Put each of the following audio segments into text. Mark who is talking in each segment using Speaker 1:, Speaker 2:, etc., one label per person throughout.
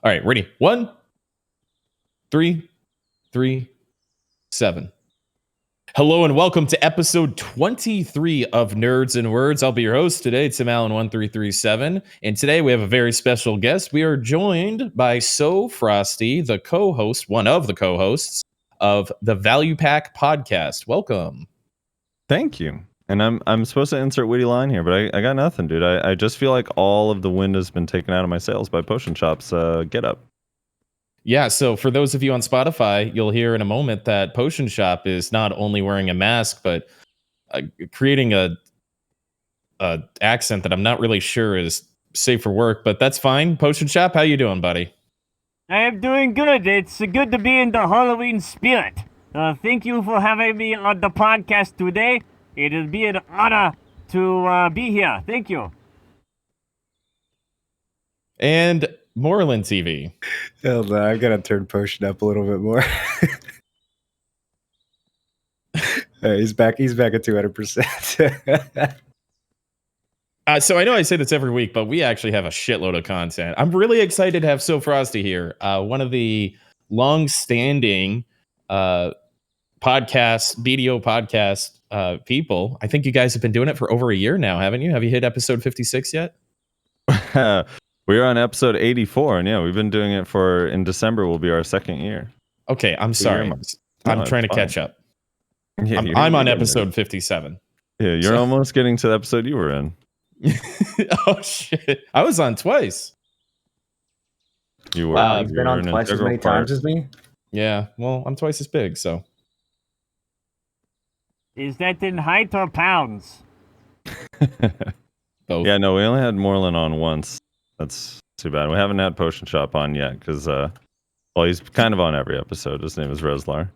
Speaker 1: All right, ready? 1, 3, 3, 7. Hello and welcome to episode 23 of Nerds and Words. I'll be your host today, Tim Allen 1337, and today we have a very special guest. We are joined by Frosty, the co-host, one of the co-hosts of the Value Pack podcast. Welcome.
Speaker 2: Thank you. And I'm supposed to insert witty line here, but I got nothing, dude. I just feel like all of the wind has been taken out of my sails by Potion Shop's Get Up.
Speaker 1: Yeah, so for those of you on Spotify, you'll hear in a moment that Potion Shop is not only wearing a mask, but creating a accent that I'm not really sure is safe for work, but that's fine. Potion Shop, how you doing, buddy?
Speaker 3: I am doing good. It's good to be in the Halloween spirit. Thank you for having me on the podcast today. It'll be an honor to be here. Thank you.
Speaker 1: And Moreland TV.
Speaker 4: Hold on, I gotta turn Potion up a little bit more. He's back at 200%.
Speaker 1: So I know I say this every week, but we actually have a shitload of content. I'm really excited to have Frosty here. One of the long-standing BDO podcast people. I think you guys have been doing it for over a year now, haven't you? Have you hit episode 56 yet?
Speaker 2: We're on episode 84, and yeah, we've been doing it in December will be our second year.
Speaker 1: Okay, I'm sorry. I'm trying to catch up.
Speaker 2: Yeah,
Speaker 1: I'm on episode 57.
Speaker 2: Yeah, you're almost getting to the episode you were in.
Speaker 1: Oh, shit. I was on twice.
Speaker 2: You were.
Speaker 4: You've been on twice as many times as me?
Speaker 1: Yeah, well, I'm twice as big, so.
Speaker 3: Is that in height or pounds?
Speaker 1: Both.
Speaker 2: Yeah, no, we only had Moreland on once. That's too bad. We haven't had Potion Shop on yet because, he's kind of on every episode. His name is Reslar.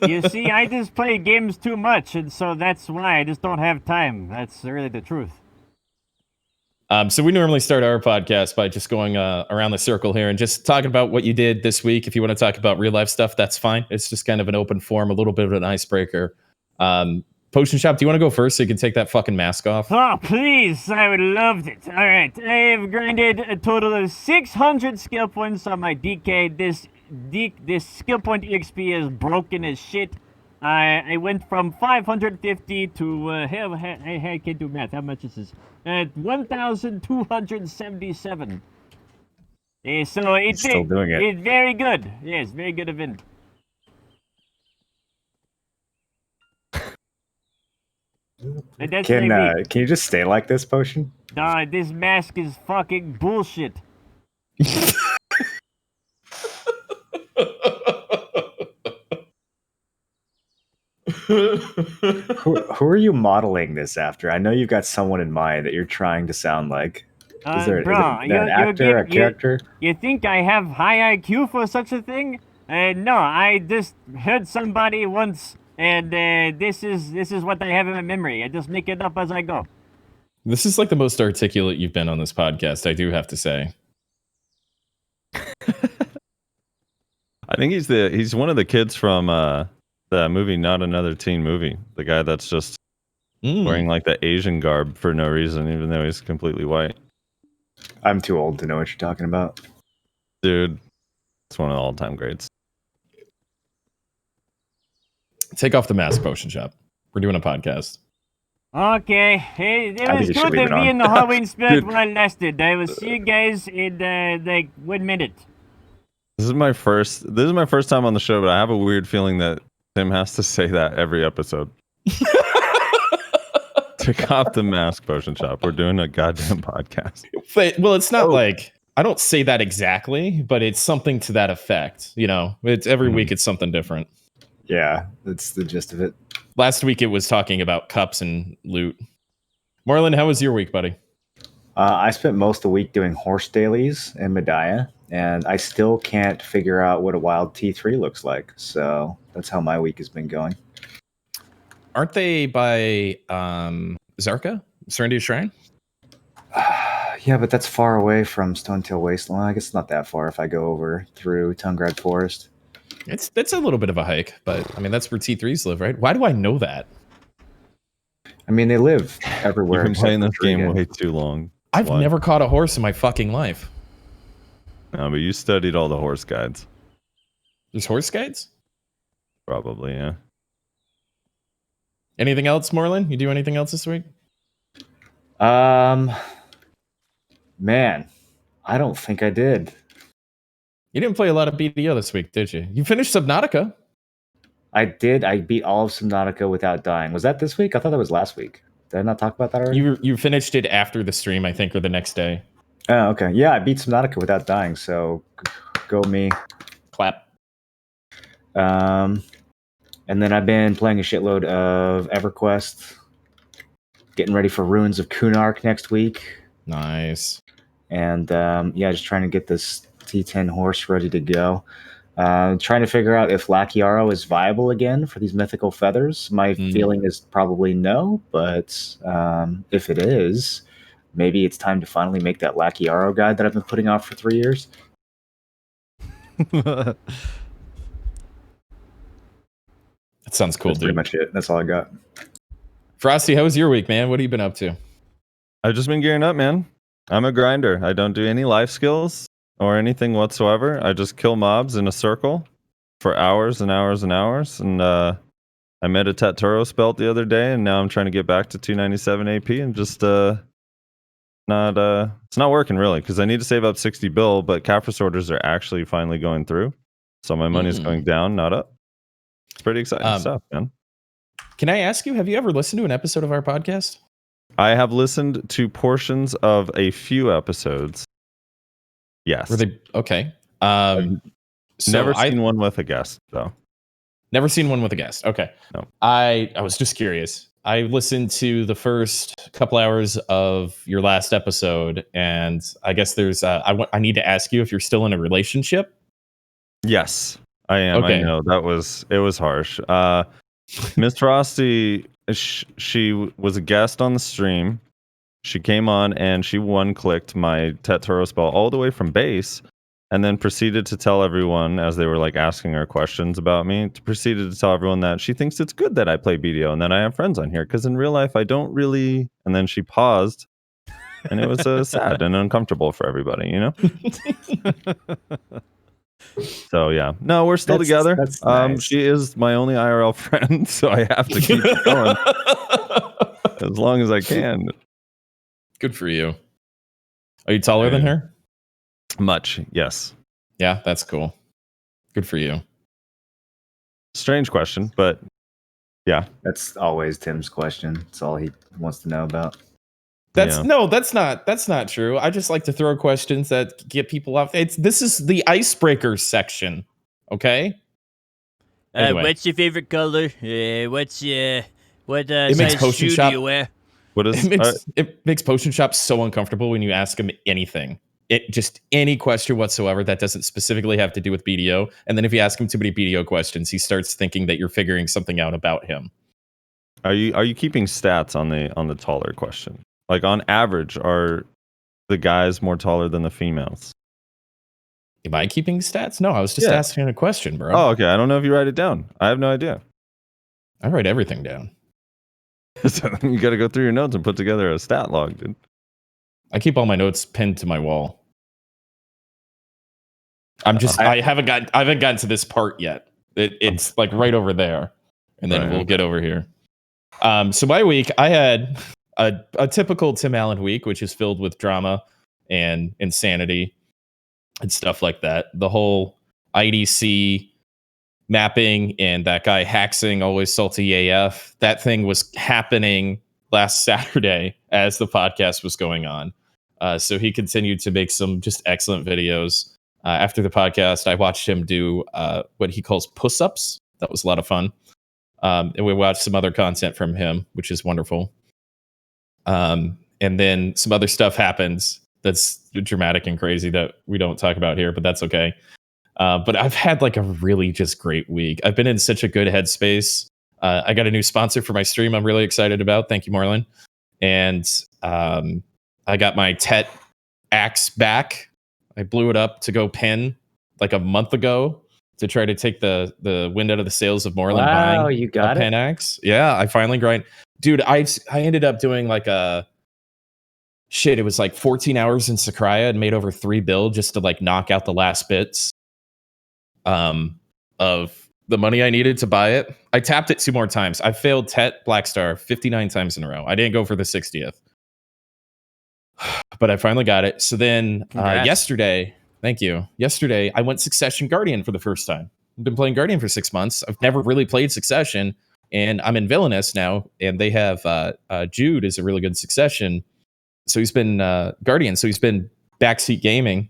Speaker 3: You see, I just play games too much, and so that's why I just don't have time. That's really the truth.
Speaker 1: So we normally start our podcast by just going around the circle here and just talking about what you did this week. If you want to talk about real life stuff, that's fine. It's just kind of an open forum, a little bit of an icebreaker. Potion Shop, do you want to go first so you can take that fucking mask off?
Speaker 3: Oh, please. I would love it. All right. I have grinded a total of 600 skill points on my DK. This skill point EXP is broken as shit. I went from 550 to, I can't do math. How much is this? 1,277. So it's
Speaker 4: still doing it.
Speaker 3: It's very good. Yes, very good event.
Speaker 4: Can you just stay like this, Potion?
Speaker 3: Nah, this mask is fucking bullshit.
Speaker 4: Who are you modeling this after? I know you've got someone in mind that you're trying to sound like. Is there an actor, a character?
Speaker 3: You think I have high IQ for such a thing? No, I just heard somebody once. And this is what I have in my memory. I just make it up as I go.
Speaker 1: This is like the most articulate you've been on this podcast, I do have to say.
Speaker 2: I think he's one of the kids from the movie Not Another Teen Movie. The guy that's just wearing like the Asian garb for no reason, even though he's completely white.
Speaker 4: I'm too old to know what you're talking about.
Speaker 2: Dude, it's one of the all-time greats.
Speaker 1: Take off the mask, Potion Shop. We're doing a podcast.
Speaker 3: Okay. Hey, it was good to be in the Halloween spirit while I lasted. I will see you guys in like 1 minute.
Speaker 2: This is my first time on the show, but I have a weird feeling that Tim has to say that every episode. Take off the mask, Potion Shop. We're doing a goddamn podcast.
Speaker 1: Well, it's not like I don't say that exactly, but it's something to that effect. You know, it's every week it's something different.
Speaker 4: Yeah, that's the gist of it.
Speaker 1: Last week it was talking about cups and loot. Moreland, how was your week, buddy?
Speaker 4: I spent most of the week doing horse dailies in Medaya, and I still can't figure out what a wild T3 looks like. So that's how my week has been going.
Speaker 1: Aren't they by Zarka? Serenity Shrine?
Speaker 4: Yeah, but that's far away from Stonetail Wasteland. I guess it's not that far if I go over through Tungrad Forest.
Speaker 1: That's a little bit of a hike, but I mean that's where T3s live, right? Why do I know that?
Speaker 4: I mean, they live everywhere.
Speaker 2: You've been playing this game way too long.
Speaker 1: I've never caught a horse in my fucking life.
Speaker 2: No, but you studied all the horse guides.
Speaker 1: There's horse guides?
Speaker 2: Probably, yeah.
Speaker 1: Anything else, Moreland? You do anything else this week?
Speaker 4: Man, I don't think I did.
Speaker 1: You didn't play a lot of BDO this week, did you? You finished Subnautica.
Speaker 4: I did. I beat all of Subnautica without dying. Was that this week? I thought that was last week. Did I not talk about that already?
Speaker 1: You finished it after the stream, I think, or the next day.
Speaker 4: Oh, okay. Yeah, I beat Subnautica without dying, so go me.
Speaker 1: Clap.
Speaker 4: And then I've been playing a shitload of EverQuest, getting ready for Ruins of Kunark next week.
Speaker 1: Nice.
Speaker 4: And yeah, just trying to get this T10 horse ready to go. Trying to figure out if Lakiaro is viable again for these mythical feathers. My feeling is probably no, but if it is, maybe it's time to finally make that Lakiaro guide that I've been putting off for 3 years.
Speaker 1: That sounds cool,
Speaker 4: That's
Speaker 1: dude.
Speaker 4: pretty much it. That's all I got.
Speaker 1: Frosty, how was your week, man? What have you been up to?
Speaker 2: I've just been gearing up, man. I'm a grinder. I don't do any life skills or anything whatsoever. I just kill mobs in a circle for hours and hours and hours. And I made a Teturo spelt the other day, and now I'm trying to get back to 297 AP, and just it's not working really, because I need to save up 60 bill, but Caphras orders are actually finally going through. So my money's going down, not up. It's pretty exciting stuff, man.
Speaker 1: Can I ask you, have you ever listened to an episode of our podcast?
Speaker 2: I have listened to portions of a few episodes. Yes.
Speaker 1: Were they okay?
Speaker 2: Never seen one with a guest, though.
Speaker 1: Never seen one with a guest. Okay.
Speaker 2: No.
Speaker 1: I was just curious. I listened to the first couple hours of your last episode, and I guess there's I need to ask you if you're still in a relationship.
Speaker 2: Yes, I am.
Speaker 1: Okay.
Speaker 2: I know it was harsh. Miss Frosty, she was a guest on the stream. She came on and she one-clicked my Teturo spell all the way from base, and then proceeded to tell everyone, as they were like asking her questions about me, proceeded to tell everyone that she thinks it's good that I play BDO and that I have friends on here, because in real life I don't really. And then she paused, and it was sad and uncomfortable for everybody, you know. So yeah, no, we're still together.
Speaker 4: That's nice.
Speaker 2: She is my only IRL friend, so I have to keep it going as long as I can.
Speaker 1: Good for you. Are you taller than her?
Speaker 2: Much, yes.
Speaker 1: Yeah, that's cool. Good for you.
Speaker 2: Strange question, but yeah.
Speaker 4: That's always Tim's question. That's all he wants to know about.
Speaker 1: That's not true. I just like to throw questions that get people off. This is the icebreaker section. Okay. Anyway.
Speaker 3: What's your favorite color? What
Speaker 1: makes
Speaker 3: size
Speaker 1: Potion
Speaker 3: shoe
Speaker 1: Shop-
Speaker 3: do you wear?
Speaker 2: What is
Speaker 1: It makes Potion Shop so uncomfortable when you ask him anything. Just any question whatsoever that doesn't specifically have to do with BDO. And then if you ask him too many BDO questions, he starts thinking that you're figuring something out about him.
Speaker 2: Are you keeping stats on the taller question? Like, on average, are the guys more taller than the females?
Speaker 1: Am I keeping stats? No, I was just asking a question, bro.
Speaker 2: Oh, okay. I don't know if you write it down. I have no idea.
Speaker 1: I write everything down.
Speaker 2: So you got to go through your notes and put together a stat log, dude.
Speaker 1: I keep all my notes pinned to my wall. I haven't gotten to this part yet. It's like right over there, and then we'll get over here. So my week, I had a typical Tim Allen week, which is filled with drama and insanity and stuff like that. The whole IDC mapping and that guy Haxing, always salty AF. That thing was happening last Saturday as the podcast was going on. So he continued to make some just excellent videos. After the podcast, I watched him do what he calls puss-ups. That was a lot of fun. And we watched some other content from him, which is wonderful. And then some other stuff happens that's dramatic and crazy that we don't talk about here, but that's okay. But I've had like a really just great week. I've been in such a good headspace. I got a new sponsor for my stream I'm really excited about. Thank you, Marlon. And I got my Tet axe back. I blew it up to go pen like a month ago to try to take the wind out of the sails of Marlon buying
Speaker 4: you got
Speaker 1: a pen axe. Yeah, I finally grind. Dude, I ended up doing like a shit, it was like 14 hours in Sakraya and made over 3 bill just to like knock out the last bits of the money I needed to buy it. I tapped it 2 more times. I failed Tet Blackstar 59 times in a row. I didn't go for the 60th. But I finally got it. So then yesterday, thank you. Yesterday, I went Succession Guardian for the first time. I've been playing Guardian for 6 months. I've never really played Succession, and I'm in Villainous now, and they have Jude is a really good Succession. So he's been Guardian. So he's been backseat gaming,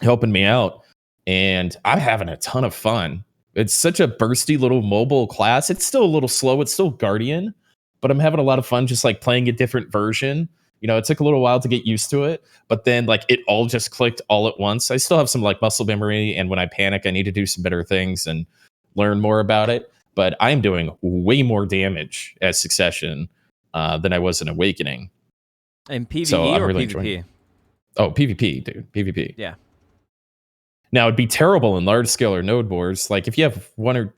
Speaker 1: helping me out, and I'm having a ton of fun. It's such a bursty little mobile class. It's still a little slow. It's still Guardian, but I'm having a lot of fun just like playing a different version. You know, it took a little while to get used to it, but then like it all just clicked all at once. I still have some like muscle memory, and when I panic, I need to do some better things and learn more about it. But I'm doing way more damage as Succession than I was in Awakening.
Speaker 3: In PvE
Speaker 1: So I'm
Speaker 3: or
Speaker 1: really
Speaker 3: PvP?
Speaker 1: enjoying it. Oh, PvP, dude. PvP.
Speaker 3: Yeah.
Speaker 1: Now, it'd be terrible in large scale or node wars. Like, if you have one or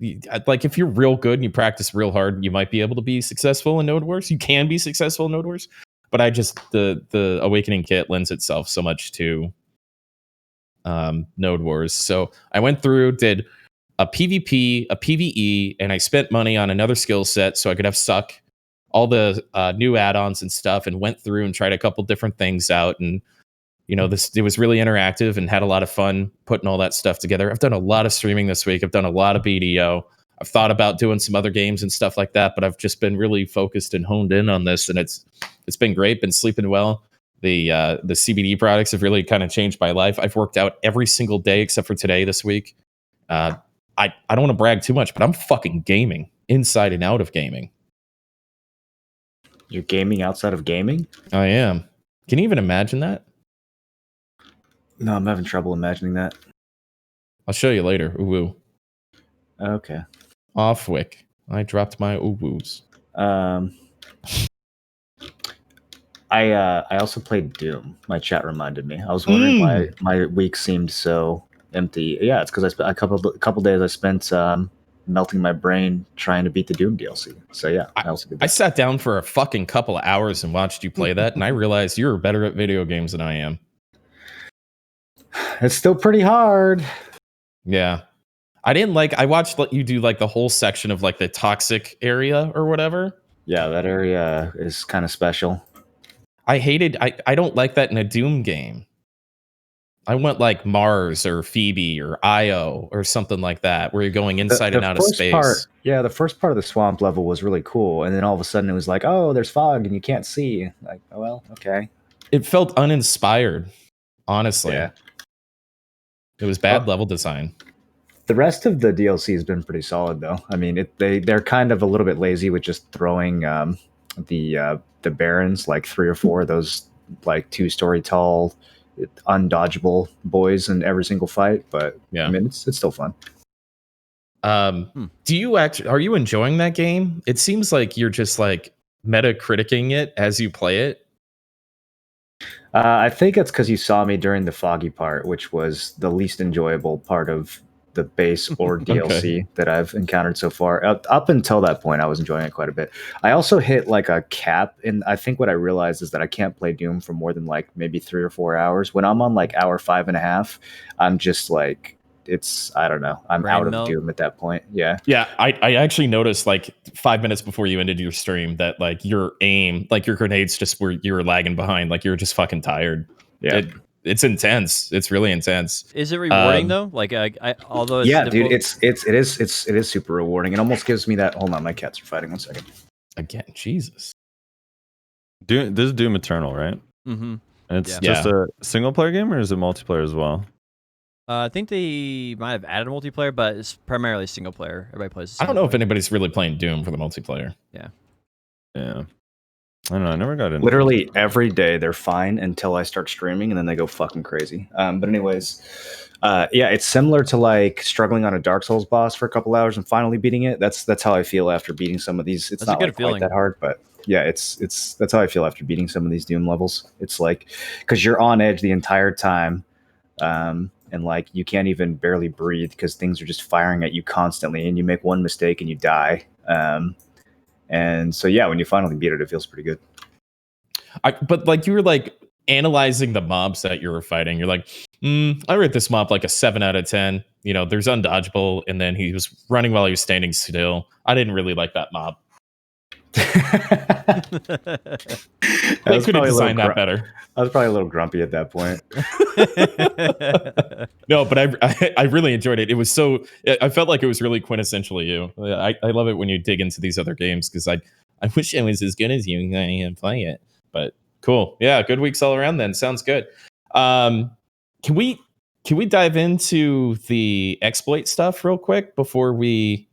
Speaker 1: like, if you're real good and you practice real hard, you might be able to be successful in node wars. You can be successful in node wars, but I just the Awakening kit lends itself so much to node wars. So I went through, did a PvP, a PvE, and I spent money on another skill set so I could have suck all the new add-ons and stuff, and went through and tried a couple different things out. And you know, it was really interactive and had a lot of fun putting all that stuff together. I've done a lot of streaming this week. I've done a lot of BDO. I've thought about doing some other games and stuff like that, but I've just been really focused and honed in on this, and it's been great. Been sleeping well. The CBD products have really kind of changed my life. I've worked out every single day except for today this week. I don't want to brag too much, but I'm fucking gaming inside and out of gaming.
Speaker 4: You're gaming outside of gaming?
Speaker 1: I am. Can you even imagine that?
Speaker 4: No, I'm having trouble imagining that.
Speaker 1: I'll show you later. Ooh.
Speaker 4: Okay.
Speaker 1: Off wick. I dropped my ooh-woos.
Speaker 4: I also played Doom. My chat reminded me. I was wondering why my week seemed so empty. Yeah, it's because I spent a couple days I spent melting my brain trying to beat the Doom DLC. So yeah, I also did that.
Speaker 1: I sat down for a fucking couple of hours and watched you play that, and I realized you're better at video games than I am.
Speaker 4: It's still pretty hard.
Speaker 1: Yeah. I watched you do like the whole section of like the toxic area or whatever.
Speaker 4: Yeah, that area is kind of special.
Speaker 1: I don't like that in a Doom game. I want like Mars or Phoebe or Io or something like that, where you're going inside and out of space.
Speaker 4: The first part of the swamp level was really cool, and then all of a sudden it was like, oh, there's fog and you can't see. Like, oh well, okay. It
Speaker 1: felt uninspired, honestly.
Speaker 4: Yeah.
Speaker 1: It was bad level design.
Speaker 4: The rest of the DLC has been pretty solid, though. I mean, they're kind of a little bit lazy with just throwing the Barons, like 3 or 4 of those like 2-story tall, undodgeable boys in every single fight. But yeah, I mean, it's still fun.
Speaker 1: Do you are you enjoying that game? It seems like you're just like metacriticing it as you play it.
Speaker 4: I think it's because you saw me during the foggy part, which was the least enjoyable part of the base or DLC that I've encountered so far. Up until that point, I was enjoying it quite a bit. I also hit like a cap, and I think what I realized is that I can't play Doom for more than like maybe 3 or 4 hours. When I'm on like hour 5.5, I'm just like, I don't know. I'm out of Doom at that point. Yeah.
Speaker 1: Yeah. I actually noticed like 5 minutes before you ended your stream that like your aim, like your grenades you were lagging behind. Like you were just fucking tired.
Speaker 4: Yeah.
Speaker 1: It's intense. It's really intense.
Speaker 3: Is it rewarding though? Like, although it's
Speaker 4: difficult? Dude, it is super rewarding. It almost gives me that. Hold on, my cats are fighting. 1 second.
Speaker 1: Again, Jesus.
Speaker 2: This is Doom Eternal, right?
Speaker 3: Mm-hmm.
Speaker 2: And it's just a single player game, or is it multiplayer as well?
Speaker 3: I think they might have added multiplayer, but it's primarily single player. Everybody plays.
Speaker 1: I don't know if anybody's really playing Doom for the multiplayer.
Speaker 3: Yeah.
Speaker 2: I don't know. I never got into
Speaker 4: literally every day. They're fine until I start streaming, and then they go fucking crazy. But anyways, it's similar to like struggling on a Dark Souls boss for a couple hours and finally beating it. That's how I feel after beating some of these. It's not like quite that hard, but yeah, that's how I feel after beating some of these Doom levels. It's like because you're on edge the entire time, and like you can't even barely breathe because things are just firing at you constantly, and you make one mistake and you die. And so, yeah, when you finally beat it, it feels pretty good.
Speaker 1: But like you were like analyzing the mobs that you were fighting. You're like, I rate this mob like a 7 out of 10. You know, there's undodgeable, and then he was running while he was standing still. I didn't really like that mob. They could have designed that better.
Speaker 4: I was probably a little grumpy at that point.
Speaker 1: No, but I really enjoyed it. It was so, I felt like it was really quintessentially you. I love it when you dig into these other games, because I wish I was as good as you and play it. But cool. Yeah, good weeks all around then. Sounds good. Can we dive into the exploit stuff real quick before we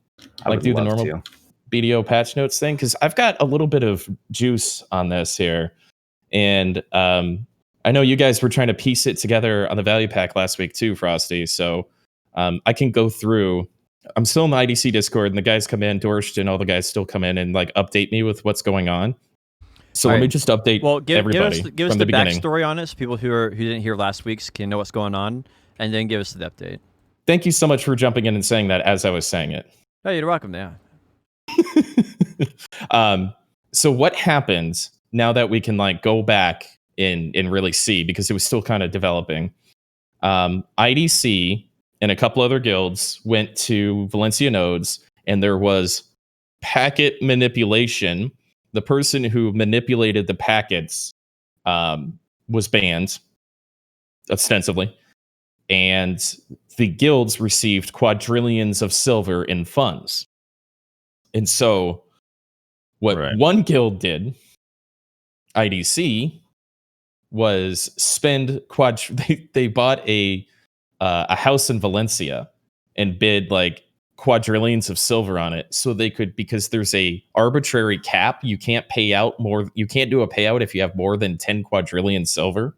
Speaker 1: do the normal BDO patch notes thing? Because I've got a little bit of juice on this here. And I know you guys were trying to piece it together on the value pack last week too, Frosty. So I can go through. I'm still in the IDC Discord, and the guys come in, Dorscht and all the guys still come in and like update me with what's going on. So let me just update everybody
Speaker 3: give us
Speaker 1: from
Speaker 3: the
Speaker 1: beginning.
Speaker 3: backstory on it, so people who didn't hear last week's can know what's going on, and then give us the update.
Speaker 1: Thank you so much for jumping in and saying that as I was saying it.
Speaker 3: Oh, you're welcome. Yeah.
Speaker 1: So what happens now that we can like go back and really see, because it was still kind of developing? IDC and a couple other guilds went to Valencia nodes, and there was packet manipulation. The person who manipulated the packets was banned, ostensibly, and the guilds received quadrillions of silver in funds. And so what one guild did, IDC, was spend they bought a house in Valencia and bid like quadrillions of silver on it, so they could, because there's a arbitrary cap, you can't pay out more, you can't do a payout if you have more than 10 quadrillion silver.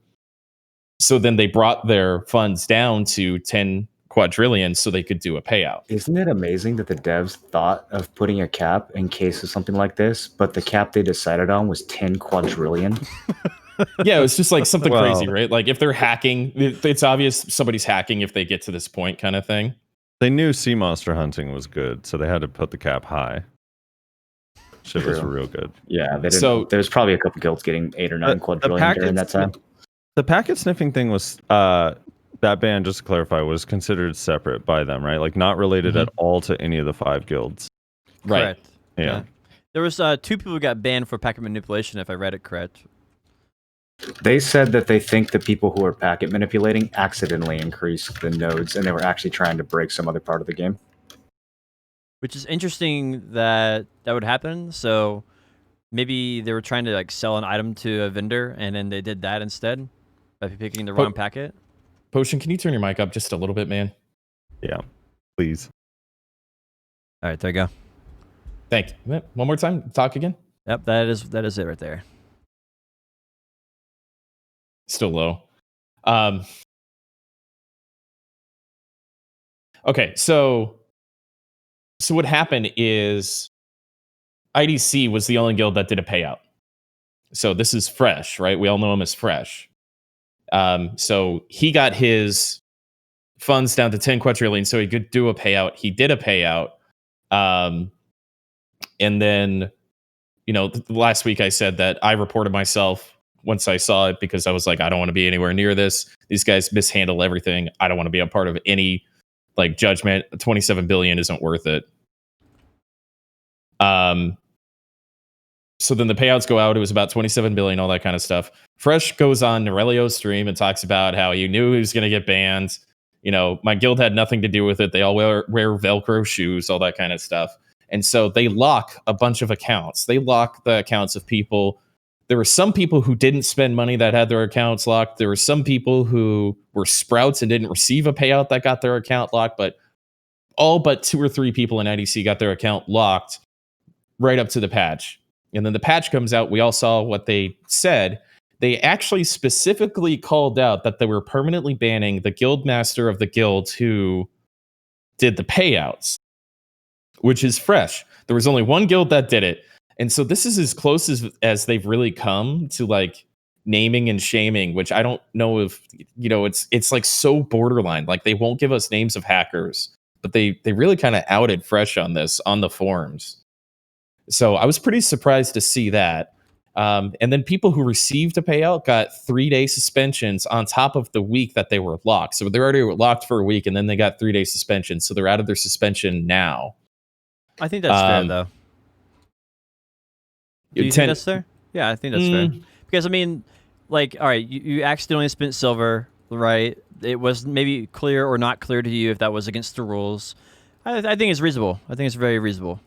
Speaker 1: So then they brought their funds down to 10 quadrillion so they could do a payout.
Speaker 4: Isn't it amazing that the devs thought of putting a cap in case of something like this, but the cap they decided on was 10 quadrillion?
Speaker 1: Yeah, it was just like something crazy, right? Like if they're hacking, it's obvious somebody's hacking if they get to this point, kind of thing.
Speaker 2: They knew sea monster hunting was good, so they had to put the cap high. Shit was real good.
Speaker 4: Yeah, they didn't, so there's probably a couple guilds getting 8 or 9 quadrillion during that time.
Speaker 2: The packet sniffing thing was that ban, just to clarify, was considered separate by them, right? Like not related at all to any of the 5 guilds.
Speaker 1: Right.
Speaker 3: Correct.
Speaker 2: Yeah.
Speaker 3: There was 2 people who got banned for packet manipulation, if I read it correct.
Speaker 4: They said that they think the people who are packet manipulating accidentally increased the nodes, and they were actually trying to break some other part of the game.
Speaker 3: Which is interesting that would happen. So maybe they were trying to like sell an item to a vendor, and then they did that instead by picking the wrong packet.
Speaker 1: Potion, can you turn your mic up just a little bit, man?
Speaker 2: Yeah, please.
Speaker 3: All right, there you go.
Speaker 1: Thank you. One more time, talk again.
Speaker 3: Yep, that is it right there.
Speaker 1: Still low. Okay, so what happened is IDC was the only guild that did a payout. So this is Fresh, right? We all know him as Fresh. So he got his funds down to 10 quadrillion so he could do a payout. He did a payout. And then, last week I said that I reported myself once I saw it, because I was like, I don't want to be anywhere near this. These guys mishandle everything. I don't want to be a part of any judgment. 27 billion isn't worth it. So then the payouts go out. It was about 27 billion, all that kind of stuff. Fresh goes on Norelio's stream and talks about how he knew he was going to get banned. My guild had nothing to do with it. They all wear Velcro shoes, all that kind of stuff. And so they lock a bunch of accounts. They lock the accounts of people. There were some people who didn't spend money that had their accounts locked. There were some people who were sprouts and didn't receive a payout that got their account locked. But all but 2 or 3 people in IDC got their account locked right up to the patch. And then the patch comes out. We all saw what they said. They actually specifically called out that they were permanently banning the guild master of the guild who did the payouts, which is Fresh. There was only one guild that did it. And so this is as close as they've really come to naming and shaming, which I don't know if, it's so borderline. They won't give us names of hackers, but they really kind of outed Fresh on this on the forums. So I was pretty surprised to see that. And then people who received a payout got 3-day suspensions on top of the week that they were locked. So they're already locked for a week, and then they got 3-day suspensions. So they're out of their suspension now.
Speaker 3: I think that's fair, though. Do you think that's fair? Yeah, I think that's fair. Because, I mean, like, all right, you accidentally spent silver, right? It was maybe clear or not clear to you if that was against the rules. I think it's reasonable. I think it's very reasonable.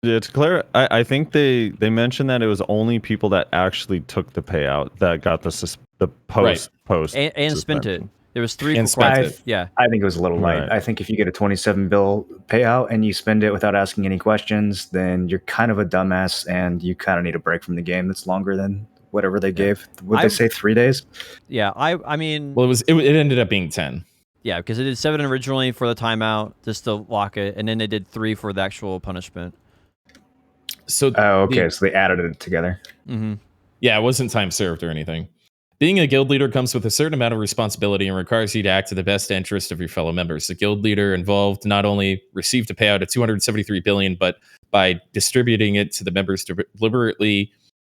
Speaker 2: Yeah, to clear, I think they mentioned that it was only people that actually took the payout that got the post
Speaker 3: and spent it. There was 3
Speaker 1: and spent it.
Speaker 3: Yeah,
Speaker 4: I think it was a little light.
Speaker 2: Right.
Speaker 4: I think if you get a 27 bill payout and you spend it without asking any questions, then you're kind of a dumbass and you kind of need a break from the game that's longer than whatever they gave. Would they say 3 days?
Speaker 3: Yeah, I mean,
Speaker 1: well, it ended up being 10.
Speaker 3: Yeah, because it did 7 originally for the timeout just to lock it, and then they did 3 for the actual punishment.
Speaker 1: So
Speaker 4: so they added it together.
Speaker 3: Mm-hmm.
Speaker 1: Yeah, it wasn't time served or anything. Being a guild leader comes with a certain amount of responsibility and requires you to act in the best interest of your fellow members. The guild leader involved not only received a payout of 273 billion, but by distributing it to the members deliberately,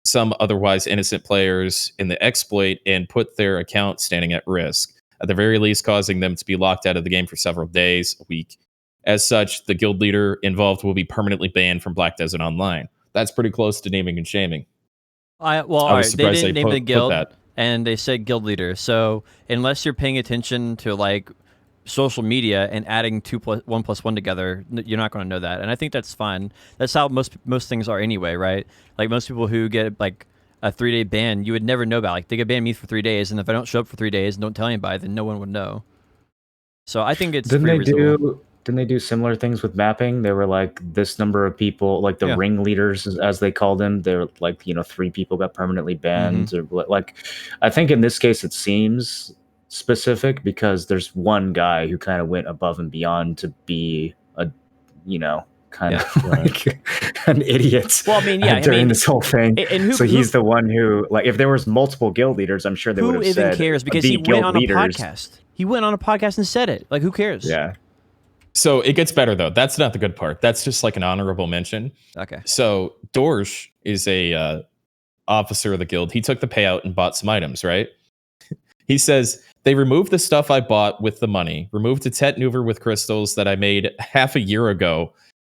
Speaker 1: some otherwise innocent players in the exploit and put their account standing at risk, at the very least causing them to be locked out of the game for several days, a week. As such, the guild leader involved will be permanently banned from Black Desert Online. That's pretty close to naming and shaming.
Speaker 3: All right, they didn't name the guild, and they said guild leader. So unless you're paying attention to like social media and adding 1 + 1 together, you're not going to know that. And I think that's fine. That's how most things are anyway, right? Like most people who get like a 3-day ban, you would never know about. Like they could ban me for 3 days, and if I don't show up for 3 days and don't tell anybody, then no one would know. So I think it's pretty reasonable.
Speaker 4: Didn't they do similar things with mapping? They were like this number of people, like the ringleaders, as they called them. They're like 3 people got permanently banned, or like. I think in this case it seems specific because there's one guy who kind of went above and beyond to be a, kind of like an idiot.
Speaker 3: Well, I mean,
Speaker 4: during this whole thing,
Speaker 3: and
Speaker 4: he's the one who, like, if there was multiple guild leaders, I'm sure they would have said.
Speaker 3: Who even cares? Because he went on a podcast. He went on a podcast and said it. Like, who cares?
Speaker 4: Yeah.
Speaker 1: So it gets better though. That's not the good part. That's just like an honorable mention.
Speaker 3: Okay.
Speaker 1: So Dorsch is a officer of the guild. He took the payout and bought some items, right? He says, they removed the stuff I bought with the money, removed a Tetnuver with crystals that I made half a year ago,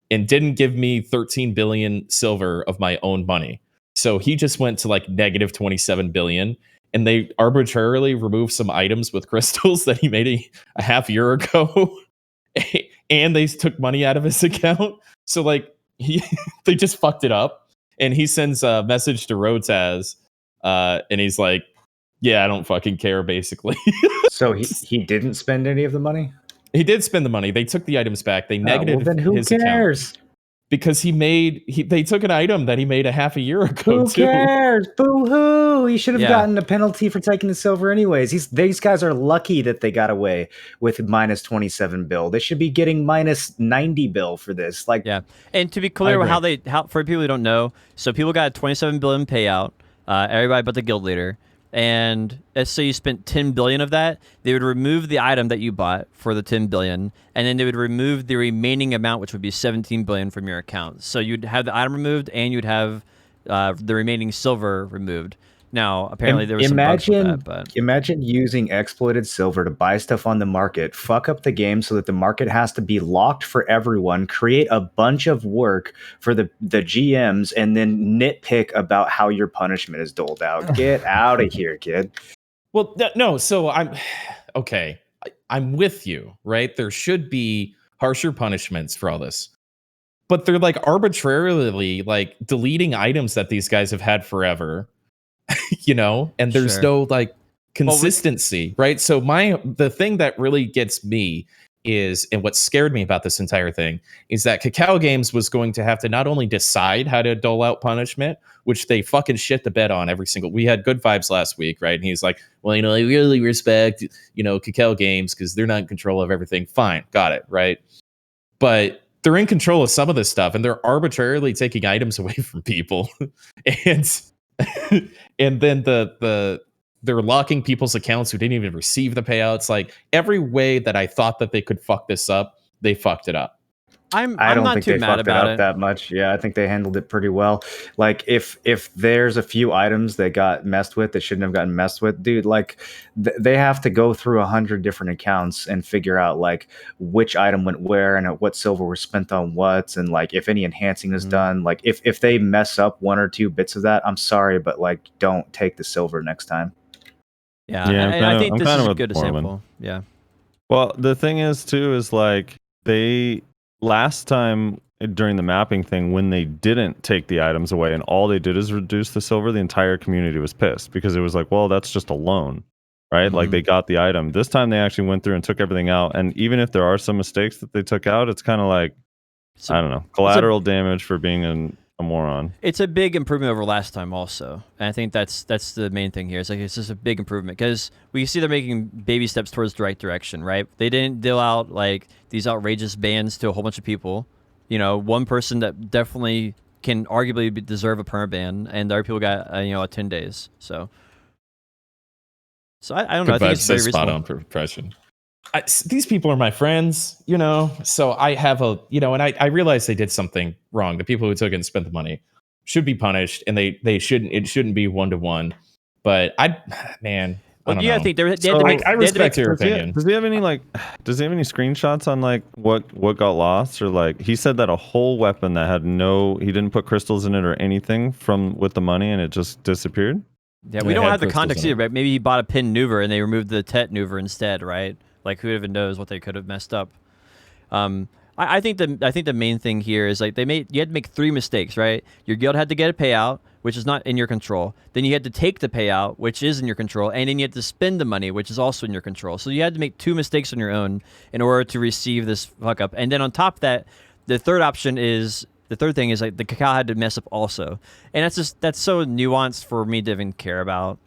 Speaker 1: and didn't give me 13 billion silver of my own money. So he just went to like negative 27 billion, and they arbitrarily removed some items with crystals that he made a half year ago. And they took money out of his account. So like they just fucked it up. And he sends a message to Rotaz, and he's like, yeah, I don't fucking care, basically.
Speaker 4: So he didn't spend any of the money?
Speaker 1: He did spend the money. They took the items back. They negated
Speaker 4: then who
Speaker 1: his
Speaker 4: cares?
Speaker 1: account. Because they took an item that he made a half a year ago.
Speaker 4: Who cares? Boo-hoo! He should have gotten a penalty for taking the silver anyways. These guys are lucky that they got away with minus 27 bill. They should be getting minus 90 bill for this. Like,
Speaker 3: yeah. And to be clear, how for people who don't know, so people got a 27 billion payout. Everybody but the guild leader. And let's say you spent 10 billion of that, they would remove the item that you bought for the 10 billion, and then they would remove the remaining amount, which would be 17 billion from your account. So you'd have the item removed, and you'd have the remaining silver removed. Now, apparently there was some bugs with that, but
Speaker 4: imagine using exploited silver to buy stuff on the market, fuck up the game so that the market has to be locked for everyone, create a bunch of work for the GMs, and then nitpick about how your punishment is doled out. Get out of here, kid.
Speaker 1: Well, no. So I'm okay. I'm with you, right? There should be harsher punishments for all this. But they're like arbitrarily like deleting items that these guys have had forever. And there's no like consistency, right? So the thing that really gets me is, and what scared me about this entire thing, is that Cacao Games was going to have to not only decide how to dole out punishment, which they fucking shit the bed on every single. We had good vibes last week, right? And he's like, well, I really respect, Cacao Games because they're not in control of everything. Fine, got it, right? But they're in control of some of this stuff, and they're arbitrarily taking items away from people, and then they're locking people's accounts who didn't even receive the payouts. Like every way that I thought that they could fuck this up, they fucked it up.
Speaker 3: I'm
Speaker 4: I don't
Speaker 3: not
Speaker 4: think
Speaker 3: too
Speaker 4: they
Speaker 3: mad
Speaker 4: fucked it
Speaker 3: about
Speaker 4: up
Speaker 3: it.
Speaker 4: that much. Yeah, I think they handled it pretty well. Like if there's a few items that got messed with that shouldn't have gotten messed with, dude, like they have to go through 100 different accounts and figure out like which item went where and what silver was spent on what, and like if any enhancing is done. Like if they mess up one or two bits of that, I'm sorry, but like don't take the silver next time.
Speaker 3: Yeah,
Speaker 2: Yeah,
Speaker 3: and I think
Speaker 2: I'm
Speaker 3: this
Speaker 2: kind
Speaker 3: is
Speaker 2: of
Speaker 3: a good
Speaker 2: with Moreland.
Speaker 3: example. Yeah.
Speaker 2: Well, the thing is too is like they last time during the mapping thing when they didn't take the items away and all they did is reduce the silver, the entire community was pissed because it was like, well, that's just a loan, right? Like they got the item. This time they actually went through and took everything out, and even if there are some mistakes that they took out, it's kind of like I don't know, collateral damage for being a moron.
Speaker 3: It's a big improvement over last time, also, and I think that's the main thing here. It's like it's just a big improvement because we see they're making baby steps towards the right direction, right? They didn't deal out like these outrageous bans to a whole bunch of people. You know, one person that definitely can arguably deserve a perma ban, and the other people got 10 days. So I don't know. I think it's very
Speaker 1: spot
Speaker 3: reasonable.
Speaker 1: on for impression. These people are my friends, so I have and I realize they did something wrong. The people who took it and spent the money should be punished, and it shouldn't be 1-to-1. But I don't know.
Speaker 3: I think they had
Speaker 2: So,
Speaker 3: to make,
Speaker 1: I respect your opinion.
Speaker 2: Does he have any screenshots on like what got lost, or like he said that a whole weapon that had he didn't put crystals in it or anything with the money and it just disappeared?
Speaker 3: Yeah, we don't have the context either, right? Maybe he bought a pin Nuver and they removed the Tet Nuver instead, right? Like who even knows what they could have messed up. I think the main thing here is like you had to make 3 mistakes, right? Your guild had to get a payout, which is not in your control. Then you had to take the payout, which is in your control, and then you had to spend the money, which is also in your control. So you had to make 2 mistakes on your own in order to receive this fuck up. And then on top of that, the third thing is like the cacao had to mess up also, and that's so nuanced for me to even care about.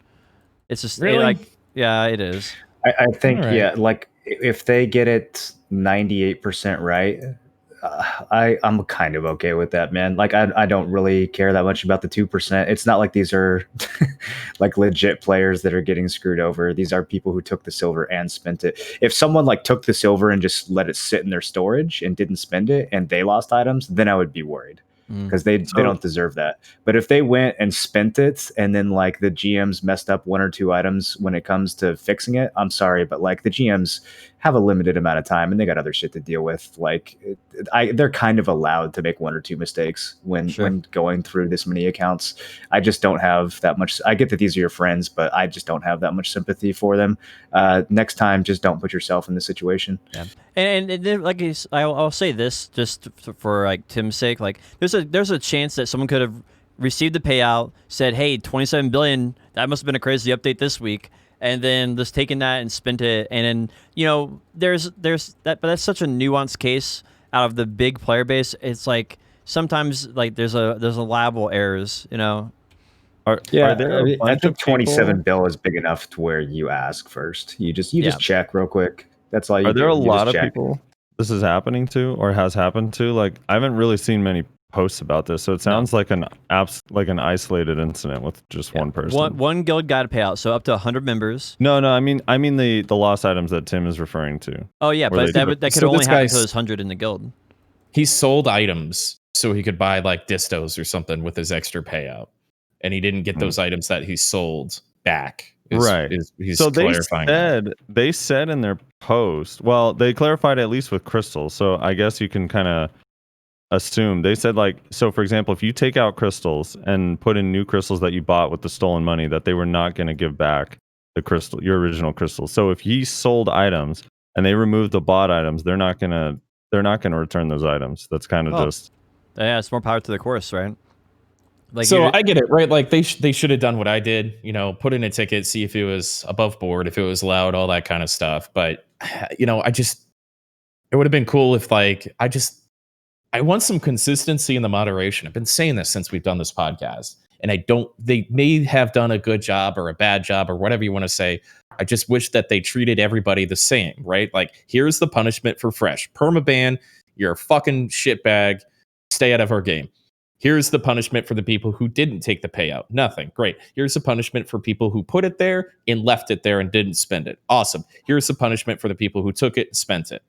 Speaker 3: It's just
Speaker 1: Really?
Speaker 3: yeah, it is.
Speaker 4: I think
Speaker 1: All right.
Speaker 4: yeah, like if they get it 98% right, I'm kind of okay with that, man. Like I don't really care that much about the 2%. It's not like these are like legit players that are getting screwed over. These are people who took the silver and spent it. If someone like took the silver and just let it sit in their storage and didn't spend it and they lost items, then I would be worried. Because they don't deserve that. But if they went and spent it and then like the GMs messed up 1 or 2 items when it comes to fixing it, I'm sorry, but like the GMs have a limited amount of time and they got other shit to deal with. Like they're kind of allowed to make 1 or 2 mistakes when going through this many accounts. I just don't have that much. I get that these are your friends, but I just don't have that much sympathy for them. Next time, just don't put yourself in this situation.
Speaker 3: Yeah. And then, like I'll say this just for like Tim's sake, like there's a chance that someone could have received the payout, said, "Hey, 27 billion, that must have been a crazy update this week," and then just taken that and spent it. And then there's that, but that's such a nuanced case out of the big player base. It's like sometimes like there's liable errors,
Speaker 2: Are there a bunch
Speaker 4: I think
Speaker 2: of
Speaker 4: 27
Speaker 2: people?
Speaker 4: bill is big enough to where you ask first. You just check real quick. That's all you do.
Speaker 2: Are there a
Speaker 4: You
Speaker 2: lot
Speaker 4: just
Speaker 2: of
Speaker 4: check.
Speaker 2: people this is happening to or has happened to? Like I haven't really seen many posts about this, so it sounds like an isolated incident with just one person.
Speaker 3: One guild got a payout, so up to 100 members.
Speaker 2: No, I mean the lost items that Tim is referring to.
Speaker 3: Oh yeah, but that could
Speaker 1: So
Speaker 3: only
Speaker 1: this
Speaker 3: happen
Speaker 1: guy's-
Speaker 3: to those 100 in the guild.
Speaker 1: He sold items so he could buy like distos or something with his extra payout, and he didn't get those items that he sold back.
Speaker 2: Right.
Speaker 1: He's
Speaker 2: So
Speaker 1: clarifying
Speaker 2: they said in their post, well, they clarified at least with crystals. So I guess you can kind of assume they said like, so for example, if you take out crystals and put in new crystals that you bought with the stolen money, that they were not going to give back your original crystals. So if he sold items and they removed the bought items, they're not going to return those items. That's kind of just.
Speaker 3: Yeah, it's more power to the course, right? Like
Speaker 1: so I get it, right? Like they should have done what I did, put in a ticket, see if it was above board, if it was allowed, all that kind of stuff. But it would have been cool if like I want some consistency in the moderation. I've been saying this since we've done this podcast, and they may have done a good job or a bad job or whatever you want to say. I just wish that they treated everybody the same, right? Like here's the punishment for fresh permaban. You're a fucking shitbag. Stay out of our game. Here's the punishment for the people who didn't take the payout. Nothing. Great. Here's the punishment for people who put it there and left it there and didn't spend it. Awesome. Here's the punishment for the people who took it and spent it.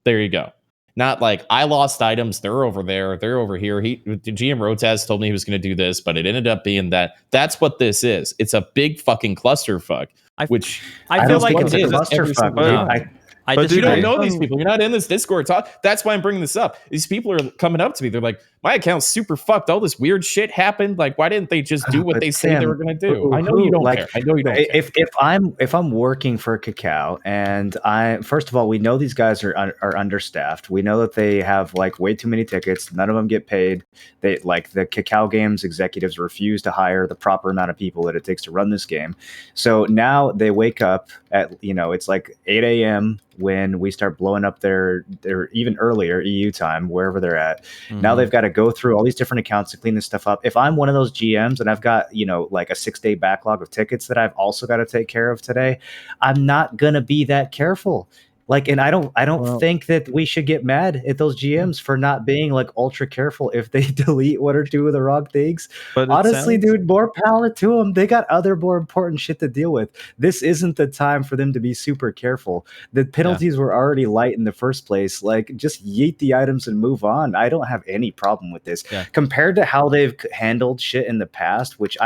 Speaker 1: There you go. Not like I lost items, they're over there, they're over here. GM Rotaz told me he was going to do this, but it ended up being that. That's what this is. It's a big fucking clusterfuck.
Speaker 3: I
Speaker 1: feel
Speaker 4: think it's a clusterfuck, dude.
Speaker 3: I
Speaker 1: you don't
Speaker 3: disagree.
Speaker 1: know these people. You're not in this Discord talk. That's why I'm bringing this up. These people are coming up to me. They're like, my account's super fucked. All this weird shit happened. Like, why didn't they just do what they say they were going to do? I know you don't care. I know you don't care.
Speaker 4: If I'm working for Cacao, and first of all, we know these guys are understaffed. We know that they have like way too many tickets. None of them get paid. They like the Cacao Games executives refuse to hire the proper amount of people that it takes to run this game. So now they wake up at it's like 8 a.m. when we start blowing up their even earlier EU time, wherever they're at. Mm-hmm. Now they've got to go through all these different accounts to clean this stuff up. If I'm one of those GMs and I've got, like a 6-day backlog of tickets that I've also got to take care of today, I'm not going to be that careful. Like, and I don't think that we should get mad at those GMs for not being like ultra careful if they delete one or two of the wrong things. But honestly, dude, more power to them. They got other more important shit to deal with. This isn't the time for them to be super careful. The penalties were already light in the first place. Like, just yeet the items and move on. I don't have any problem with this compared to how they've handled shit in the past, which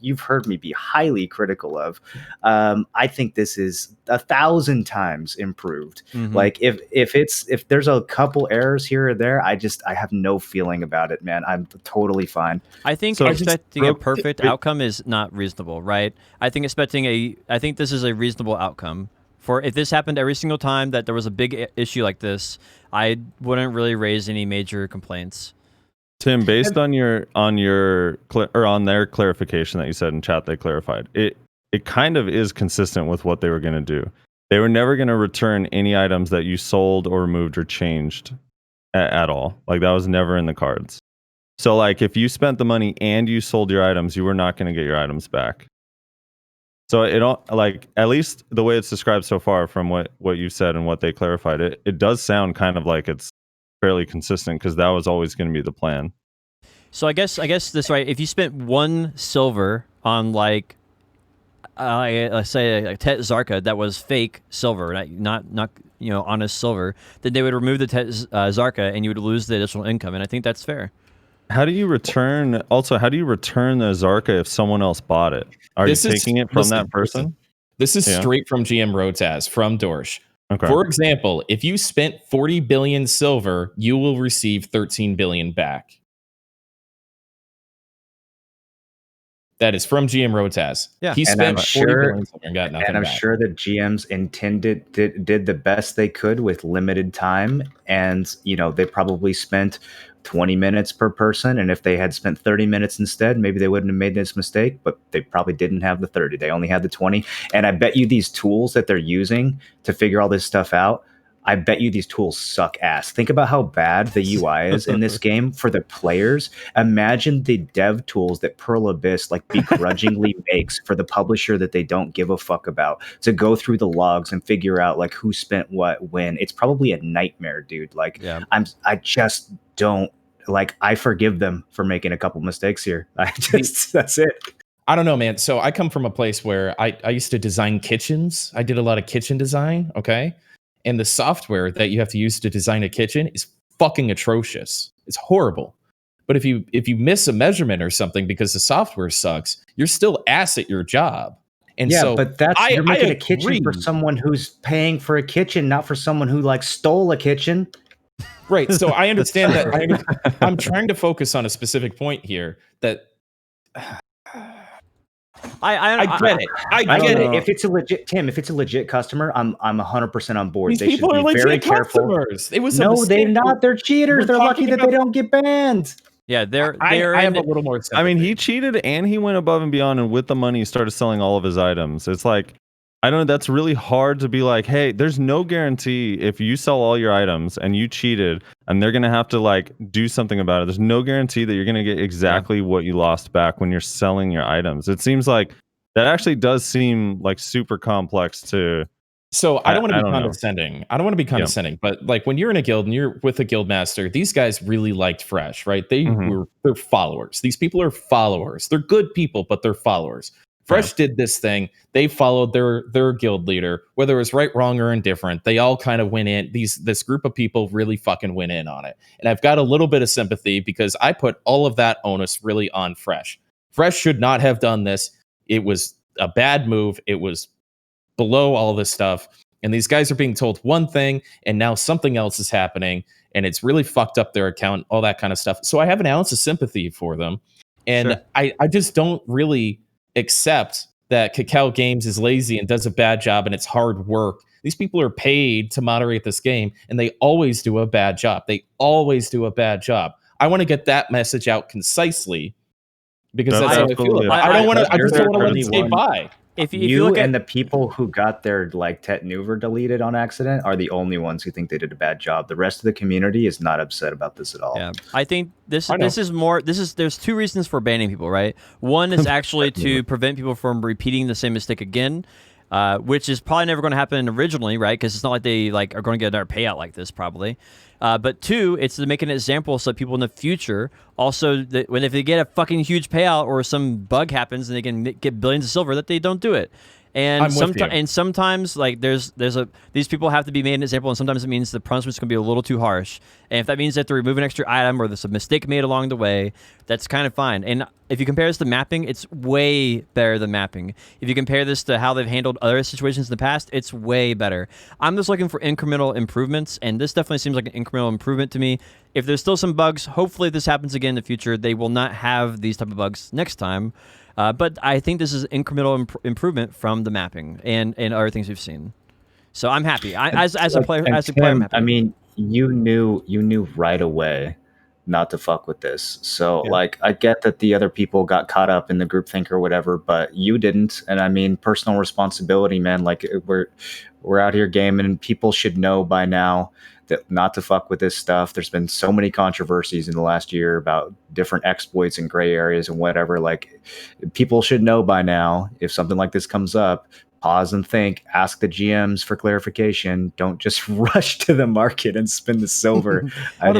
Speaker 4: you've heard me be highly critical of. I think this is 1,000 times improved. Mm-hmm. Like if there's a couple errors here or there, I have no feeling about it, man. I'm totally fine.
Speaker 3: I think expecting a perfect outcome is not reasonable, right? I think this is a reasonable outcome. For if this happened every single time that there was a big issue like this, I wouldn't really raise any major complaints.
Speaker 2: Tim, based on their clarification that you said in chat, they clarified it kind of is consistent with what they were going to do. They were never going to return any items that you sold or removed or changed at all. Like, that was never in the cards. So, like, if you spent the money and you sold your items, you were not going to get your items back. So, at least the way it's described so far from what you said and what they clarified, it does sound kind of like it's fairly consistent, because that was always going to be the plan.
Speaker 3: So, I guess this, right, if you spent 1 silver on, like, let's say a Tet Zarka that was fake silver, not honest silver, then they would remove the Tet Zarka and you would lose the additional income, and I think that's fair.
Speaker 2: How do you return the Zarka if someone else bought it? Are you taking it from that person?
Speaker 1: This is straight from GM Rotaz, from Dorsch.
Speaker 2: Okay.
Speaker 1: For example, if you spent 40 billion silver, you will receive 13 billion back. That is from GM Rotaz.
Speaker 3: Yeah,
Speaker 1: he spent 40 billion silver and got nothing
Speaker 4: and I'm
Speaker 1: back.
Speaker 4: sure that GMs did the best they could with limited time, and they probably spent 20 minutes per person, and if they had spent 30 minutes instead, maybe they wouldn't have made this mistake, but they probably didn't have the 30. They only had the 20. And I bet you these tools that they're using to figure all this stuff out, I bet you these tools suck ass. Think about how bad the UI is in this game for the players. Imagine the dev tools that Pearl Abyss begrudgingly makes for the publisher that they don't give a fuck about, to go through the logs and figure out like who spent what when. It's probably a nightmare, dude. I just don't I forgive them for making a couple mistakes here. That's it.
Speaker 1: I don't know, man. So I come from a place where I used to design kitchens. I did a lot of kitchen design. Okay. And the software that you have to use to design a kitchen is fucking atrocious. It's horrible. But if you miss a measurement or something because the software sucks, you're still ass at your job. And
Speaker 4: but you're making a kitchen for someone who's paying for a kitchen, not for someone who stole a kitchen.
Speaker 1: Right. So I understand that. I'm trying to focus on a specific point here that I get it. I get it.
Speaker 4: If it's a legit customer, I'm 100% on board.
Speaker 1: These
Speaker 4: they
Speaker 1: people
Speaker 4: should be
Speaker 1: are
Speaker 4: very
Speaker 1: legit
Speaker 4: careful.
Speaker 1: Customers. It was
Speaker 4: they're not. They're cheaters. They're lucky that they don't get banned.
Speaker 3: Yeah,
Speaker 1: I have a little more sympathy.
Speaker 2: I mean, he cheated and he went above and beyond, and with the money, he started selling all of his items. It's like, I don't know, that's really hard to be like, hey, there's no guarantee if you sell all your items and you cheated and they're going to have to do something about it. There's no guarantee that you're going to get exactly what you lost back when you're selling your items. It seems like that actually does seem super complex to.
Speaker 1: So I don't want to be condescending. I don't want to be condescending, but when you're in a guild and you're with a guild master, these guys really liked Fresh, right? They're followers. These people are followers. They're good people, but they're followers. Fresh did this thing. They followed their guild leader, whether it was right, wrong, or indifferent. They all kind of went in. This group of people really fucking went in on it. And I've got a little bit of sympathy because I put all of that onus really on Fresh. Fresh should not have done this. It was a bad move. It was below all this stuff. And these guys are being told one thing, and now something else is happening, and it's really fucked up their account, all that kind of stuff. So I have an ounce of sympathy for them. And
Speaker 5: Sure.
Speaker 1: I just don't really accept that Cacao Games is lazy and does a bad job and it's hard work. These people are paid to moderate this game, and they always do a bad job. They always do a bad job. I want to get that message out concisely because that's how I feel. I don't want to. I just don't want to let it skate by.
Speaker 3: If you
Speaker 4: You
Speaker 3: look at
Speaker 4: and the people who got their like Tetnuver deleted on accident are the only ones who think they did a bad job. The rest of the community is not upset about this at all.
Speaker 5: Yeah, I think there's two reasons for banning people, right? One is actually to prevent people from repeating the same mistake again, which is probably never going to happen originally, right? Because it's not like they are going to get another payout like this probably. But two, it's to make an example so people in the future also if they get a fucking huge payout or some bug happens and they can get billions of silver, that they don't do it. And sometimes like these people have to be made an example, and sometimes it means the punishment's going to be a little too harsh. And if that means they have to remove an extra item or there's a mistake made along the way, that's kind of fine. And if you compare this to mapping, it's way better than mapping. If you compare this to how they've handled other situations in the past, it's way better. I'm just looking for incremental improvements, and this definitely seems like an incremental improvement to me. If there's still some bugs, hopefully if this happens again in the future, they will not have these type of bugs next time. But I think this is incremental improvement from the mapping and other things we've seen. So I'm happy. As a player, I'm happy.
Speaker 4: I mean, you knew right away not to fuck with this. So like, I get that the other people got caught up in the groupthink or whatever, but you didn't. And I mean, personal responsibility, man. Like we're out here gaming, and people should know by now that not to fuck with this stuff. There's been so many controversies in the last year about different exploits and gray areas and whatever. Like, people should know by now, if something like this comes up, pause and think, ask the GMs for clarification. Don't just rush to the market and spend the silver.
Speaker 1: I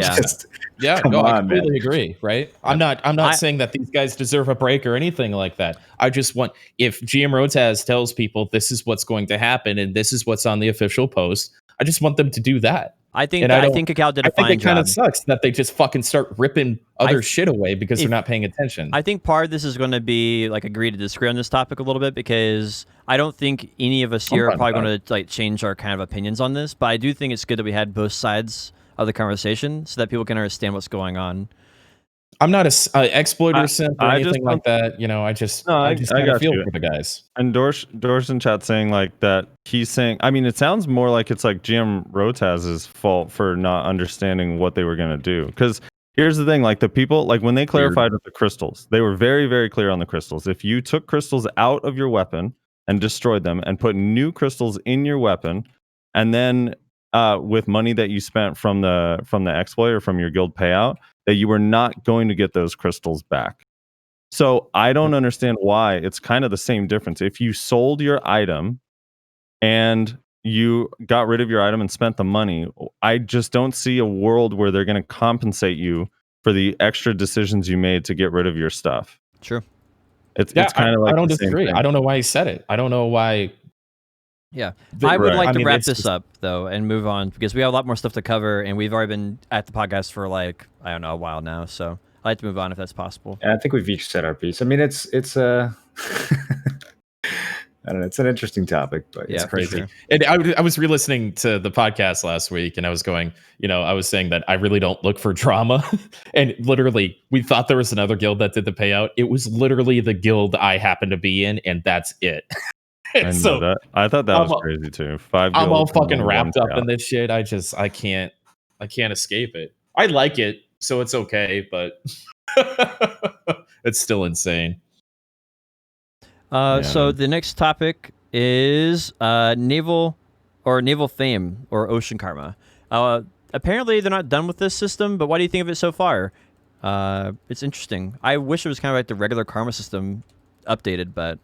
Speaker 1: completely agree, right? I'm not saying that these guys deserve a break or anything like that. I just want, if GM Rotaz tells people this is what's going to happen and this is what's on the official post, I just want them to do that.
Speaker 5: I think Cacao did a fine job. I think
Speaker 1: it kind of sucks that they just fucking start ripping other shit away because they're not paying attention.
Speaker 5: I think part of this is going to be like agree to disagree on this topic a little bit, because I don't think any of us here are probably going to like change our kind of opinions on this. But I do think it's good that we had both sides of the conversation so that people can understand what's going on.
Speaker 1: I'm not an exploiter simp or anything like that. You know, I just kind of feel for the guys.
Speaker 2: And Dorsh in chat saying like that he's saying, I mean, it sounds more like it's like GM Rotaz's fault for not understanding what they were going to do. Because here's the thing, like the people, like when they clarified with the crystals, they were very, very clear on the crystals. If you took crystals out of your weapon and destroyed them and put new crystals in your weapon, and then with money that you spent from the exploit or from your guild payout, that you were not going to get those crystals back. So I don't understand why. It's kind of the same difference. If you sold your item and you got rid of your item and spent the money, I just don't see a world where they're going to compensate you for the extra decisions you made to get rid of your stuff.
Speaker 5: True.
Speaker 2: It's kind of like,
Speaker 1: I don't disagree. I don't know why he said it. I don't know why.
Speaker 5: Yeah, I would like to wrap this up though and move on, because we have a lot more stuff to cover, and we've already been at the podcast for like, I don't know, a while now. So I'd like to move on if that's possible.
Speaker 4: Yeah, I think we've each said our piece. I mean, it's I don't know. It's an interesting topic, but it's crazy.
Speaker 5: Sure.
Speaker 1: And I was re-listening to the podcast last week, and I was going, I was saying that I really don't look for drama. And literally, we thought there was another guild that did the payout. It was literally the guild I happen to be in, and that's it.
Speaker 2: I thought that was crazy too. 5
Speaker 1: I'm all fucking wrapped up in this shit. I can't escape it. I like it, so it's okay, but it's still insane.
Speaker 5: So the next topic is naval fame or ocean karma. Apparently they're not done with this system, but what do you think of it so far? It's interesting. I wish it was kind of like the regular karma system updated, but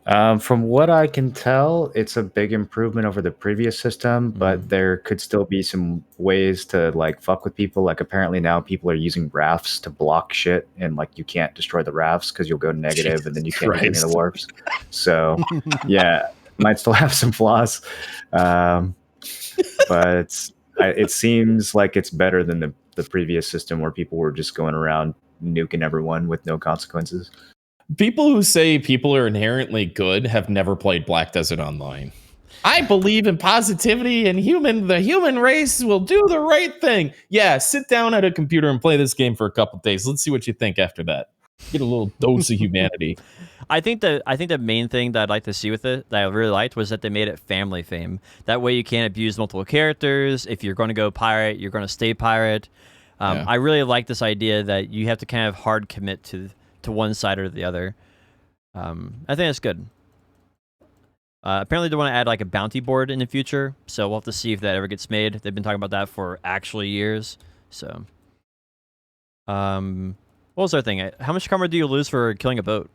Speaker 4: From what I can tell, it's a big improvement over the previous system, but there could still be some ways to like fuck with people. Like apparently now people are using rafts to block shit, and like you can't destroy the rafts because you'll go negative, and then you can't use any of the warps. So yeah, might still have some flaws, but it seems like it's better than the previous system where people were just going around nuking everyone with no consequences.
Speaker 1: People who say people are inherently good have never played Black Desert Online. I believe in positivity and the human race will do the right thing. Yeah, sit down at a computer and play this game for a couple days. Let's see what you think after that. Get a little dose of humanity.
Speaker 5: I think the main thing that I'd like to see with it that I really liked was that they made it family fame. That way you can't abuse multiple characters. If you're going to go pirate, you're going to stay pirate. I really like this idea that you have to kind of hard commit to one side or the other. I think that's good. Apparently they want to add like a bounty board in the future, so we'll have to see if that ever gets made. They've been talking about that for actually years. So, what was our thing? How much karma do you lose for killing a boat?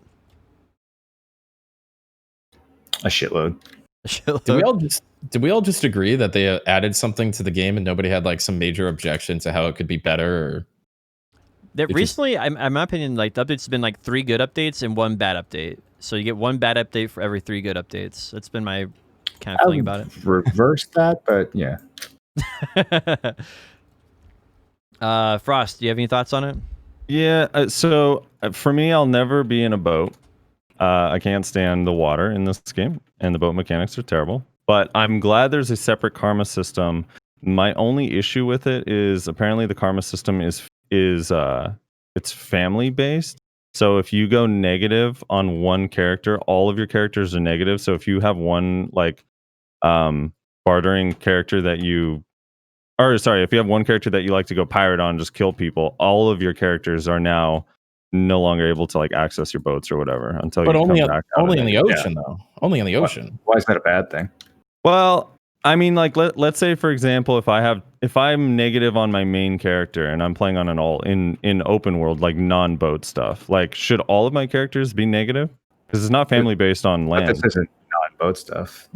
Speaker 4: A shitload.
Speaker 1: Did we all just agree that they added something to the game and nobody had like some major objection to how it could be better? Or
Speaker 5: recently, in my opinion, like the updates have been like 3 good updates and 1 bad update. So you get 1 bad update for every 3 good updates. That's been my kind of feeling about it.
Speaker 4: Reverse that, but yeah.
Speaker 5: Frost, do you have any thoughts on it?
Speaker 2: Yeah. So for me, I'll never be in a boat. I can't stand the water in this game, and the boat mechanics are terrible. But I'm glad there's a separate karma system. My only issue with it is apparently the karma system is it's family based. So if you go negative on one character, all of your characters are negative. So if you have one like bartering character that if you have one character that you like to go pirate on, just kill people, all of your characters are now no longer able to like access your boats or whatever until you come back.
Speaker 1: Only in the ocean though. Only in the ocean.
Speaker 4: Why is that a bad thing?
Speaker 2: Well, I mean, like let's say for example, if I'm negative on my main character and I'm playing on an all in open world like non-boat stuff, like should all of my characters be negative? Because it's not family based on land.
Speaker 4: But this isn't non-boat stuff.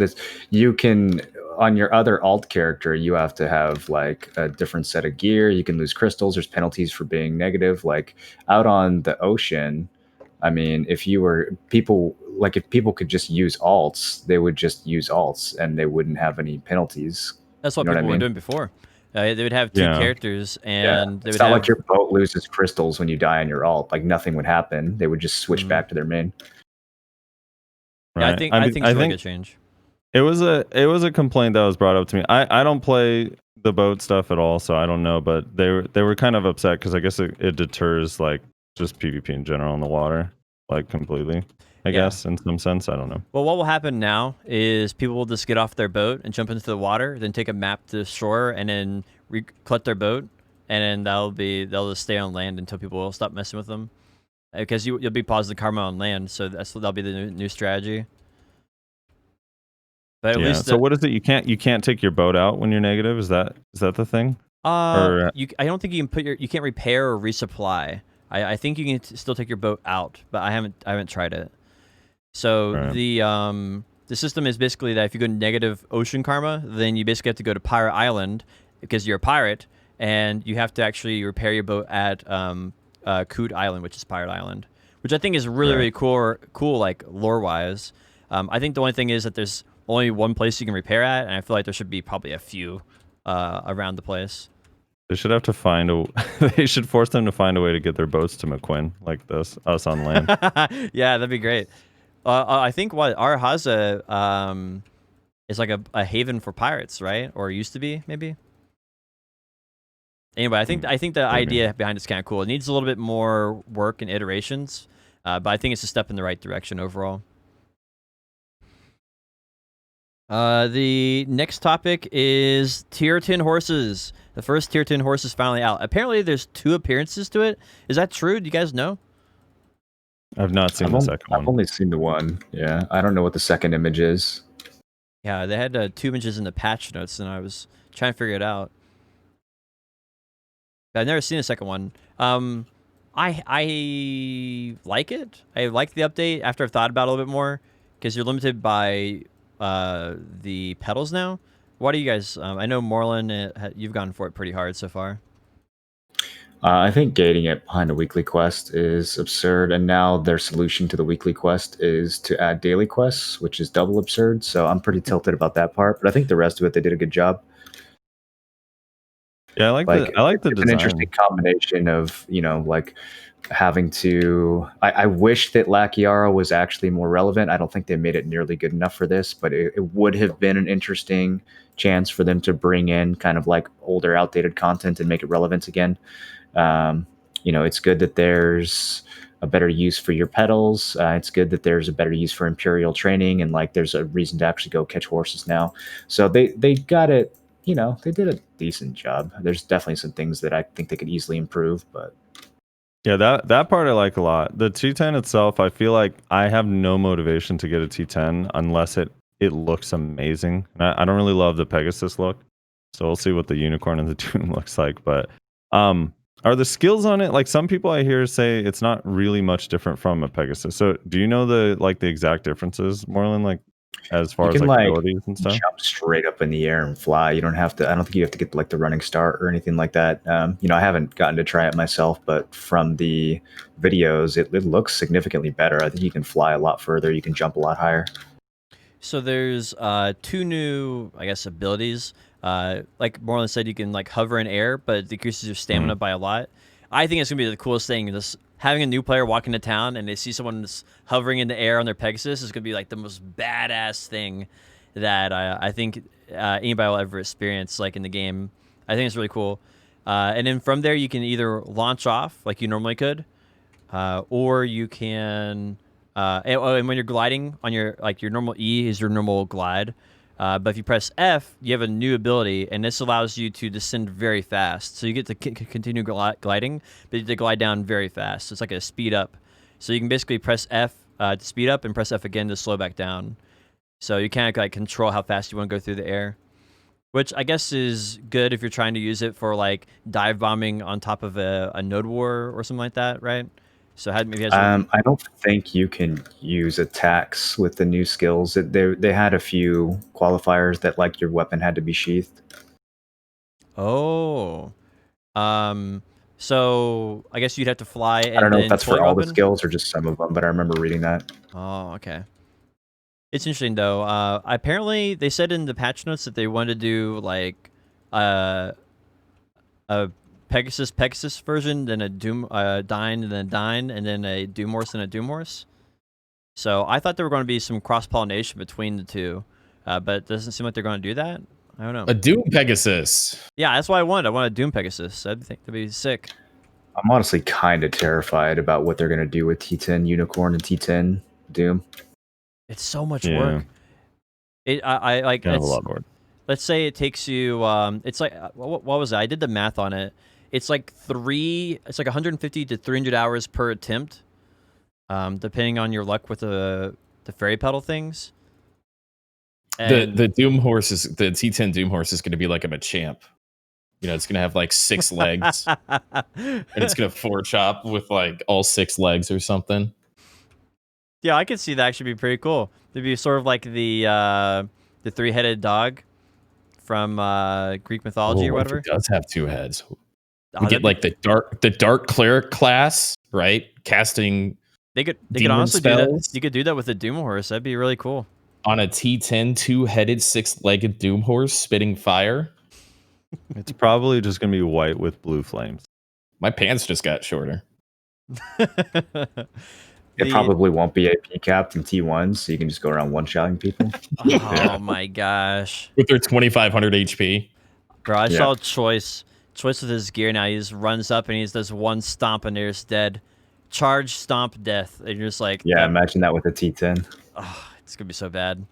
Speaker 4: You can on your other alt character, you have to have like a different set of gear. You can lose crystals. There's penalties for being negative. Like out on the ocean, I mean, if people could just use alts, they would just use alts and they wouldn't have any penalties.
Speaker 5: That's what people were doing before. They would have 2 characters, and
Speaker 4: it's not like your boat loses crystals when you die on your alt. Like nothing would happen. They would just switch back to their main.
Speaker 5: Yeah, I think it's a really good change.
Speaker 2: It was a complaint that was brought up to me. I don't play the boat stuff at all, so I don't know. But they were kind of upset because I guess it deters like just PvP in general in the water, like completely. I guess in some sense, I don't know.
Speaker 5: Well, what will happen now is people will just get off their boat and jump into the water, then take a map to the shore, and then collect their boat, and then they'll just stay on land until people will stop messing with them, because you'll be positive karma on land, so that'll be the new strategy. But at least
Speaker 2: so what is it? You can't take your boat out when you're negative. Is that the thing?
Speaker 5: I don't think you can you can't repair or resupply. I think you can still take your boat out, but I haven't tried it. So the system is basically that if you go negative ocean karma, then you basically have to go to Pirate Island because you're a pirate, and you have to actually repair your boat at Coot Island, which is Pirate Island, which I think is really cool like lore wise. I think the only thing is that there's only one place you can repair at, and I feel like there should be probably a few around the place.
Speaker 2: They should have to they should force them to find a way to get their boats to McQuinn, like us on land.
Speaker 5: Yeah, that'd be great. I think Arhaza is like a haven for pirates, right? Or used to be, maybe. Anyway, I think the idea behind it's kind of cool. It needs a little bit more work and iterations, but I think it's a step in the right direction overall. The next topic is Tier 10 Horses. The first Tier 10 horse is finally out. Apparently, there's 2 appearances to it. Is that true? Do you guys know?
Speaker 2: I've not seen the second one.
Speaker 4: I've only seen the one. Yeah, I don't know what the second image is.
Speaker 5: Yeah, they had 2 images in the patch notes, and I was trying to figure it out. But I've never seen a second one. I like it. I like the update after I've thought about it a little bit more. because you're limited by the pedals now. What do you guys? I know Moreland, you've gone for it pretty hard so far.
Speaker 4: I think gating it behind a weekly quest is absurd, and now their solution to the weekly quest is to add daily quests, which is double absurd. So I'm pretty tilted about that part, but I think the rest of it they did a good job.
Speaker 2: Yeah, I like the
Speaker 4: it's
Speaker 2: design.
Speaker 4: An interesting combination of having to. I wish that Lakiara was actually more relevant. I don't think they made it nearly good enough for this, but it would have been an interesting chance for them to bring in kind of like older, outdated content and make it relevant again. It's good that there's a better use for your pedals. It's good that there's a better use for Imperial training, and there's a reason to actually go catch horses now. So they got it. They did a decent job. There's definitely some things that I think they could easily improve, but
Speaker 2: yeah, that part I like a lot. The T10 itself, I feel like I have no motivation to get a T10 unless it looks amazing. And I don't really love the Pegasus look, so we'll see what the Unicorn and the Doom looks like. But are the skills on it, like some people I hear say it's not really much different from a Pegasus. So do you know the exact differences, Moreland, as far as abilities and stuff?
Speaker 4: Jump straight up in the air and fly. You don't have to. I don't think you have to get the running start or anything like that. I haven't gotten to try it myself, but from the videos, it looks significantly better. I think you can fly a lot further. You can jump a lot higher.
Speaker 5: So there's 2 new, I guess, abilities. Like Moreland said, you can hover in air, but it decreases your stamina by a lot. I think it's gonna be the coolest thing. Just having a new player walk into town and they see someone that's hovering in the air on their Pegasus is gonna be the most badass thing that I think anybody will ever experience in the game. I think it's really cool. And then from there you can either launch off like you normally could, or you can. And when you're gliding on your normal E is your normal glide. But if you press F, you have a new ability, and this allows you to descend very fast. So you get to continue gliding, but you have to glide down very fast. So it's like a speed up. So you can basically press F to speed up and press F again to slow back down. So you kind of control how fast you want to go through the air, which I guess is good if you're trying to use it for dive bombing on top of a node war or something like that, right? So I
Speaker 4: don't think you can use attacks with the new skills. They had a few qualifiers that your weapon had to be sheathed.
Speaker 5: Oh, so I guess you'd have to fly. And
Speaker 4: I don't know if that's for all
Speaker 5: weapon?
Speaker 4: the skills or just some of them, but I remember reading that.
Speaker 5: Oh, okay. It's interesting though. Apparently, they said in the patch notes that they wanted to do a Pegasus version, then a Doom Dine, and then a Dine, and then a Doom Horse and a Doom Horse. So I thought there were going to be some cross pollination between the two, but it doesn't seem like they're going to do that. I don't know.
Speaker 1: A Doom Pegasus.
Speaker 5: Yeah, that's what I wanted. I want a Doom Pegasus. I think that'd be sick.
Speaker 4: I'm honestly kind of terrified about what they're going to do with T10 Unicorn and T10 Doom.
Speaker 5: It's so much work. I like.
Speaker 2: It's a lot of work.
Speaker 5: Let's say it takes you. It's what was it? I did the math on it. It's It's 150 to 300 hours per attempt, depending on your luck with the fairy pedal things.
Speaker 1: And the Doom Horse the T10 Doom Horse is going to be like a Machamp. It's going to have 6 legs, and it's going to 4-chop with all 6 legs or something.
Speaker 5: Yeah, I could see that actually be pretty cool. It'd be sort of like the 3-headed dog from Greek mythology or whatever.
Speaker 1: It does have 2 heads. We get the dark cleric class, right? Casting.
Speaker 5: They could honestly do that. You could do that with a Doom Horse. That'd be really cool.
Speaker 1: On a T10 2-headed 6-legged Doom Horse spitting fire.
Speaker 2: It's probably just gonna be white with blue flames.
Speaker 1: My pants just got shorter.
Speaker 4: It probably won't be AP capped in T1, so you can just go around one-shotting people.
Speaker 5: Oh my gosh!
Speaker 1: With their 2,500 HP.
Speaker 5: Bro, I saw Choice with his gear now. He just runs up and he does one stomp and they're just dead. Charge, stomp, death. And you're just
Speaker 4: imagine that with a T10.
Speaker 5: Oh, it's gonna be so bad.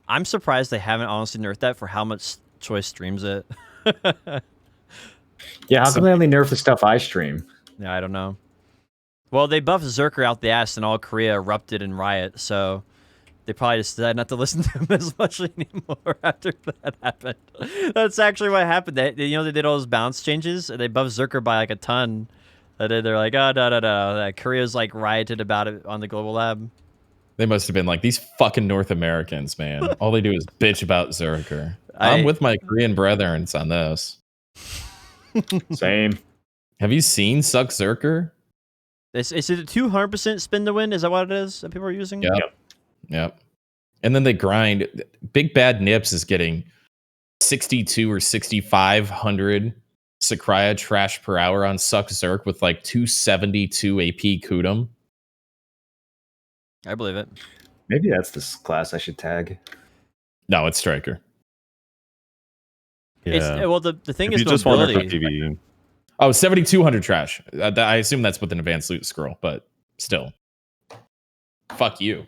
Speaker 5: I'm surprised they haven't honestly nerfed that for how much Choice streams it.
Speaker 4: Yeah, how come they only nerf the stuff I stream?
Speaker 5: Yeah, I don't know. Well, they buffed Zerker out the ass and all Korea erupted in riot, so they probably just decided not to listen to him as much anymore after that happened. That's actually what happened. They did all those balance changes, and they buffed Zerker by a ton. And then they're like, oh, no. Korea's rioted about it on the global lab.
Speaker 1: They must have been like, these fucking North Americans, man. All they do is bitch about Zerker. I'm with my Korean brethren on this.
Speaker 4: Same.
Speaker 1: Have you seen Suck Zerker?
Speaker 5: Is it 200% spin to win? Is that what it is that people are using?
Speaker 1: Yep. And then they grind. Big Bad Nips is getting 62 or 6,500 Sakraya trash per hour on Suck Zerk with like 272 AP Kudum.
Speaker 5: I believe it.
Speaker 4: Maybe that's this class I should tag.
Speaker 1: No, it's Striker.
Speaker 2: Yeah.
Speaker 5: Well, the thing is
Speaker 2: you just want
Speaker 5: mobility.
Speaker 2: PvE.
Speaker 1: Oh, 7,200 trash. I assume that's with an advanced loot scroll, but still. Fuck you.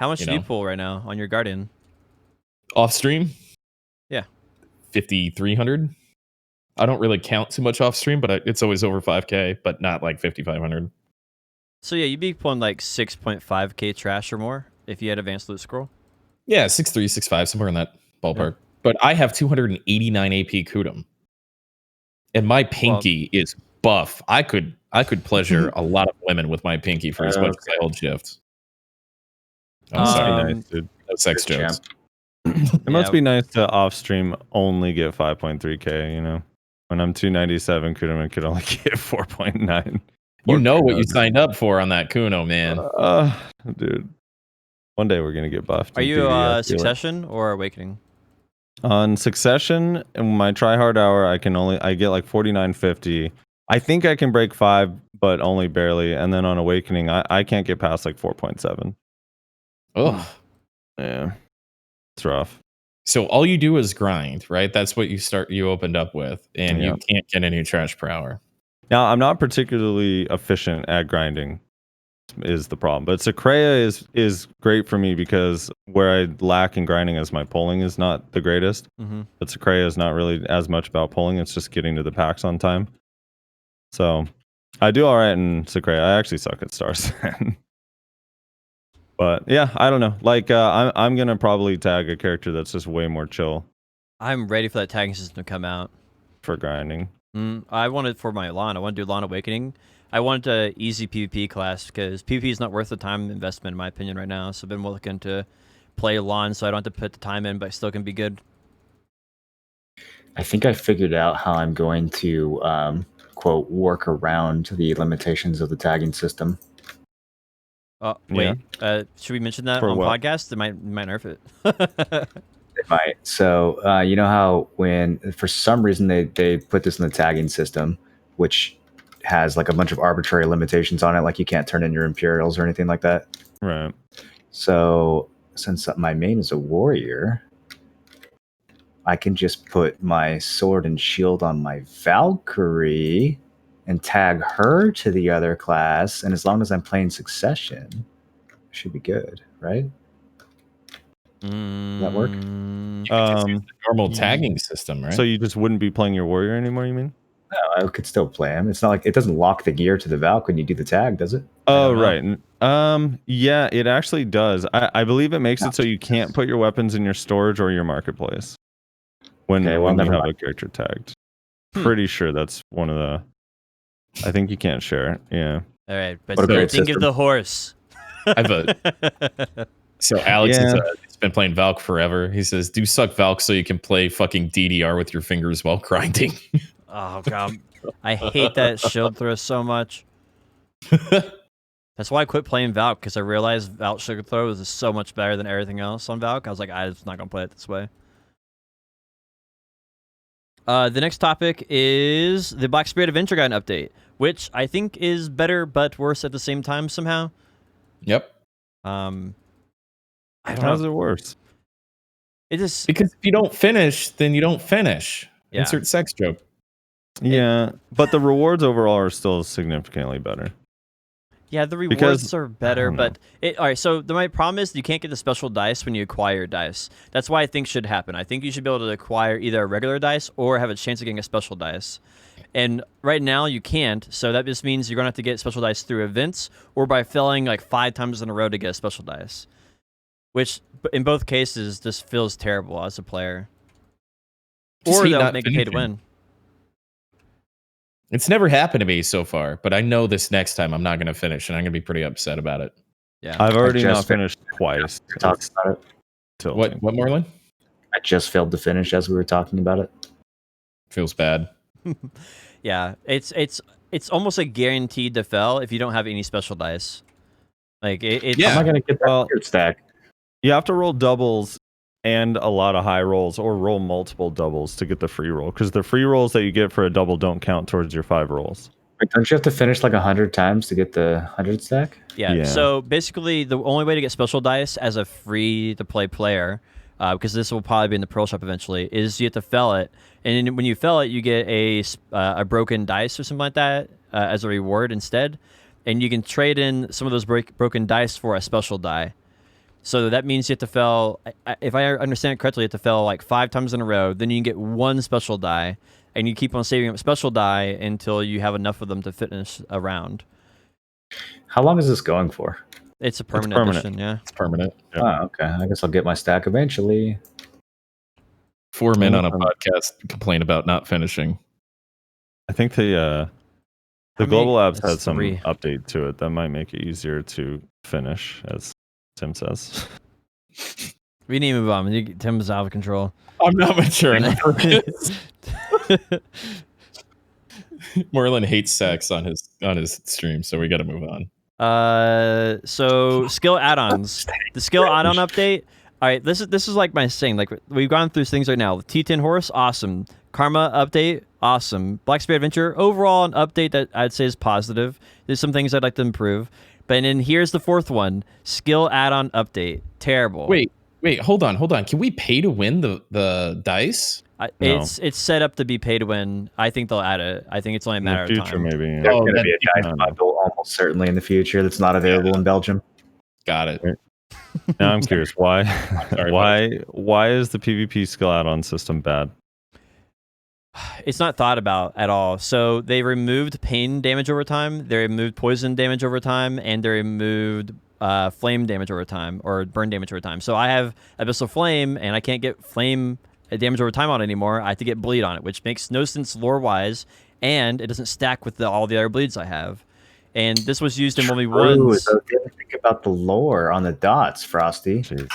Speaker 5: How much do you pull right now on your Guardian?
Speaker 1: Off stream?
Speaker 5: Yeah.
Speaker 1: 5,300. I don't really count too much off stream, but it's always over 5K, but not like 5,500.
Speaker 5: So yeah, you'd be pulling like 6.5k trash or more if you had advanced loot scroll.
Speaker 1: Yeah, 6.3, 6.5, somewhere in that ballpark. Yeah. But I have 289 AP Kudum. And my pinky is buff. I could pleasure a lot of women with my pinky for as much as I hold shift. I'm sorry,
Speaker 2: nice, dude.
Speaker 1: No sex jokes.
Speaker 2: It must be nice to off stream only get 5.3k, you know. When I'm 297, Kuno could only get 4.9.
Speaker 1: You know what you signed up for on that Kuno, man.
Speaker 2: Dude. One day we're gonna get buffed.
Speaker 5: Are you Succession or Awakening?
Speaker 2: On Succession, in my tryhard hour, I get like 49.50. I think I can break 5, but only barely. And then on Awakening, I can't get past like 4.7.
Speaker 1: Oh,
Speaker 2: yeah, it's rough.
Speaker 1: So all you do is grind, right? That's what you opened up with, and you can't get any trash per hour.
Speaker 2: Now, I'm not particularly efficient at grinding, is the problem. But Sakraya is great for me because where I lack in grinding is my pulling is not the greatest. Mm-hmm. But Sakraya is not really as much about pulling. It's just getting to the packs on time. So I do all right in Sakraya. I actually suck at Stars. But yeah, I don't know. Like I'm gonna probably tag a character that's just way more chill.
Speaker 5: I'm ready for that tagging system to come out
Speaker 2: for grinding.
Speaker 5: I want it for my Lawn. I want to do Lawn Awakening. I want an easy PvP class because PvP is not worth the time investment in my opinion right now. So I've been looking to play Lawn so I don't have to put the time in, but I still can be good.
Speaker 4: I think I figured out how I'm going to quote work around the limitations of the tagging system.
Speaker 5: Wait. Should we mention that on podcast? It might nerf it.
Speaker 4: It might. So you know how when for some reason they put this in the tagging system, which has like a bunch of arbitrary limitations on it, like you can't turn in your Imperials or anything like that.
Speaker 2: Right.
Speaker 4: So since my main is a warrior, I can just put my sword and shield on my Valkyrie and tag her to the other class, and as long as I'm playing Succession, I should be good, right? Does that work?
Speaker 1: Normal tagging system, right?
Speaker 2: So you just wouldn't be playing your warrior anymore, you mean?
Speaker 4: No, I could still play him. It's not like it doesn't lock the gear to the Valk when you do the tag, does it?
Speaker 2: Oh, right. Yeah, it actually does. I believe it makes it so you can't put your weapons in your storage or your marketplace when you have a character tagged. Pretty sure that's one of the... I think you can't share it. Yeah.
Speaker 5: All right, but think of the horse.
Speaker 1: So Alex has been playing Valk forever. He says, "Do suck Valk so you can play fucking DDR with your fingers while grinding."
Speaker 5: Oh god, I hate that shield throw so much. That's why I quit playing Valk because I realized Valk shield throw is so much better than everything else on Valk. I was like, I'm not gonna play it this way. The next topic is the Black Spirit Adventure Guide update, which I think is better but worse at the same time somehow.
Speaker 1: Yep.
Speaker 5: I don't
Speaker 2: How's
Speaker 5: know.
Speaker 2: it worse?
Speaker 5: It is
Speaker 1: because if you don't finish, then you don't finish.
Speaker 5: Yeah.
Speaker 1: Insert sex joke.
Speaker 2: Yeah, but the rewards overall are still significantly better.
Speaker 5: Yeah, the rewards are better, but all right. So my problem is you can't get the special dice when you acquire dice. That's why I think should happen. I think you should be able to acquire either a regular dice or have a chance of getting a special dice. And right now you can't, so that just means you're gonna have to get special dice through events or by failing like 5 times in a row to get a special dice, which in both cases just feels terrible as a player. Or they'll make it pay to win.
Speaker 1: It's never happened to me so far, but I know this next time I'm not going to finish, and I'm going to be pretty upset about it.
Speaker 5: Yeah.
Speaker 2: I've already
Speaker 4: just
Speaker 2: not finished twice.
Speaker 4: Talking about it.
Speaker 2: Tilting.
Speaker 1: What, Marlon?
Speaker 4: I just failed to finish as we were talking about it.
Speaker 1: Feels bad.
Speaker 5: Yeah, it's almost like guaranteed to fail if you don't have any special dice. Like it's
Speaker 1: Yeah.
Speaker 4: How am I gonna get that 100 stack?
Speaker 2: You have to roll doubles and a lot of high rolls, or roll multiple doubles to get the free roll, because the free rolls that you get for a double don't count towards your 5 rolls.
Speaker 4: Wait, don't you have to finish like 100 times to get the 100 stack?
Speaker 5: Yeah. So basically, the only way to get special dice as a free-to-play player, because this will probably be in the Pearl Shop eventually, is you have to fail it, and then when you fail it, you get a broken dice or something like that as a reward instead, and you can trade in some of those broken dice for a special die. So that means you have to fail. If I understand it correctly, you have to fail like 5 times in a row. Then you can get 1 special die, and you keep on saving up special die until you have enough of them to finish a round.
Speaker 4: How long is this going for?
Speaker 5: It's a permanent edition, yeah.
Speaker 1: It's permanent.
Speaker 2: Yeah.
Speaker 4: Oh, okay. I guess I'll get my stack eventually.
Speaker 1: 4 men on a podcast complain about not finishing.
Speaker 2: I think the
Speaker 5: How
Speaker 2: Global
Speaker 5: many-
Speaker 2: Labs
Speaker 5: that's
Speaker 2: had some
Speaker 5: 3.
Speaker 2: update to it that might make it easier to finish, as Tim says.
Speaker 5: We need to move on. Tim's out of control.
Speaker 1: I'm not mature enough for this. Marlon hates sex on his stream, so we got to move on.
Speaker 5: So skill add-ons. The skill add-on update. All right, this is like my thing. Like we've gone through things right now. T10 Horse, awesome. Karma update, awesome. Black Spirit Adventure, overall an update that I'd say is positive. There's some things I'd like to improve. But then here's the 4th one: skill add-on update. Terrible.
Speaker 1: Wait, hold on. Can we pay to win the dice?
Speaker 2: No.
Speaker 5: It's set up to be pay to win. I think they'll add it. I think it's only a
Speaker 2: In
Speaker 5: matter
Speaker 2: the future,
Speaker 5: of time.
Speaker 2: maybe. Yeah.
Speaker 4: There's
Speaker 1: Oh,
Speaker 4: going to
Speaker 1: that-
Speaker 4: be a dice bundle almost certainly in the future that's not available in Belgium.
Speaker 1: Got it.
Speaker 2: Now I'm curious, why
Speaker 1: Sorry,
Speaker 2: why is the PvP skill add-on system bad?
Speaker 5: It's not thought about at all. So they removed pain damage over time, they removed poison damage over time, and they removed flame damage over time, or burn damage over time. So I have Abyssal Flame, and I can't get flame damage over time on it anymore. I have to get bleed on it, which makes no sense lore-wise, and it doesn't stack with all the other bleeds I have. And this was used in 1v1s.
Speaker 4: So didn't think about the lore on the dots, Frosty.
Speaker 2: Jesus.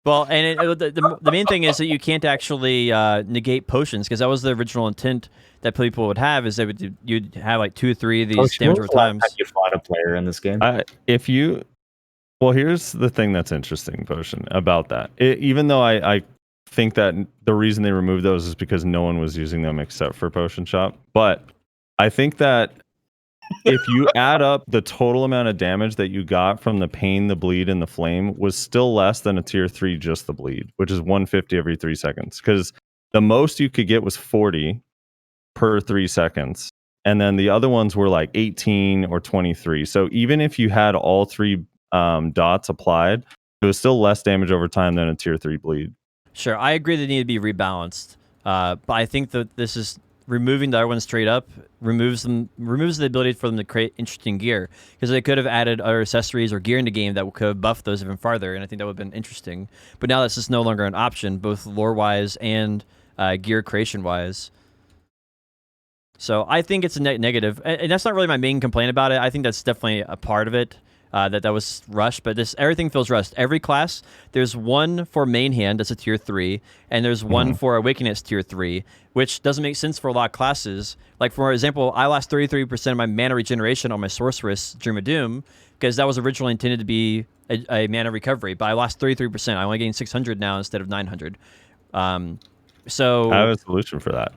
Speaker 5: Well, and the main thing is that you can't actually negate potions, because that was the original intent that people would have, is that you'd have like 2 or 3 of these damage over times.
Speaker 4: You fought a player in this game.
Speaker 2: Well, here's the thing that's interesting, Potion, about that. Even though I think that the reason they removed those is because no one was using them except for Potion Shop, but I think that if you add up the total amount of damage that you got from the pain, the bleed, and the flame was still less than a tier 3 just the bleed, which is 150 every 3 seconds. Because the most you could get was 40 per 3 seconds. And then the other ones were like 18 or 23. So even if you had all 3 dots applied, it was still less damage over time than a tier 3 bleed.
Speaker 5: Sure, I agree they need to be rebalanced. But I think that this is removing the other one straight up removes the ability for them to create interesting gear, because they could have added other accessories or gear in the game that could have buffed those even farther, and I think that would have been interesting. But now that's just no longer an option, both lore-wise and gear creation-wise. So I think it's a negative, and that's not really my main complaint about it. I think that's definitely a part of it. That was rushed, but everything feels rushed. Every class, there's one for main hand that's a tier 3, and there's one for awakening that's tier 3, which doesn't make sense for a lot of classes. Like for example, I lost 33% of my mana regeneration on my sorceress Dream of Doom, because that was originally intended to be a mana recovery, but I lost 33%. I only gain 600 now instead of 900. So
Speaker 2: I have a solution for that.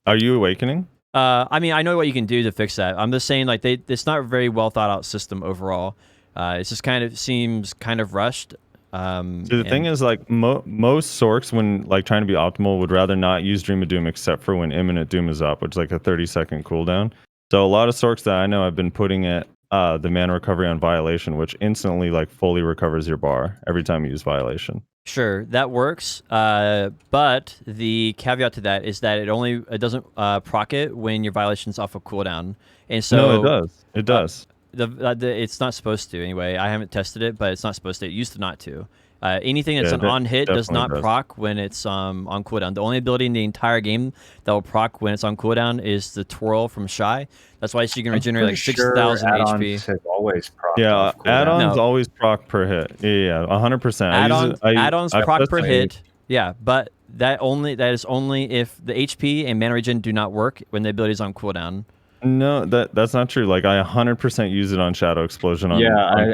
Speaker 2: Are you awakening?
Speaker 5: I mean, I know what you can do to fix that. I'm just saying, like, it's not a very well thought out system overall. It just kind of seems kind of rushed.
Speaker 2: The thing is, like, most sorks, when like trying to be optimal, would rather not use Dream of Doom except for when imminent doom is up, which is like a 30-second cooldown. So a lot of sorks that I know have been putting it the mana recovery on Violation, which instantly like fully recovers your bar every time you use Violation.
Speaker 5: Sure, that works. But the caveat to that is that it doesn't proc it when your violation's off of cooldown. And so
Speaker 2: No, it does. It does.
Speaker 5: It's not supposed to anyway. I haven't tested it, but it's not supposed to. It used to not to. Anything that's an on hit does not
Speaker 2: does.
Speaker 5: proc when it's on cooldown. The only ability in the entire game that will proc when it's on cooldown is the twirl from Shy. That's why she can regenerate like 6,000 HP.
Speaker 4: Have always proc
Speaker 2: Yeah, add-ons always proc per hit. Yeah, 100%.
Speaker 5: Add-ons proc per hit. Yeah, but that is only if the HP and mana regen do not work when the ability is on cooldown.
Speaker 2: No, that's not true. Like I 100% use it on Shadow Explosion. I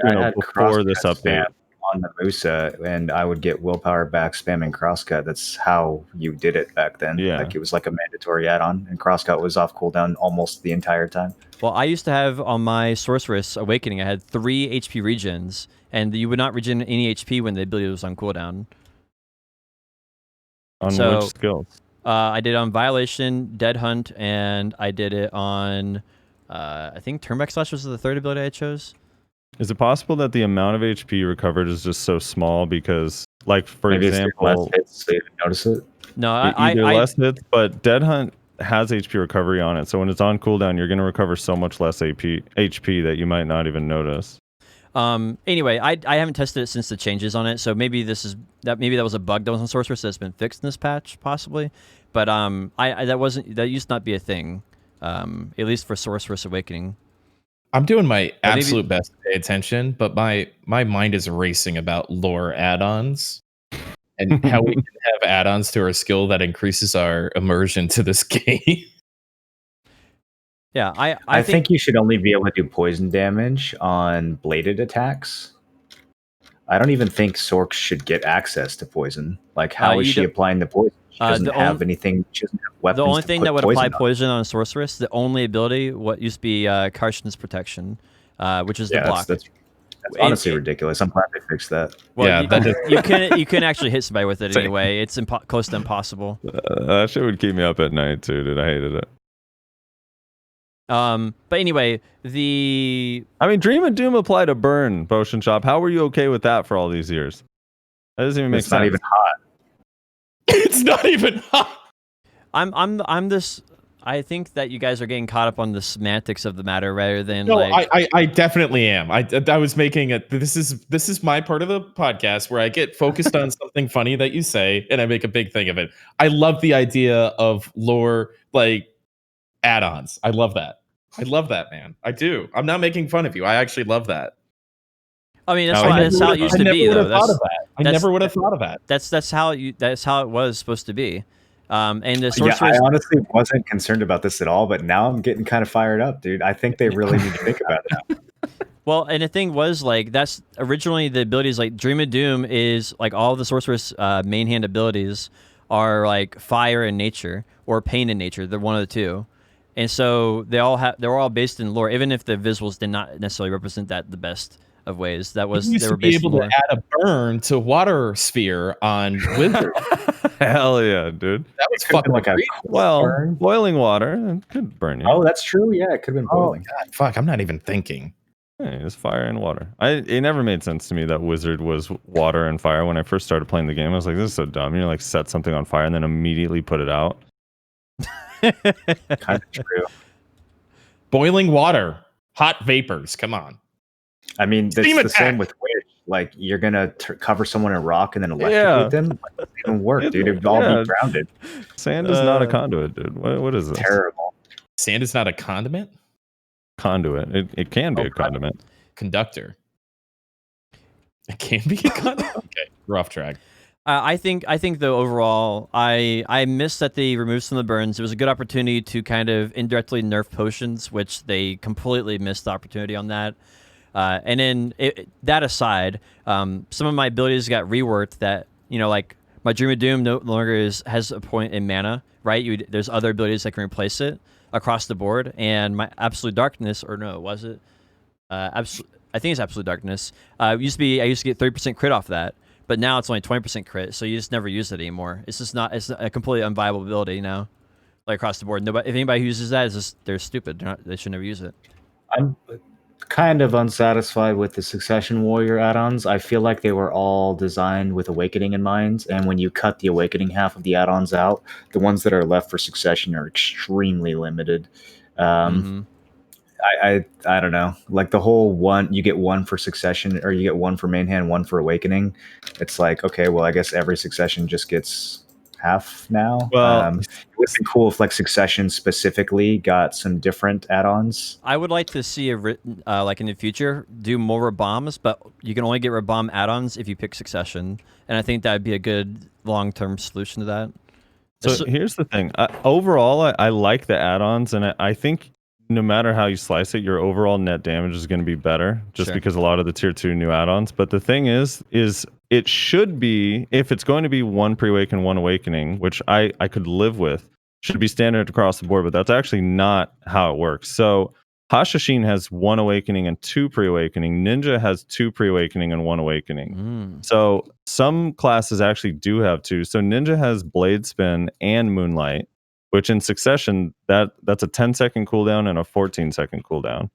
Speaker 2: had before this update
Speaker 4: on the Musa, and I would get willpower back spamming crosscut. That's how you did it back then.
Speaker 2: Yeah,
Speaker 4: like it was like a mandatory add-on, and crosscut was off cooldown almost the entire time.
Speaker 5: Well, I used to have on my Sorceress Awakening, I had 3 HP regens, and you would not regen any HP when the ability was on cooldown.
Speaker 2: On which skills?
Speaker 5: I did it on Violation, Dead Hunt, and I did it on, I think Turnback Slash was the third ability I chose.
Speaker 2: Is it possible that the amount of HP recovered is just so small because, like, for example,
Speaker 4: less hits, so you didn't notice it?
Speaker 5: No,
Speaker 2: either less hits, but Dead Hunt has HP recovery on it, so when it's on cooldown, you're going to recover so much less HP that you might not even notice.
Speaker 5: Anyway, I haven't tested it since the changes on it, so maybe that was a bug that was on Sorceress that's been fixed in this patch, possibly. But that used to not be a thing, at least for Sorceress Awakening.
Speaker 1: I'm doing my absolute best to pay attention, but my mind is racing about lore add-ons and how we can have add-ons to our skill that increases our immersion to this game.
Speaker 5: Yeah,
Speaker 4: I think you should only be able to do poison damage on bladed attacks. I don't even think Sork should get access to poison. Like, how is she applying the poison? She doesn't have anything. She doesn't have weapons.
Speaker 5: The only thing that would apply
Speaker 4: on.
Speaker 5: Poison on a Sorceress, the only ability, what used to be Karshan's Protection, which is the block.
Speaker 4: That's honestly ridiculous. I'm glad they fixed that.
Speaker 5: Well, yeah, you can actually hit somebody with it anyway. It's close to impossible.
Speaker 2: That shit would keep me up at night too, dude. I hated it.
Speaker 5: But anyway,
Speaker 2: Dream and Doom apply to burn, Potion Shop. How were you okay with that for all these years? That doesn't even make sense.
Speaker 4: It's not even hot.
Speaker 1: It's not even hot.
Speaker 5: I think that you guys are getting caught up on the semantics of the matter rather than
Speaker 1: I definitely am. I was making it. This is my part of the podcast where I get focused on something funny that you say and I make a big thing of it. I love the idea of lore add-ons. I love that. Man. I do. I'm not making fun of you. I actually love that.
Speaker 5: I mean, that's how it used to be, though.
Speaker 1: I never would have thought of that.
Speaker 5: That's how it was supposed to be. And the Sorceress...
Speaker 4: I honestly wasn't concerned about this at all, but now I'm getting kind of fired up, dude. I think they really need to think about it now.
Speaker 5: Well, and the thing was, that's originally the abilities, Dream of Doom is, all the Sorceress main hand abilities are, Fire and Nature, or Pain and Nature. They're one of the two. And so they're all based in lore, even if the visuals did not necessarily represent that the best of ways. They were based in lore.
Speaker 1: To add a burn to Water Sphere on Wizard.
Speaker 2: Hell yeah, dude.
Speaker 1: That was fucking
Speaker 2: burn. Boiling water could burn you.
Speaker 4: Oh, that's true. Yeah, it could have been boiling.
Speaker 1: Oh, God, fuck, I'm not even thinking.
Speaker 2: Hey, it's fire and water. It never made sense to me that Wizard was water and fire. When I first started playing the game, I was like, this is so dumb. You set something on fire and then immediately put it out.
Speaker 4: Kind of true.
Speaker 1: Boiling water, hot vapors. Come on.
Speaker 4: I mean, it's the same with Wish. You're gonna cover someone in rock and then electrocute them. It doesn't even work, dude. It'd all be grounded.
Speaker 2: Sand is not a conduit, dude. What is this?
Speaker 4: Terrible.
Speaker 1: Sand is not a condiment.
Speaker 2: Conduit. It can be a condiment.
Speaker 1: Conductor. It can be a conduit. Okay, rough track.
Speaker 5: I think though overall, I missed that they removed some of the burns. It was a good opportunity to kind of indirectly nerf potions, which they completely missed the opportunity on that. And then that aside, some of my abilities got reworked. That my Dream of Doom no longer has a point in mana, right? There's other abilities that can replace it across the board. And my Absolute Darkness, or no, was it? I think it's Absolute Darkness. I used to get 30% crit off that. But now it's only 20% crit, so you just never use it anymore. It's just not. It's a completely unviable ability now, across the board. If anybody who uses that, they're stupid. They should never use it.
Speaker 4: I'm kind of unsatisfied with the Succession Warrior add-ons. I feel like they were all designed with Awakening in mind, and when you cut the Awakening half of the add-ons out, the ones that are left for Succession are extremely limited. I don't know. Like the whole one, you get one for succession, or you get one for main hand, one for awakening. It's like, okay, well, I guess every succession just gets half now.
Speaker 2: Well,
Speaker 4: It would be cool if like succession specifically got some different add-ons.
Speaker 5: I would like to see a written, like in the future, do more bombs, but you can only get bomb add-ons if you pick succession, and I think that'd be a good long-term solution to that.
Speaker 2: So here's the thing. Overall, I like the add-ons, and I think no matter how you slice it, your overall net damage is going to be better, just because a lot of the tier 2 new add-ons. But the thing is it should be, if it's going to be one pre-awaken, one awakening, which I could live with, should be standard across the board, but that's actually not how it works. So Hashashin has one awakening and two pre-awakening. Ninja has two pre-awakening and one awakening. So some classes actually do have two. So Ninja has Blade Spin and Moonlight, which in succession, that's a 10-second cooldown and a 14-second cooldown.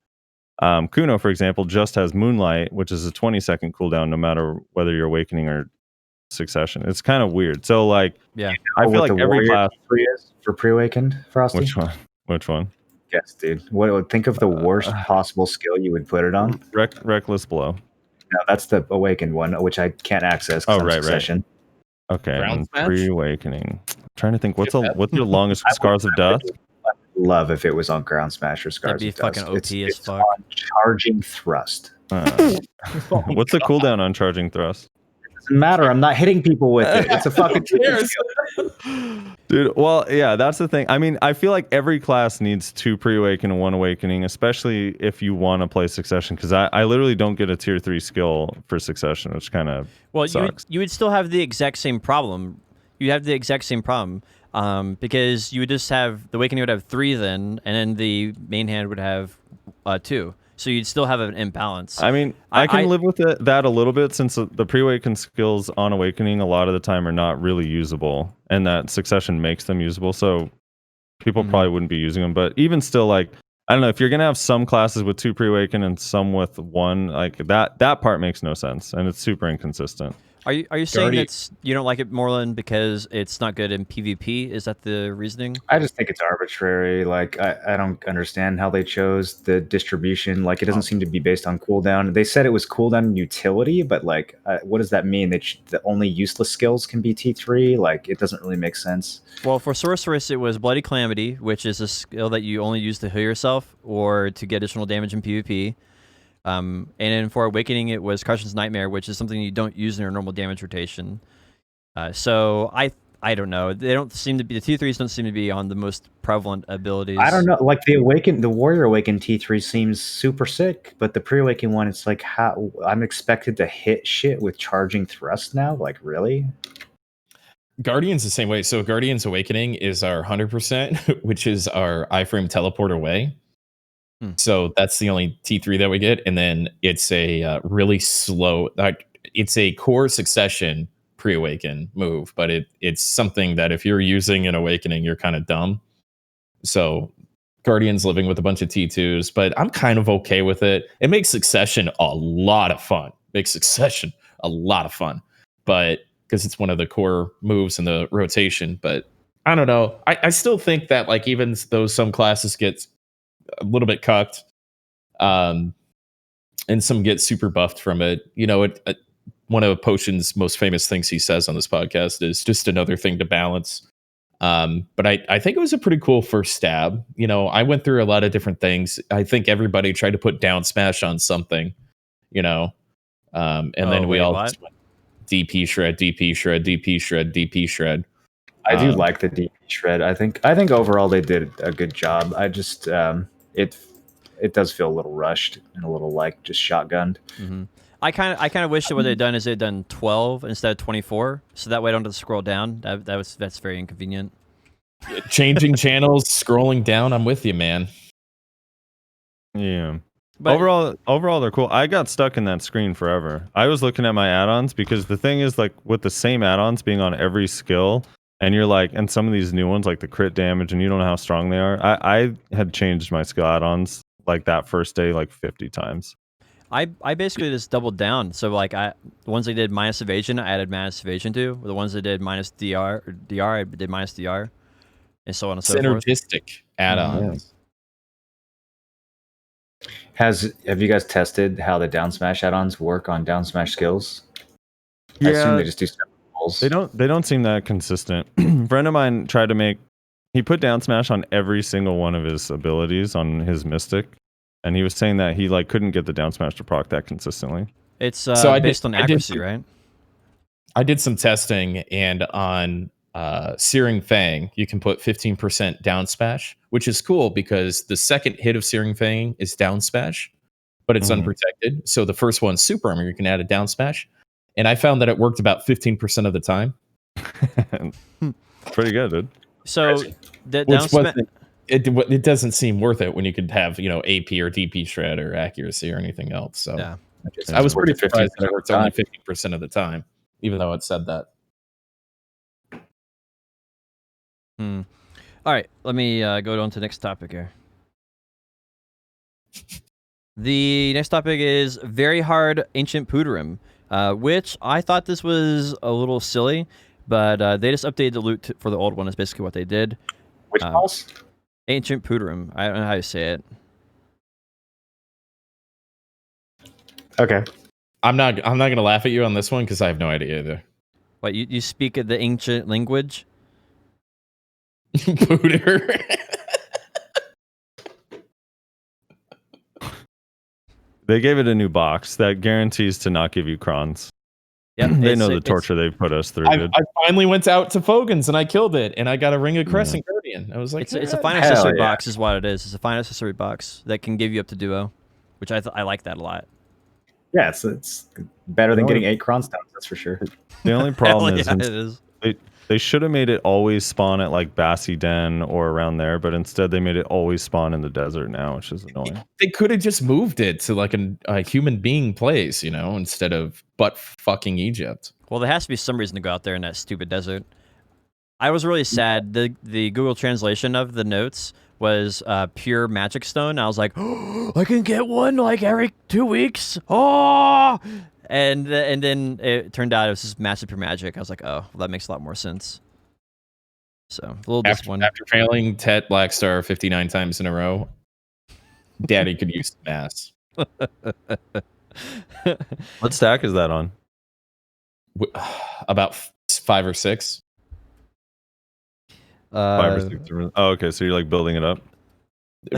Speaker 2: Kuno, for example, just has Moonlight, which is a 20-second cooldown no matter whether you're awakening or succession. It's kind of weird. So like,
Speaker 5: yeah,
Speaker 4: I feel like every class for pre-awakened, Frosty.
Speaker 2: Which one?
Speaker 4: Yes, dude. Think of the worst possible skill you would put it on.
Speaker 2: Reckless Blow.
Speaker 4: No, that's the awakened one, which I can't access. Succession.
Speaker 2: Okay, pre-awakening. I'm trying to think, what's your longest? Scars of Death?
Speaker 4: I would love if it was on Ground Smash or Scars of Death.
Speaker 5: That'd be fucking OP as fuck.
Speaker 4: On Charging Thrust.
Speaker 2: What's the cooldown on Charging Thrust?
Speaker 4: Doesn't matter. I'm not hitting people with it. It's a fucking
Speaker 2: dude. Well, yeah, that's the thing. I mean, I feel like every class needs two pre-awaken and one awakening, especially if you want to play succession. Because I literally don't get a tier 3 skill for succession, which kind of sucks.
Speaker 5: You would still have the exact same problem. You have the exact same problem because you would just have the awakening would have 3 then, and then the main hand would have 2. So you'd still have an imbalance.
Speaker 2: I mean, I can live with that a little bit, since the pre-awaken skills on awakening a lot of the time are not really usable, and that succession makes them usable. So people probably wouldn't be using them. But even still, like, I don't know, if you're gonna have some classes with 2 pre-awaken and some with 1, like that part makes no sense, and it's super inconsistent.
Speaker 5: Are you saying you don't like it, Moreland, because it's not good in PvP? Is that the reasoning?
Speaker 4: I just think it's arbitrary. Like, I don't understand how they chose the distribution. Like, it doesn't seem to be based on cooldown. They said it was cooldown and utility, but like, what does that mean? That the only useless skills can be T3? Like, it doesn't really make sense.
Speaker 5: Well, for Sorceress, it was Bloody Calamity, which is a skill that you only use to heal yourself or to get additional damage in PvP. And then for Awakening, it was Carson's Nightmare, which is something you don't use in your normal damage rotation. So I don't know. They don't seem to be, the T3s don't seem to be on the most prevalent abilities.
Speaker 4: I don't know. Like the Warrior Awaken T3 seems super sick, but the Pre-Awaken one, it's like, how I'm expected to hit shit with Charging Thrust now? Like, really?
Speaker 1: Guardian's the same way. So Guardian's Awakening is our 100%, which is our iframe teleport away. So that's the only T3 that we get. And then it's a really slow, it's a core succession pre-awaken move, but it's something that if you're using an awakening, you're kind of dumb. So Guardian's living with a bunch of T2s, but I'm kind of okay with it. It makes succession a lot of fun. But because it's one of the core moves in the rotation. But I don't know. I still think that, like, even though some classes get a little bit cucked, and some get super buffed from it, you know, one of Potion's most famous things he says on this podcast is just another thing to balance. But I think it was a pretty cool first stab. You know, I went through a lot of different things. I think everybody tried to put down smash on something, you know, and then we all just went DP shred, DP shred, DP shred, DP shred.
Speaker 4: I do like the DP shred. I think overall they did a good job. I just it does feel a little rushed and a little like just shotgunned.
Speaker 5: Mm-hmm. I kind of wish that what they'd done is they'd done 12 instead of 24, so that way I don't have to scroll down. That's very inconvenient.
Speaker 1: Changing channels, scrolling down. I'm with you, man.
Speaker 2: Yeah. But overall, they're cool. I got stuck in that screen forever. I was looking at my add-ons because the thing is, like, with the same add-ons being on every skill, and you're like, and some of these new ones, like the crit damage, and you don't know how strong they are. I had changed my skill add-ons like that first day like 50 times.
Speaker 5: I basically just doubled down. So like the ones that did minus evasion, I added minus evasion to. The ones that did minus DR, I did minus DR, and so on and so forth.
Speaker 1: Synergistic add-ons.
Speaker 4: Have you guys tested how the down smash add-ons work on down smash skills? I assume they just do separate rolls.
Speaker 2: They don't seem that consistent. A friend of mine tried to he put down smash on every single one of his abilities on his mystic, and he was saying that he couldn't get the down smash to proc that consistently.
Speaker 5: It's based on accuracy, right?
Speaker 1: I did some testing, and on Searing Fang, you can put 15% down smash, which is cool because the second hit of Searing Fang is down smash, but it's unprotected. So the first one's super armor. You can add a down smash. And I found that it worked about 15% of the time.
Speaker 2: Pretty good, dude.
Speaker 5: So the down smash...
Speaker 1: It doesn't seem worth it when you could have, AP or DP shred or accuracy or anything else. So
Speaker 5: yeah.
Speaker 1: I was pretty surprised that it worked only 50% of the time, even though it said that.
Speaker 5: All right, let me go on to the next topic here. The next topic is very hard ancient Pooterim, which I thought this was a little silly, but they just updated the loot for the old one. Is basically what they did.
Speaker 4: Which boss?
Speaker 5: Ancient Pooterim. I don't know how you say it.
Speaker 4: Okay.
Speaker 1: I'm not gonna laugh at you on this one because I have no idea either.
Speaker 5: What, you speak the ancient language?
Speaker 1: Pooter.
Speaker 2: They gave it a new box that guarantees to not give you crons.
Speaker 5: Yeah,
Speaker 2: they know the torture they've put us through.
Speaker 1: I finally went out to Fogan's and I killed it, and I got a Ring of Crescent Guardian. I was like,
Speaker 5: it's a fine accessory box, is what it is. It's a fine accessory box that can give you up to duo, which I like that a lot.
Speaker 4: Yeah, it's better than getting 8 cron stones, that's for sure.
Speaker 2: The only problem
Speaker 5: it is.
Speaker 2: They should have made it always spawn at Bassi Den or around there, but instead they made it always spawn in the desert now, which is annoying.
Speaker 1: They could have just moved it to a human being place, instead of butt fucking Egypt.
Speaker 5: Well, there has to be some reason to go out there in that stupid desert. I was really sad. The Google translation of the notes was pure magic stone. I was like, oh, I can get one every 2 weeks. Oh! And then it turned out it was just massive pure magic. I was like, oh, well, that makes a lot more sense. So a little disappointing.
Speaker 1: After failing Tet Blackstar 59 times in a row, Daddy could use some ass.
Speaker 2: What stack is that on?
Speaker 1: About 5 or 6.
Speaker 2: 5 or 6. Oh, okay. So you're building it up?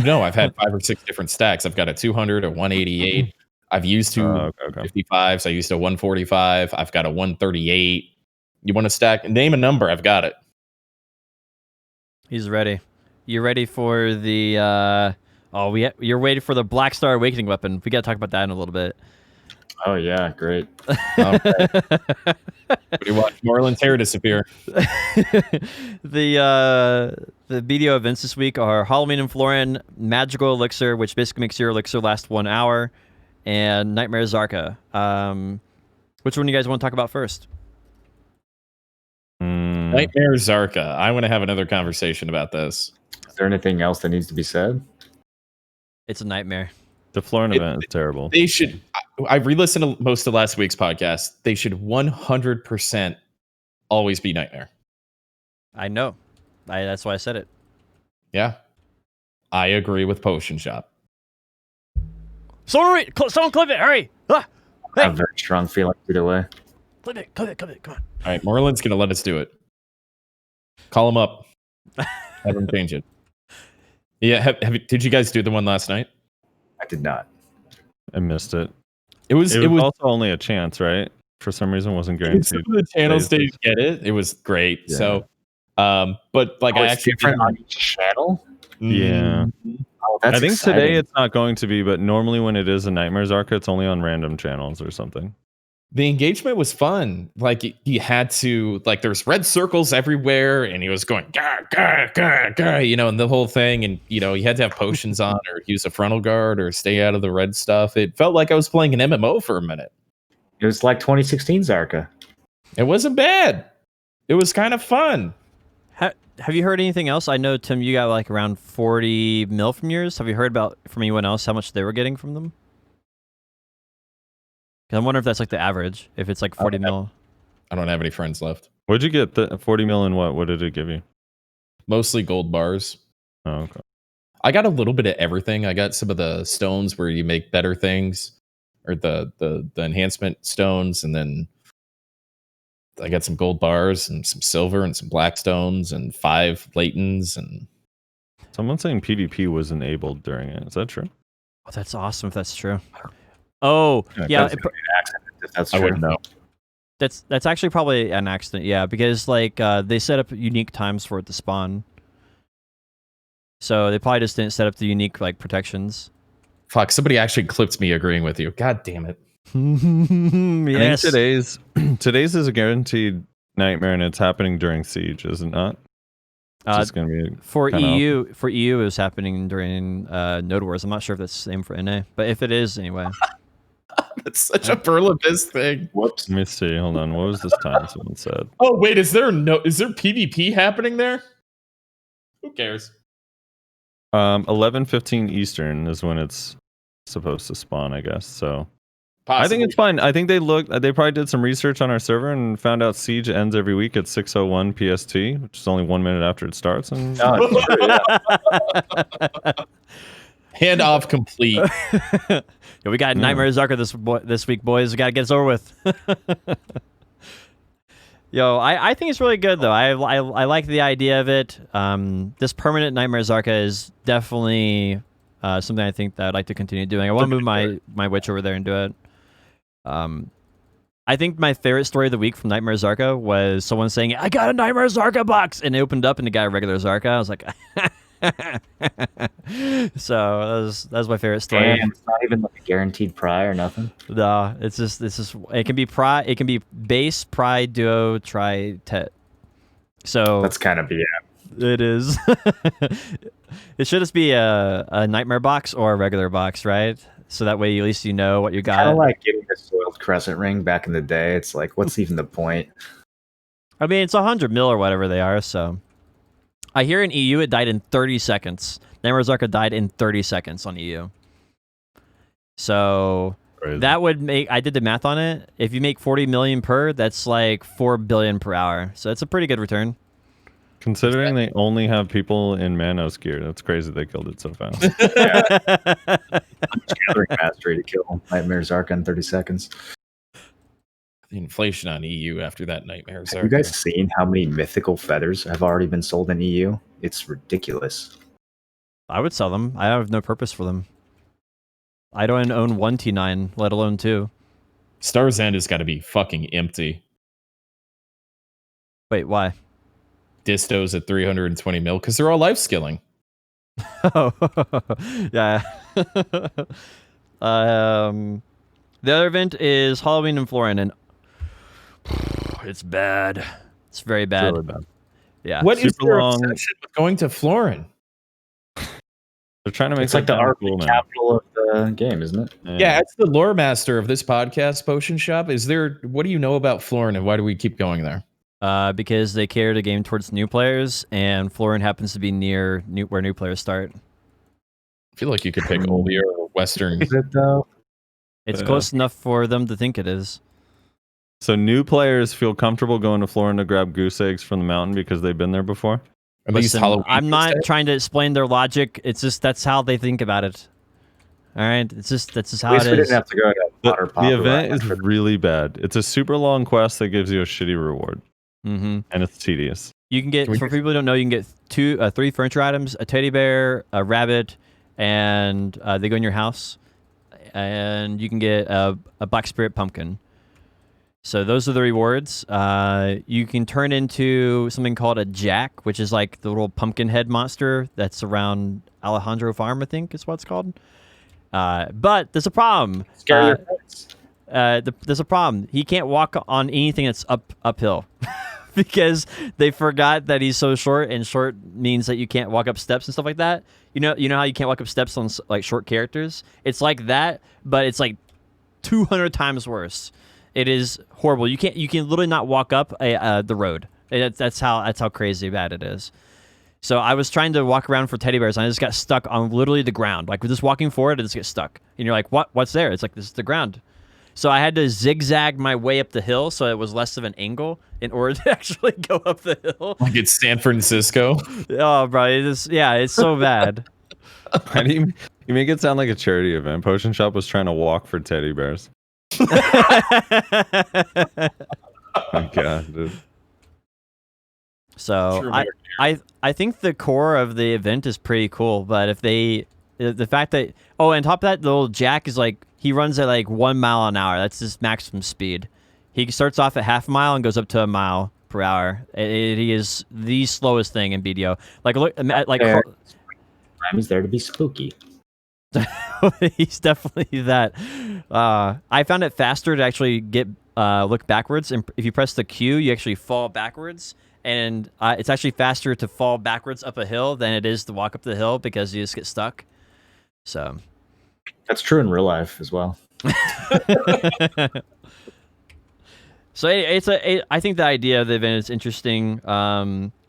Speaker 1: No, I've had 5 or 6 different stacks. I've got a 200, a 188. I've used 255s. I used a 145. I've got a 138. You want to stack? Name a number. I've got it.
Speaker 5: He's ready. You ready for the? You're waiting for the Black Star Awakening weapon. We got to talk about that in a little bit.
Speaker 4: Oh yeah, great.
Speaker 1: We watch Moreland's hair disappear.
Speaker 5: The BDO events this week are Halloween and Florin, Magical Elixir, which basically makes your elixir last 1 hour, and Nightmare Zarka. Which one do you guys want to talk about first?
Speaker 1: Nightmare Zarka. I want to have another conversation about this.
Speaker 4: Is there anything else that needs to be said?
Speaker 5: It's a nightmare.
Speaker 2: The Florin event is terrible.
Speaker 1: They should. I re-listened to most of last week's podcast. They should 100% always be Nightmare.
Speaker 5: I know. That's why I said it.
Speaker 1: Yeah. I agree with Potion Shop.
Speaker 5: Someone clip it, hurry! Ah,
Speaker 4: I have a very strong feeling either way.
Speaker 5: Clip it, come on.
Speaker 1: All right, Moreland's going to let us do it. Call him up. Have him change it. Yeah, did you guys do the one last night?
Speaker 4: I did not.
Speaker 2: I missed it.
Speaker 1: It was
Speaker 2: also only a chance, right? For some reason, wasn't guaranteed.
Speaker 1: Some of the channels didn't get it. It was great. Yeah. So, but I actually
Speaker 4: different on each channel.
Speaker 2: Yeah.
Speaker 4: Oh, that's
Speaker 2: I think
Speaker 4: exciting.
Speaker 2: Today it's not going to be, but normally when it is a Nightmare Zarka, it's only on random channels or something.
Speaker 1: The engagement was fun. He had to there's red circles everywhere, and he was going gah, gah, gah, gah, and the whole thing, and he had to have potions on or use a frontal guard or stay out of the red stuff. It felt like I was playing an MMO for a minute.
Speaker 4: It was like 2016 Zarka.
Speaker 1: It wasn't bad. It was kind of fun.
Speaker 5: Have you heard anything else? I know, Tim, you got around 40 mil from yours. Have you heard from anyone else how much they were getting from them? I wonder if that's the average, if it's 40 mil.
Speaker 1: I don't have any friends left.
Speaker 2: What'd you get? The 40 mil and what? What did it give you?
Speaker 1: Mostly gold bars.
Speaker 2: Oh, okay.
Speaker 1: I got a little bit of everything. I got some of the stones where you make better things, or the enhancement stones, and then I got some gold bars and some silver and some black stones and 5 latents. And
Speaker 2: someone's saying PvP was enabled during it. Is that true?
Speaker 5: Oh, that's awesome if that's true. Oh, yeah.
Speaker 4: That's an accident if that's true.
Speaker 1: I wouldn't know.
Speaker 5: That's actually probably an accident, yeah, because like they set up unique times for it to spawn. So they probably just didn't set up the unique like protections.
Speaker 1: Fuck, somebody actually clipped me agreeing with you. God damn it.
Speaker 5: Yes.
Speaker 2: I think today's is a guaranteed nightmare, and it's happening during Siege, is it not? It's just gonna be
Speaker 5: for EU. For EU, it was happening during Node Wars. I'm not sure if that's the same for NA, but if it is, anyway.
Speaker 1: That's such a Pearl Abyss thing.
Speaker 2: Whoops. Let me see. Hold on. What was this time someone said?
Speaker 1: Oh wait, is there PvP happening there? Who cares?
Speaker 2: 11:15 Eastern is when it's supposed to spawn, I guess. So
Speaker 1: Possibly.
Speaker 2: I think it's fine. I think they probably did some research on our server and found out Siege ends every week at 6:01 PST, which is only 1 minute after it starts. And
Speaker 1: hand off complete.
Speaker 5: Yeah, we got Nightmare Zarka this week, boys. We got to get this over with. Yo, I think it's really good though. I like the idea of it. This permanent Nightmare Zarka is definitely something I think that I'd like to continue doing. I want to move my witch over there and do it. I think my favorite story of the week from Nightmare Zarka was someone saying, "I got a Nightmare Zarka box," and it opened up and it got a regular Zarka. I was like, so that was my favorite story.
Speaker 4: And it's not even like a guaranteed pry or nothing.
Speaker 5: No, it's just it can be it can be base, pry, duo, tri, tet. So
Speaker 4: That's kind of
Speaker 5: it is. It should just be a nightmare box or a regular box, right? So that way at least you know what you got.
Speaker 4: Kind of like getting a soiled crescent ring back in the day. It's like, what's even the point?
Speaker 5: I mean, it's 100 mil or whatever they are. So I hear in EU it died in 30 seconds. Nightmare Zarka died in 30 seconds on EU. So
Speaker 2: Crazy.
Speaker 5: that would make, I did the math on it. If you make 40 million per, that's like 4 billion per hour. So it's a pretty good return.
Speaker 2: Considering they only have people in Manos gear, that's crazy they killed it so fast.
Speaker 4: Gathering mastery to kill Nightmare Zarka in 30 seconds.
Speaker 1: The inflation on EU after that Nightmare Zarka.
Speaker 4: Have you guys seen how many mythical feathers have already been sold in EU? It's ridiculous.
Speaker 5: I would sell them. I have no purpose for them. I don't own 1 T9, let alone 2.
Speaker 1: Star's End has got to be fucking empty.
Speaker 5: Wait, why?
Speaker 1: Distos at 320 mil because they're all life skilling.
Speaker 5: Oh, yeah. The other event is Halloween in Florin, and it's bad. It's very bad.
Speaker 2: Really bad.
Speaker 5: Yeah.
Speaker 1: What is
Speaker 2: Super
Speaker 1: their
Speaker 2: long.
Speaker 1: obsession with going to Florin?
Speaker 2: They're trying to make
Speaker 4: It's like the
Speaker 2: that
Speaker 4: art
Speaker 2: cool now.
Speaker 4: capital of the game, isn't it?
Speaker 1: Yeah, as the lore master of this podcast, Potion Shop, what do you know about Florin and why do we keep going there?
Speaker 5: Because they cater the game towards new players, and Florin happens to be near where new players start.
Speaker 1: I feel like you could pick oldie or Western.
Speaker 4: Is it though?
Speaker 5: It's close enough for them to think it is.
Speaker 2: So new players feel comfortable going to Florin to grab goose eggs from the mountain because they've been there before?
Speaker 1: At least
Speaker 5: Listen,
Speaker 1: Halloween.
Speaker 5: I'm not
Speaker 1: instead?
Speaker 5: trying to explain their logic. It's just that's how they think about it. All right, that's just how
Speaker 4: At least
Speaker 5: it
Speaker 4: we
Speaker 5: is.
Speaker 4: didn't have to go to Potter Pop.
Speaker 2: The event is really bad. It's a super long quest that gives you a shitty reward,
Speaker 5: Mm-hmm.
Speaker 2: and it's tedious.
Speaker 5: You can get, for people who don't know, you can get 3 furniture items: a teddy bear, a rabbit, and they go in your house. And you can get a Black Spirit pumpkin. So those are the rewards. You can turn into something called a jack, which is like the little pumpkin head monster that's around Alejandro Farm, I think is what it's called. But there's a problem.
Speaker 4: Scare your friends.
Speaker 5: There's a problem. He can't walk on anything that's uphill. Because they forgot that he's so short, and short means that you can't walk up steps and stuff like that. You know how you can't walk up steps on like short characters? It's like that, but it's like 200 times worse. It is horrible. You can literally not walk up the road. That's how crazy bad it is. So I was trying to walk around for teddy bears, and I just got stuck on literally the ground. Like, we're just walking forward, and just get stuck. And you're like, what's there? It's like, this is the ground. So I had to zigzag my way up the hill so it was less of an angle in order to actually go up the hill.
Speaker 1: Like it's San Francisco.
Speaker 5: Oh, bro, it's so bad.
Speaker 2: Why do you make it sound like a charity event? Potion Shop was trying to walk for teddy bears. My God, dude.
Speaker 5: So I think the core of the event is pretty cool, but if the fact that and top of that, the little Jack is like he runs at like 1 mile an hour. That's his maximum speed. He starts off at half a mile and goes up to a mile per hour. He is the slowest thing in BDO. Like look, like
Speaker 4: he's there to be spooky.
Speaker 5: he's definitely that. I found it faster to actually get look backwards, and if you press the Q, you actually fall backwards. And it's actually faster to fall backwards up a hill than it is to walk up the hill because you just get stuck. So
Speaker 4: that's true in real life as well.
Speaker 5: So I think the idea of the event is interesting.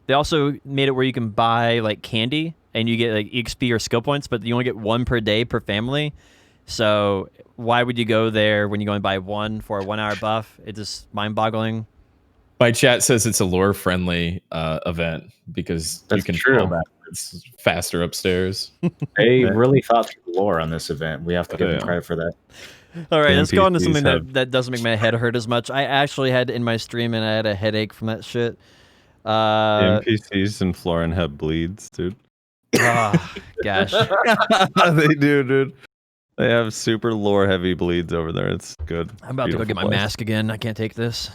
Speaker 5: They also made it where you can buy like candy and you get like XP or skill points, but you only get 1 per day per family. So why would you go there when you go and buy 1 for a 1 hour buff? It's just mind-boggling.
Speaker 1: My chat says it's a lore-friendly event because
Speaker 4: that's
Speaker 1: you can
Speaker 4: true.
Speaker 1: It's faster upstairs.
Speaker 4: They really thought through the lore on this event. We have to give them credit for that.
Speaker 5: All right, let's go on to something that doesn't make my head hurt as much. I actually had in my stream and I had a headache from that shit.
Speaker 2: The NPCs in Florin have bleeds, dude.
Speaker 5: Oh, gosh.
Speaker 2: They do, dude. They have super lore-heavy bleeds over there. It's good.
Speaker 5: I'm about to go get my mask again. I can't take this.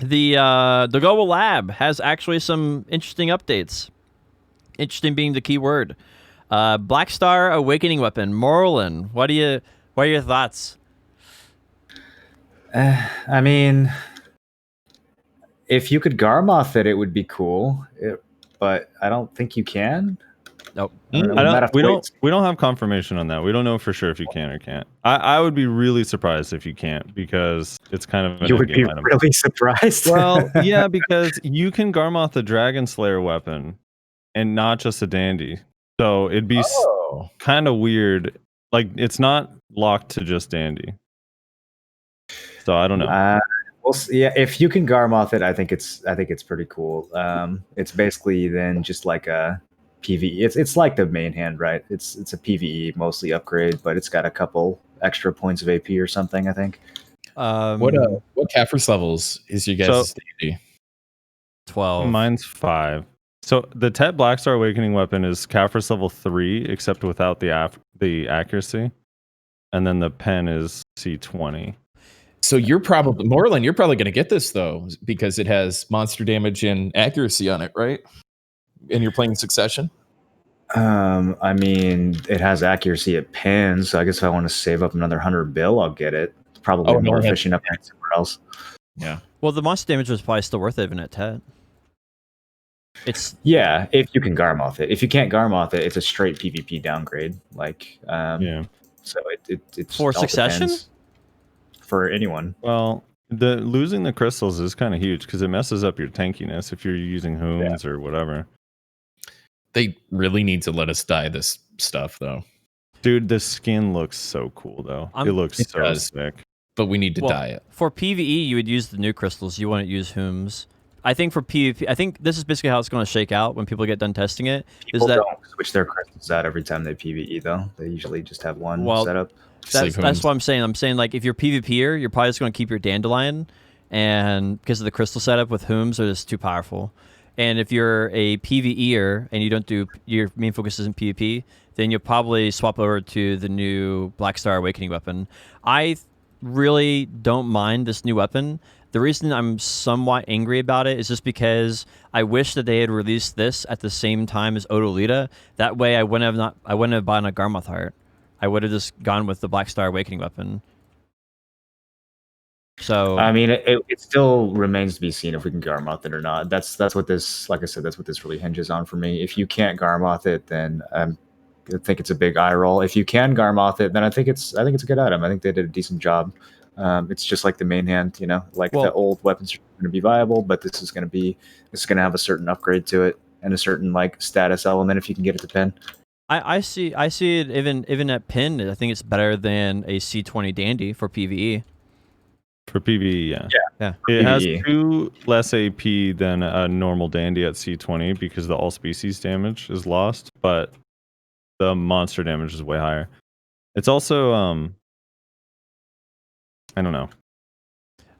Speaker 5: The Global Lab has actually some interesting updates. Interesting being the key word. Black Star Awakening Weapon, Morlin. What are your thoughts?
Speaker 4: I mean, if you could Garmoth it would be cool. But I don't think you can.
Speaker 5: Nope.
Speaker 2: We don't have confirmation on that. We don't know for sure if you can or can't. I would be really surprised if you can't because it's kind of an
Speaker 4: you would be
Speaker 2: item.
Speaker 4: really surprised.
Speaker 2: Well, yeah, because you can Garmoth the Dragon Slayer weapon and not just a dandy. So it'd be kind of weird. Like it's not locked to just dandy. So I don't know.
Speaker 4: Yeah, if you can Garmoth it, I think it's pretty cool. It's basically then just like a PvE. It's like the main hand, right? It's a PvE mostly upgrade, but it's got a couple extra points of AP or something, I think.
Speaker 1: What Kaffir's levels is your guys' dandy?
Speaker 5: 12.
Speaker 2: Mine's 5. So the Tet Blackstar Awakening weapon is Kaffir's level 3, except without the accuracy, and then the pen is C20.
Speaker 1: So you're probably Morlin. You're probably going to get this though because it has monster damage and accuracy on it, right? And you're playing Succession.
Speaker 4: I mean, it has accuracy at pins, so I guess if I want to save up another 100 bill, I'll get it. It's probably more efficient up somewhere else.
Speaker 1: Yeah.
Speaker 5: Well, the monster damage was probably still worth it even at Tet.
Speaker 4: If you can Garmoth it. If you can't Garmoth it, it's a straight PvP downgrade. So it's
Speaker 5: for Succession.
Speaker 4: For anyone.
Speaker 2: Well, losing the crystals is kind of huge because it messes up your tankiness if you're using Hooms or whatever.
Speaker 1: They really need to let us dye this stuff, though.
Speaker 2: Dude, the skin looks so cool, though. It looks so sick.
Speaker 1: But we need to dye it.
Speaker 5: For PvE, you would use the new crystals. You wouldn't use Hooms. I think for PvP, I think this is basically how it's going to shake out when people get done testing it.
Speaker 4: People don't switch their crystals out every time they PvE, though. They usually just have one set up.
Speaker 5: That's what I'm saying. I'm saying, like, if you're PvPer, you're probably just going to keep your Dandelion, and because of the crystal setup with Hooms, are just too powerful. And if you're a PvEer and you don't do your main focus isn't PvP, then you'll probably swap over to the new Black Star Awakening weapon. I really don't mind this new weapon. The reason I'm somewhat angry about it is just because I wish that they had released this at the same time as Odolita. That way, I wouldn't have bought a Garmoth Heart. I would have just gone with the Black Star Awakening weapon. So
Speaker 4: I mean, it still remains to be seen if we can Garmoth it or not. That's what this, like I said, that's what this really hinges on for me. If you can't Garmoth it, then I think it's a big eye roll. If you can Garmoth it, then I think it's a good item. I think they did a decent job. It's just like the main hand, the old weapons are going to be viable, but this is going to have a certain upgrade to it and a certain status element if you can get it to pin.
Speaker 5: I see it even at pin. I think it's better than a C20 Dandy for PvE.
Speaker 2: For PvE, yeah.
Speaker 5: Yeah.
Speaker 2: It has
Speaker 4: PvE.
Speaker 2: 2 less AP than a normal dandy at C20 because the all species damage is lost, but the monster damage is way higher. It's also I don't know.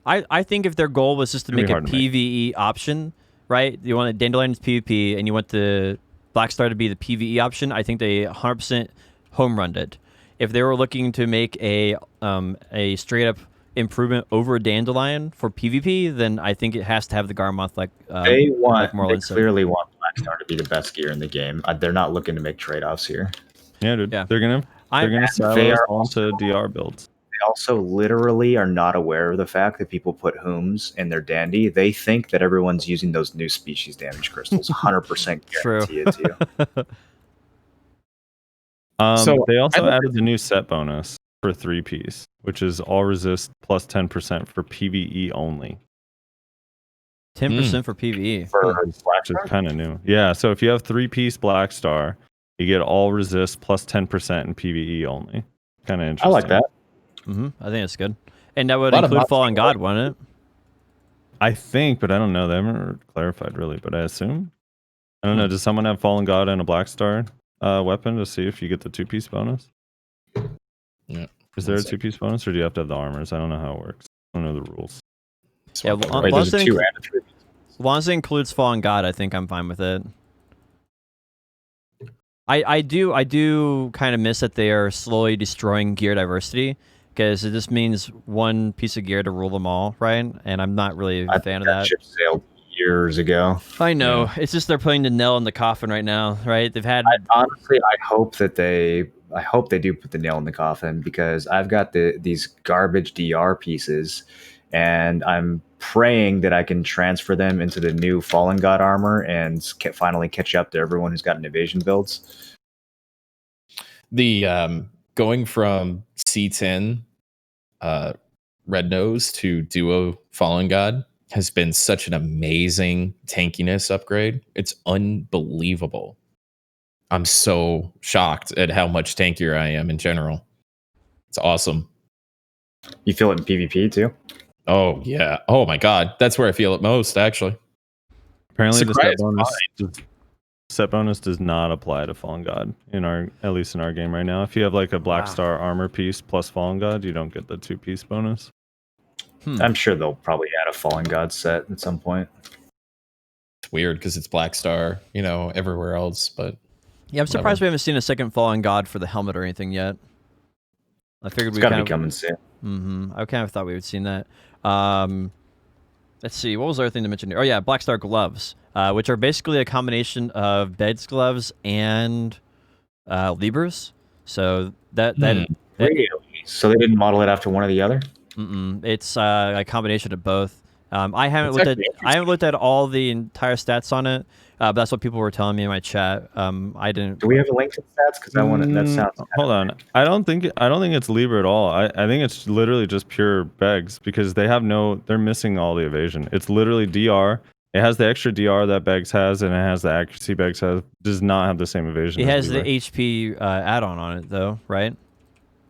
Speaker 5: I think if their goal was just to
Speaker 2: It's
Speaker 5: make a
Speaker 2: gonna be hard to
Speaker 5: PvE option, right? You want Dandelion's PvP and you want the Blackstar to be the PvE option, I think they 100% home runned it. If they were looking to make a straight up improvement over Dandelion for PvP, then I think it has to have the Garmoth
Speaker 4: They
Speaker 5: Moreland said.
Speaker 4: clearly want Blackstar to be the best gear in the game. They're not looking to make trade-offs here.
Speaker 2: Yeah, dude.
Speaker 5: Yeah.
Speaker 2: They're gonna sell
Speaker 4: They
Speaker 2: us
Speaker 4: are
Speaker 2: onto DR builds.
Speaker 4: They also literally are not aware of the fact that people put Hooms in their dandy. They think that everyone's using those new species damage crystals. 100%
Speaker 5: True.
Speaker 4: guarantee it to you.
Speaker 1: So,
Speaker 2: they also
Speaker 1: I-
Speaker 2: added the new set bonus for 3-piece, which is all resist plus 10% for PvE only.
Speaker 5: 10% for PvE.
Speaker 4: For
Speaker 2: Which is
Speaker 4: Blackstar?
Speaker 2: kind of new. Yeah, so if you have 3-piece Blackstar, you get all resist plus 10% in PvE only. Kind of interesting.
Speaker 4: I like that.
Speaker 5: I think it's good. And that would
Speaker 1: lot of
Speaker 5: include
Speaker 1: mods
Speaker 5: Fallen
Speaker 1: being
Speaker 5: God, wouldn't it?
Speaker 2: I think, but I don't know. They haven't clarified really, but I assume. I don't know. Does someone have Fallen God and a Blackstar weapon to see if you get the 2-piece bonus?
Speaker 1: Yeah.
Speaker 2: Is there a
Speaker 1: One sec.
Speaker 2: 2-piece bonus, or do you have to have the armors? I don't know how it works. I don't know the rules.
Speaker 5: Yeah,
Speaker 1: Swap
Speaker 5: well,
Speaker 1: over.
Speaker 4: Wait, there's a
Speaker 5: Boston-
Speaker 4: 2 and a 3.
Speaker 5: As long as it includes Fallen God, I think I'm fine with it. I do kind of miss that they are slowly destroying gear diversity, because it just means one piece of gear to rule them all, right? And I'm not really a
Speaker 4: I
Speaker 5: fan
Speaker 4: think
Speaker 5: of
Speaker 4: that
Speaker 5: that.
Speaker 4: ship sailed years ago.
Speaker 5: I know. It's just they're putting the nail in the coffin right now, right? They've had
Speaker 4: Honestly, I hope they do put the nail in the coffin, because I've got these garbage DR pieces, and I'm praying that I can transfer them into the new Fallen God armor and finally catch up to everyone who's gotten evasion builds.
Speaker 1: The going from C10 Red Nose to Duo Fallen God has been such an amazing tankiness upgrade. It's unbelievable. I'm so shocked at how much tankier I am in general. It's awesome.
Speaker 4: You feel it in PvP too?
Speaker 1: Oh yeah. Oh my god. That's where I feel it most, actually.
Speaker 2: Apparently, the
Speaker 1: Surprise
Speaker 2: set bonus does not apply to Fallen God at least in our game right now. If you have like a Blackstar armor piece plus Fallen God, you don't get the 2-piece bonus.
Speaker 4: I'm sure they'll probably add a Fallen God set at some point.
Speaker 1: It's weird because it's Blackstar, everywhere else, but
Speaker 5: Yeah, I'm surprised we haven't seen a second Fallen God for the helmet or anything yet. I figured
Speaker 4: It's
Speaker 5: we
Speaker 4: got to
Speaker 5: kind
Speaker 4: be coming soon.
Speaker 5: I kind of thought we would seen that. Let's see, what was the other thing to mention here? Oh yeah, Blackstar gloves, which are basically a combination of Bed's gloves and Libras. So that
Speaker 4: Really? So they didn't model it after one or the other?
Speaker 5: it's a combination of both. I haven't
Speaker 1: That's
Speaker 5: looked at
Speaker 1: actually
Speaker 5: I haven't looked at all the entire stats on it. But that's what people were telling me in my chat. I didn't.
Speaker 4: Do we have a link to the stats? Because I want to. That sounds.
Speaker 2: Hold on. I don't think it's Libra at all. I think it's literally just pure Begs, because they're missing all the evasion. It's literally DR. It has the extra DR that Begs has, and it has the accuracy Begs has. Does not have the same evasion.
Speaker 5: It
Speaker 2: as
Speaker 5: has the
Speaker 2: Libra.
Speaker 5: HP add-on on it though, right?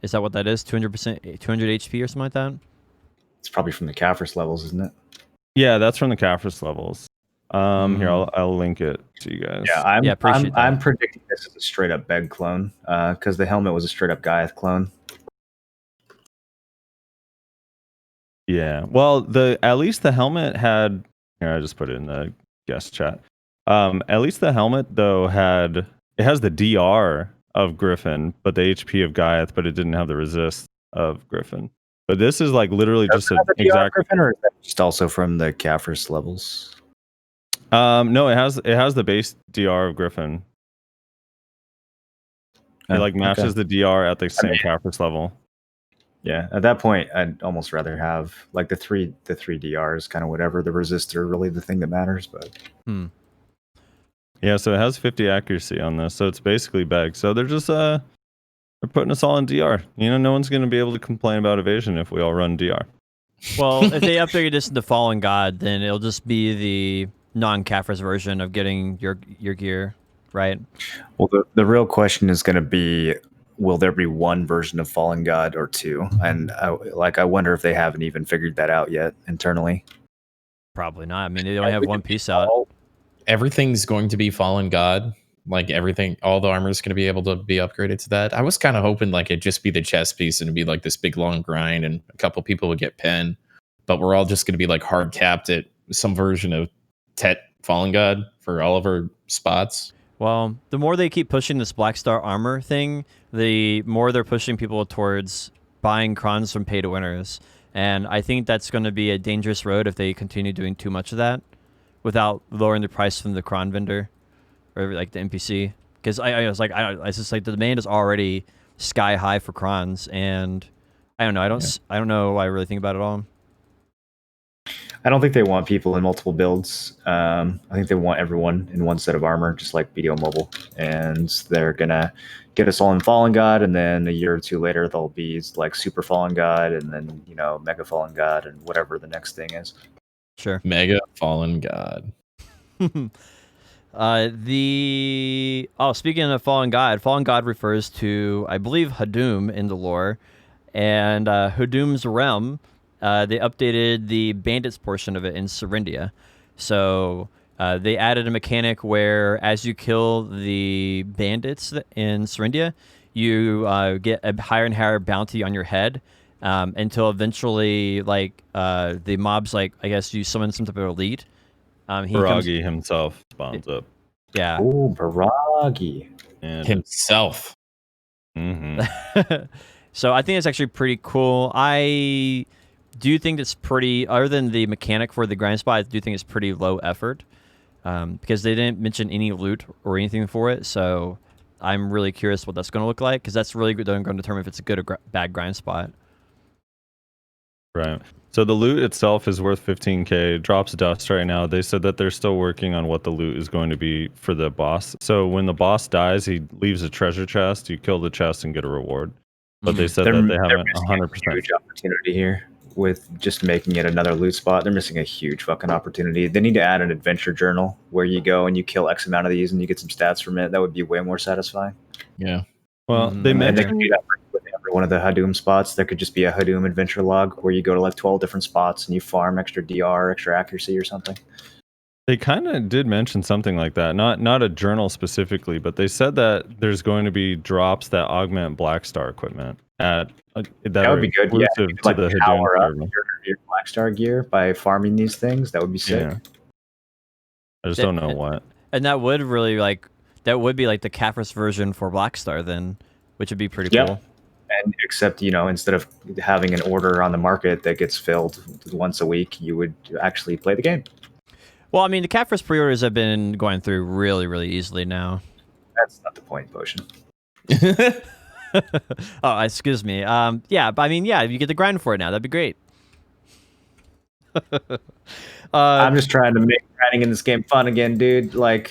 Speaker 5: Is that what that is? 200%, 200 HP or something like that?
Speaker 4: It's probably from the Kaffir's levels, isn't it?
Speaker 2: Yeah, that's from the Kaffir's levels. Here I'll link it to you guys.
Speaker 4: Yeah, I'm predicting this is a straight up Beg clone, because the helmet was a straight up Gaiath clone.
Speaker 2: Yeah. Well, at least the helmet had. Here, I just put it in the guest chat. At least the helmet though has the DR of Griffin, but the HP of Gaiath, but it didn't have the resist of Griffin. But this is like literally just an exact
Speaker 4: Griffin, or is that just also from the Kaffir's levels?
Speaker 2: No, it has the base DR of Griffin. It matches the DR at the same Kaffir's level.
Speaker 4: Yeah, at that point, I'd almost rather have like the three DRs, kind of whatever. The resistor really the thing that matters, but
Speaker 2: Yeah, so it has 50 accuracy on this, so it's basically Beg. So they're just they're putting us all in DR. No one's going to be able to complain about evasion if we all run DR.
Speaker 5: Well, if they upgrade this into Fallen God, then it'll just be the non-Kaffir's version of getting your gear, right?
Speaker 4: Well, the real question is going to be, will there be one version of Fallen God or two? And I wonder if they haven't even figured that out yet internally.
Speaker 5: Probably not. I mean, they only have one piece out.
Speaker 1: Everything's going to be Fallen God. Like everything, all the armor is going to be able to be upgraded to that. I was kind of hoping like it'd just be the chest piece and it'd be like this big long grind and a couple people would get pen, but we're all just going to be like hard capped at some version of Tet Fallen God for all of our spots.
Speaker 5: Well, the more they keep pushing this Black Star armor thing, the more they're pushing people towards buying crons from pay to winners. And I think that's going to be a dangerous road if they continue doing too much of that without lowering the price from the cron vendor. Or like the NPC, because I was like, I just like the demand is already sky high for crons, and I don't know, I don't know what I really think about it all.
Speaker 4: I don't think they want people in multiple builds. I think they want everyone in one set of armor, just like BDO Mobile, and they're gonna get us all in Fallen God, and then a year or two later they'll be like Super Fallen God, and then Mega Fallen God, and whatever the next thing is.
Speaker 5: Sure.
Speaker 1: Mega Fallen God.
Speaker 5: Speaking of Fallen God refers to, I believe, Hadum in the lore, and Hadum's realm. They updated the bandits portion of it in Serendia, so they added a mechanic where as you kill the bandits in Serendia, you get a higher and higher bounty on your head until eventually, like the mobs, like I guess you summon some type of elite.
Speaker 2: Baragi himself spawns up.
Speaker 5: Yeah.
Speaker 4: Oh, Baragi.
Speaker 2: And
Speaker 1: Himself.
Speaker 2: Mm-hmm.
Speaker 5: So I think it's actually pretty cool. I do think it's pretty, other than the mechanic for the grind spot, I do think it's pretty low effort because they didn't mention any loot or anything for it. So I'm really curious what that's going to look like because that's really going to determine if it's a good or bad grind spot.
Speaker 2: Right. So the loot itself is worth 15k, drops dust right now. They said that they're still working on what the loot is going to be for the boss. So when the boss dies, he leaves a treasure chest. You kill the chest and get a reward. But they said that they haven't 100%.
Speaker 4: Huge opportunity here with just making it another loot spot. They're missing a huge fucking opportunity. They need to add an adventure journal where you go and you kill X amount of these and you get some stats from it. That would be way more satisfying.
Speaker 1: Yeah.
Speaker 2: Well, they
Speaker 4: And they
Speaker 2: mentioned
Speaker 4: could do that with every one of the Hadum spots. There could just be a Hadum adventure log where you go to like 12 different spots and you farm extra DR, extra accuracy or something.
Speaker 2: they kind of did mention something like that. Not a journal specifically, but they said that there's going to be drops that augment Black Star equipment that
Speaker 4: would be good. Yeah,
Speaker 2: exclusive
Speaker 4: like
Speaker 2: to the
Speaker 4: power
Speaker 2: Hadum
Speaker 4: up
Speaker 2: server.
Speaker 4: your Black Star gear by farming these things. That would be sick.
Speaker 2: Yeah. I just don't know what.
Speaker 5: And that would really be like the Caphras version for Black Star then, which would be pretty
Speaker 4: Yep.
Speaker 5: cool.
Speaker 4: And except, instead of having an order on the market that gets filled once a week, you would actually play the game.
Speaker 5: Well, I mean, the Caphras pre-orders have been going through really, really easily now.
Speaker 4: That's not the point, Potion.
Speaker 5: Oh, excuse me. Yeah, but I mean, yeah, you get the grind for it now. That'd be great.
Speaker 4: I'm just trying to make grinding in this game fun again, dude. Like,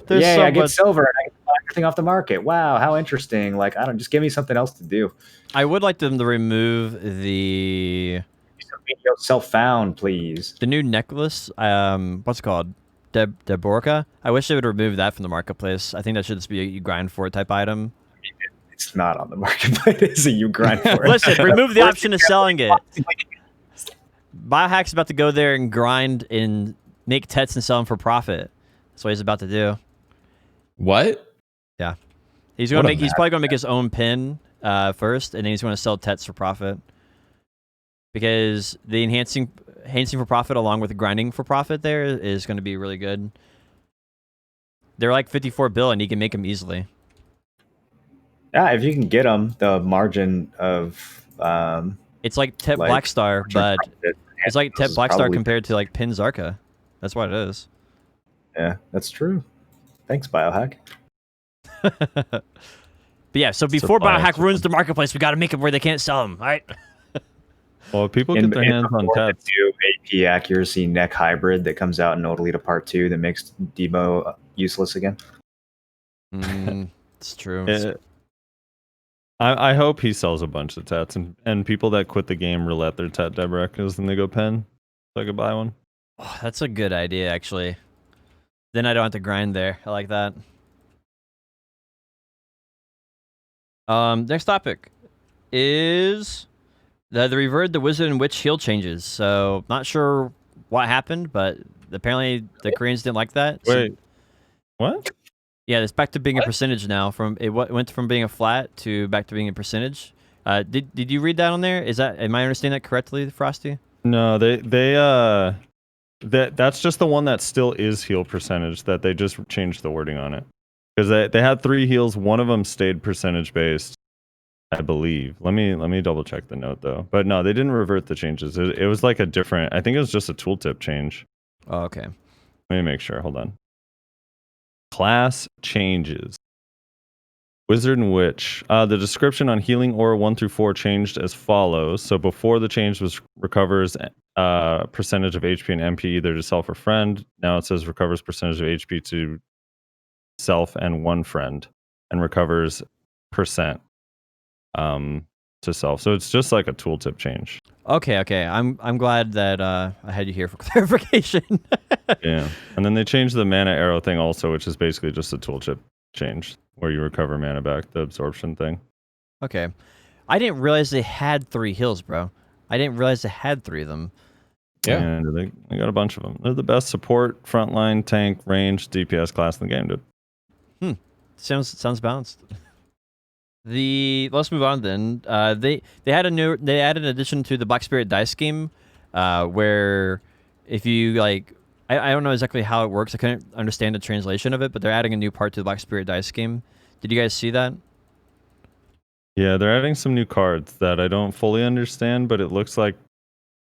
Speaker 5: There's
Speaker 4: yay,
Speaker 5: so
Speaker 4: I get
Speaker 5: much-
Speaker 4: silver and I can buy everything off the market. Wow, how interesting. Like, just give me something else to do.
Speaker 5: I would like them to remove the
Speaker 4: Some video self-found, please.
Speaker 5: new necklace. What's it called? Deborka. I wish they would remove that from the marketplace. I think that should just be a you grind for it type item.
Speaker 4: It's not on the marketplace, so you grind for it.
Speaker 5: Listen, remove the option of selling it. Biohack's about to go there and grind and make tets and sell them for profit. That's what he's about to do.
Speaker 1: What?
Speaker 5: Yeah, he's gonna make. He's probably gonna make his own pin first, and then he's gonna sell tets for profit. Because the enhancing for profit along with the grinding for profit there is going to be really good. They're like 54 bill, and you can make them easily.
Speaker 4: Yeah, if you can get them, the margin of
Speaker 5: It's like Tet
Speaker 4: like,
Speaker 5: Black Star, but it's like Tet
Speaker 4: is
Speaker 5: Black Star
Speaker 4: probably-
Speaker 5: compared to like Pin Zarka. That's what it is.
Speaker 4: Yeah, that's true. Thanks, Biohack.
Speaker 5: But yeah, so before
Speaker 2: bias.
Speaker 5: Biohack ruins the marketplace, we got to make it where they can't sell them, right?
Speaker 2: Well, if people get their hands on
Speaker 4: before the
Speaker 2: tats.
Speaker 4: new AP accuracy neck hybrid that comes out in Odalita Part 2 that makes Debo useless again.
Speaker 5: It's true.
Speaker 2: I hope he sells a bunch of tats and people that quit the game roulette their tat Debrekas and they go pen so I could buy one.
Speaker 5: Oh, that's a good idea, actually. Then I don't have to grind there. I like that. Next topic is the reverted the wizard and witch heal changes. So not sure what happened, but apparently the Koreans didn't like that.
Speaker 2: Wait, what?
Speaker 5: Yeah, it's back to being a percentage now. From it went from being a flat to back to being a percentage. Did you read that on there? Am I understanding that correctly, Frosty?
Speaker 2: No, that's just the one that still is heal percentage that they just changed the wording on it. Because they had 3 heals, one of them stayed percentage based, I believe. Let me double check the note though. But no, they didn't revert the changes. It was like a different, I think it was just a tooltip change.
Speaker 5: Oh, okay.
Speaker 2: Let me make sure. Hold on. Class changes. Wizard and Witch. The description on healing aura 1 through 4 changed as follows. So before the change was recovers percentage of HP and MP either to self or friend. Now it says recovers percentage of HP to self and 1 friend, and recovers percent to self. So it's just like a tooltip change.
Speaker 5: Okay. I'm glad that I had you here for clarification.
Speaker 2: Yeah, and then they changed the mana arrow thing also, which is basically just a tooltip change where you recover mana back, the absorption thing.
Speaker 5: Okay. I didn't realize they had 3 heals, bro. I didn't realize they had 3 of them.
Speaker 1: Yeah.
Speaker 2: And they got a bunch of them. They're the best support, frontline, tank, range, DPS class in the game, dude.
Speaker 5: Sounds balanced. Let's move on then. They added an addition to the Black Spirit dice game, where if you like, I don't know exactly how it works. I couldn't understand the translation of it, but they're adding a new part to the Black Spirit dice game. Did you guys see that?
Speaker 2: Yeah, they're adding some new cards that I don't fully understand, but it looks like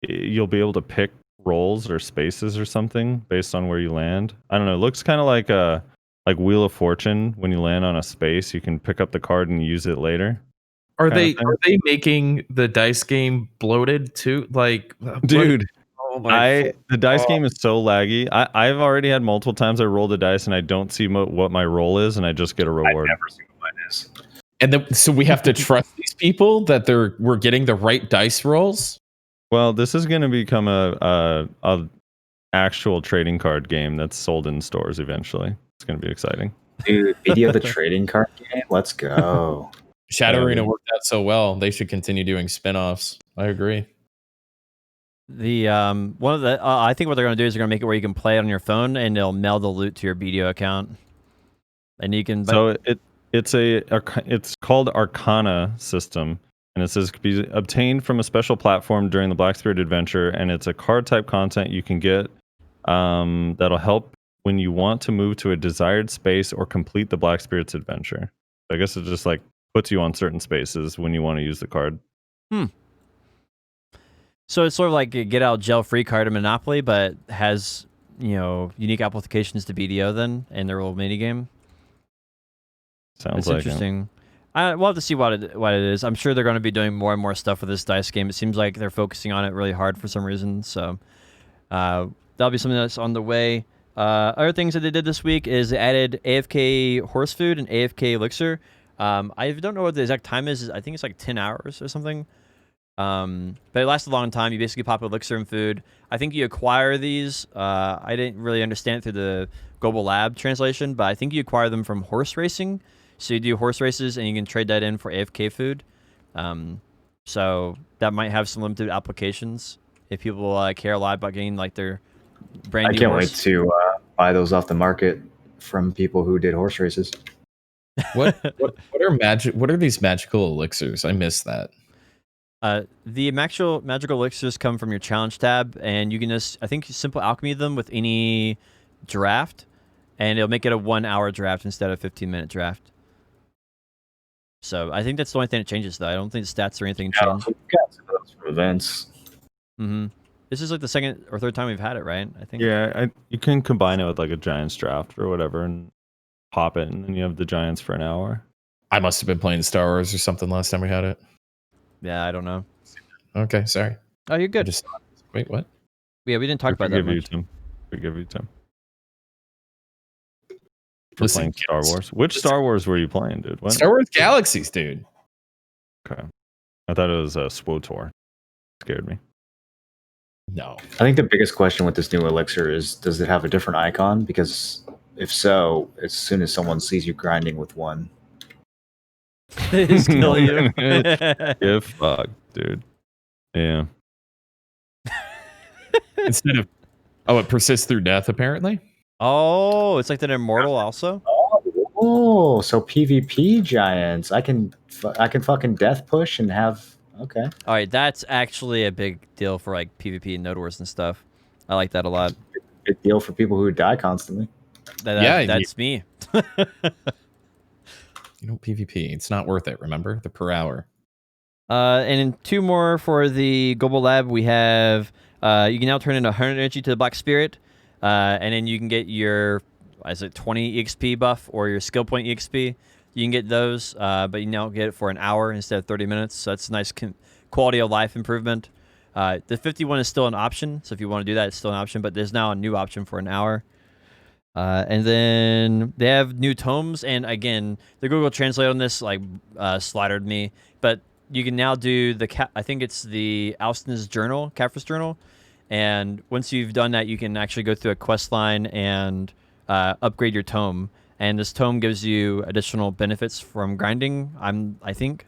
Speaker 2: you'll be able to pick rolls or spaces or something based on where you land. I don't know. It looks kind of like Wheel of Fortune. When you land on a space, you can pick up the card and use it later.
Speaker 1: Are they making the dice game bloated too? Like,
Speaker 2: dude,
Speaker 1: the
Speaker 2: dice game is so laggy. I've already had multiple times I roll the dice and I don't see what my roll is, and I just get a reward.
Speaker 4: I never see what mine is.
Speaker 1: And so we have to trust these people that we're getting the right dice rolls.
Speaker 2: Well, this is going to become a actual trading card game that's sold in stores eventually. It's going to be exciting.
Speaker 4: Dude, video the trading card game. Let's go.
Speaker 1: Shadow Arena worked out so well. They should continue doing spin-offs. I agree.
Speaker 5: One of the I think what they're going to do is they're going to make it where you can play it on your phone and they'll mail the loot to your BDO account, and you can.
Speaker 2: So it's called Arcana system, and it says it can be obtained from a special platform during the Black Spirit adventure, and it's a card type content you can get that'll help when you want to move to a desired space or complete the Black Spirit's adventure. I guess it just like puts you on certain spaces when you want to use the card.
Speaker 5: So it's sort of like a get out jail free card in Monopoly, but has unique applications to BDO then and their little mini game.
Speaker 2: Sounds
Speaker 5: like interesting. We'll have to see what it is. I'm sure they're going to be doing more and more stuff with this dice game. It seems like they're focusing on it really hard for some reason. So that'll be something that's on the way. Other things that they did this week is they added AFK horse food and AFK elixir. I don't know what the exact time is. I think it's like 10 hours or something. But it lasts a long time. You basically pop elixir and food. I think you acquire these. I didn't really understand it through the Global Lab translation, but I think you acquire them from horse racing. So you do horse races and you can trade that in for AFK food. So that might have some limited applications if people care a lot about getting like their brand new
Speaker 4: I can't
Speaker 5: horse.
Speaker 4: wait to buy those off the market from people who did horse races.
Speaker 1: What are these magical elixirs? I missed that.
Speaker 5: The magical elixirs come from your challenge tab, and you can just, I think, simple alchemy them with any draft, and it'll make it a 1 hour draft instead of a 15-minute draft. So I think that's the only thing that changes, though. I don't think the stats or anything change.
Speaker 4: We got some of those from events.
Speaker 5: Mm-hmm. This is like the second or third time we've had it, right? I think.
Speaker 2: Yeah, you can combine it with like a Giants draft or whatever and pop it, and then you have the Giants for an hour.
Speaker 1: I must have been playing Star Wars or something last time we had it.
Speaker 5: Yeah, I don't know.
Speaker 1: Okay, sorry.
Speaker 5: Oh, you're good.
Speaker 1: Wait, what?
Speaker 5: Yeah, we didn't talk about that much.
Speaker 2: We give you Tim.
Speaker 1: Listen,
Speaker 2: playing Star Wars. Which Star Wars were you playing, dude? What?
Speaker 1: Star Wars Galaxies, dude.
Speaker 2: Okay. I thought it was SWOTOR. Scared me.
Speaker 1: No.
Speaker 4: I think the biggest question with this new elixir is, does it have a different icon? Because if so, as soon as someone sees you grinding with one,
Speaker 5: Just kill you.
Speaker 2: Give fuck, dude. Yeah.
Speaker 1: Instead of it persists through death apparently.
Speaker 5: Oh, it's like an immortal also.
Speaker 4: Oh, so PvP giants. I can fucking death push and have. Okay.
Speaker 5: All right, that's actually a big deal for like PvP and Node Wars and stuff. I like that a lot.
Speaker 4: Big deal for people who die constantly.
Speaker 5: That's me.
Speaker 1: PvP. It's not worth it. Remember the per hour.
Speaker 5: And in 2 more for the global lab, we have you can now turn in 100 energy to the Black Spirit, and then you can get your 20 EXP buff or your skill point EXP. You can get those, but you now get it for an hour instead of 30 minutes. So that's a nice quality of life improvement. The 51 is still an option, so if you want to do that, it's still an option. But there's now a new option for an hour. And then they have new tomes, and again, the Google Translate on this slaughtered me, but you can now do I think it's the Alston's Journal, Caphras Journal, and once you've done that, you can actually go through a quest line and upgrade your tome, and this tome gives you additional benefits from grinding. I think.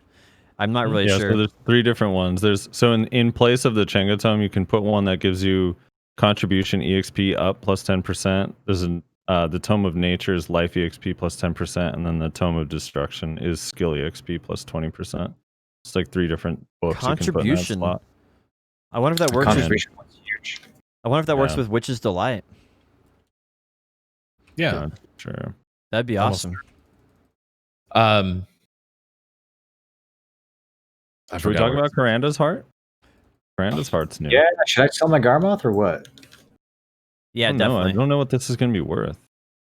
Speaker 5: I'm not really sure.
Speaker 2: So there's 3 different ones. So in place of the Chenga tome, you can put one that gives you contribution EXP up plus 10%. There's the Tome of Nature is life EXP plus 10%, and then the Tome of Destruction is skill EXP plus 20%. It's like 3 different books.
Speaker 5: Contribution.
Speaker 2: You can put in that slot.
Speaker 5: I wonder if that works.
Speaker 4: Contribution was huge.
Speaker 5: I wonder if that works with Witch's Delight.
Speaker 1: Yeah,
Speaker 2: sure.
Speaker 5: That'd be awesome.
Speaker 2: Should we talk about Karanda's Heart? Karanda's Heart's new.
Speaker 4: Yeah, should I sell my Garmoth or what?
Speaker 5: Yeah, definitely.
Speaker 2: I don't know what this is going to be worth.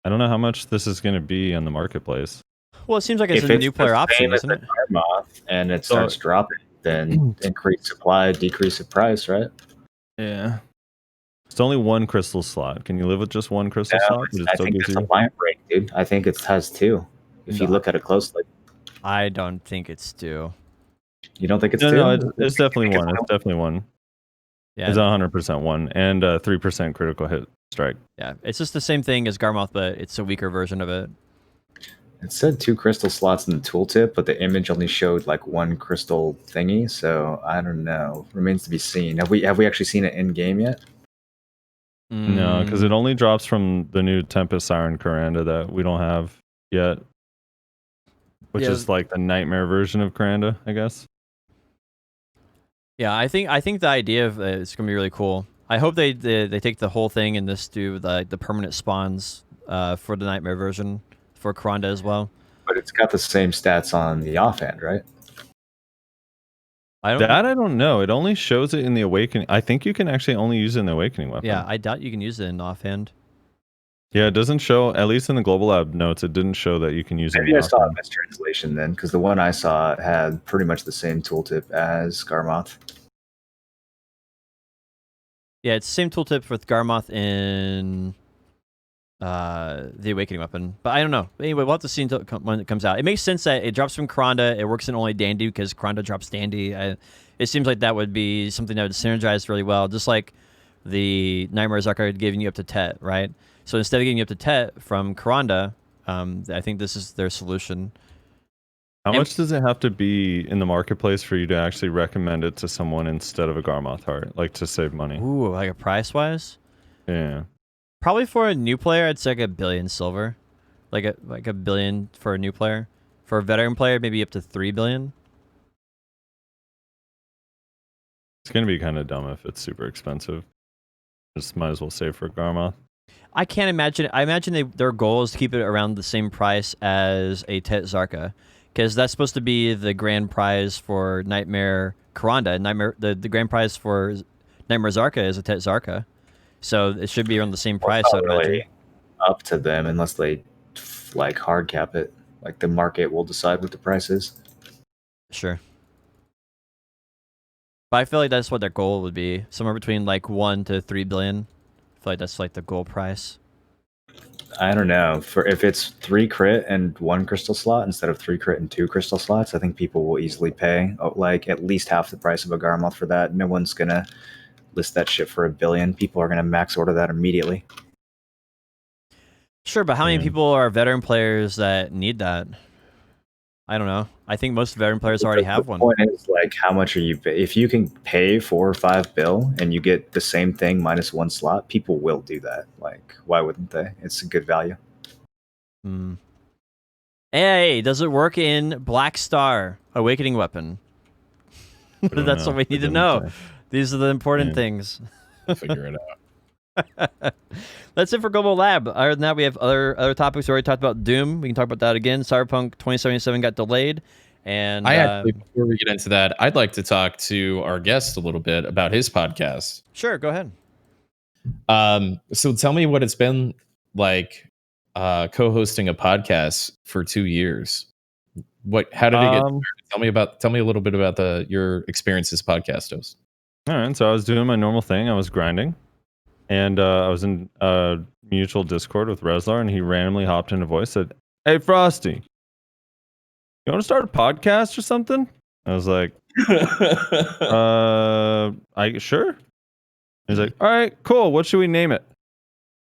Speaker 2: I don't know how much this is going to be on the marketplace.
Speaker 5: Well, it seems like it's a new player option, isn't it?
Speaker 4: Garmoth and it starts dropping, then increase supply, decrease of price, right?
Speaker 2: Yeah. It's only 1 crystal slot. Can you live with just 1 crystal slot?
Speaker 4: I think it's a line break, dude. I think it has 2. If you look at it closely.
Speaker 5: I don't think it's 2.
Speaker 4: You don't think it's 2?
Speaker 2: No, it's definitely 1. It's definitely 1.
Speaker 5: Yeah.
Speaker 2: It's 100% 1 and 3% critical hit strike.
Speaker 5: Yeah, it's just the same thing as Garmoth, but it's a weaker version of it.
Speaker 4: It said 2 crystal slots in the tooltip, but the image only showed like 1 crystal thingy. So I don't know. Remains to be seen. Have we actually seen it in game yet?
Speaker 2: No, because it only drops from the new Tempest Siren Karanda that we don't have yet, which is like the nightmare version of Karanda, I guess.
Speaker 5: Yeah, I think the idea of it's gonna be really cool. I hope they take the whole thing and just do the permanent spawns for the nightmare version for Karanda as well.
Speaker 4: But it's got the same stats on the offhand, right?
Speaker 2: I don't know. It only shows it in the Awakening. I think you can actually only use it in the Awakening weapon.
Speaker 5: Yeah, I doubt you can use it in offhand.
Speaker 2: Yeah, it doesn't show, at least in the Global Lab notes, it didn't show that you can use it.
Speaker 4: Maybe I saw a mistranslation then, because the one I saw had pretty much the same tooltip as Garmoth.
Speaker 5: Yeah, it's the same tooltip with Garmoth in the Awakening weapon, but I don't know. Anyway, we'll have to see when it comes out. It makes sense that it drops from Karanda. It works in only Dandy because Karanda drops Dandy. It seems like that would be something that would synergize really well, just like the Nightmare Zarka giving you up to Tet, right? So instead of getting you up to Tet from Karanda, I think this is their solution.
Speaker 2: How much does it have to be in the marketplace for you to actually recommend it to someone instead of a Garmoth Heart, like to save money?
Speaker 5: Ooh, like a price-wise?
Speaker 2: Yeah.
Speaker 5: Probably for a new player, I'd say like $1 billion silver, like $1 billion for a new player. For a veteran player, maybe up to $3 billion.
Speaker 2: It's gonna be kind of dumb if it's super expensive. Just might as well save for Garmoth.
Speaker 5: I can't imagine it. I imagine their goal is to keep it around the same price as a Tet Zarka, because that's supposed to be the grand prize for Nightmare Karanda. The grand prize for Nightmare Zarka is a Tet Zarka. So it should be around the same price.
Speaker 4: It's not really up to them unless they like hard cap it. Like the market will decide what the price is.
Speaker 5: Sure. But I feel like that's what their goal would be, somewhere between like 1 to 3 billion. I feel like that's like the goal price.
Speaker 4: I don't know. If it's 3 crit and 1 crystal slot instead of 3 crit and 2 crystal slots, I think people will easily pay like at least half the price of a Garmoth for that. No one's gonna list that shit for $1 billion. People are going to max order that immediately.
Speaker 5: Sure, but how many people are veteran players that need that? I don't know. I think most veteran players already have one.
Speaker 4: The point is, like, how much are you? If you can pay $4 or $5 and you get the same thing minus one slot, people will do that. Like, why wouldn't they? It's a good value.
Speaker 5: Hey, does it work in Black Star Awakening Weapon? That's what we need to know. These are the important things.
Speaker 1: Figure it out.
Speaker 5: That's it for Global Lab. Other than that, we have other topics. We already talked about Doom. We can talk about that again. Cyberpunk 2077 got delayed. And
Speaker 1: I actually, before we get into that, I'd like to talk to our guest a little bit about his podcast.
Speaker 5: Sure, go ahead.
Speaker 1: So tell me what it's been like co-hosting a podcast for 2 years. How did it get started? Tell me a little bit about your experience as podcast host.
Speaker 2: All right, so I was doing my normal thing. I was grinding, and I was in a mutual Discord with Reslar, and he randomly hopped into voice, said, "Hey, Frosty, you want to start a podcast or something?" I was like, sure." He's like, "All right, cool. What should we name it?"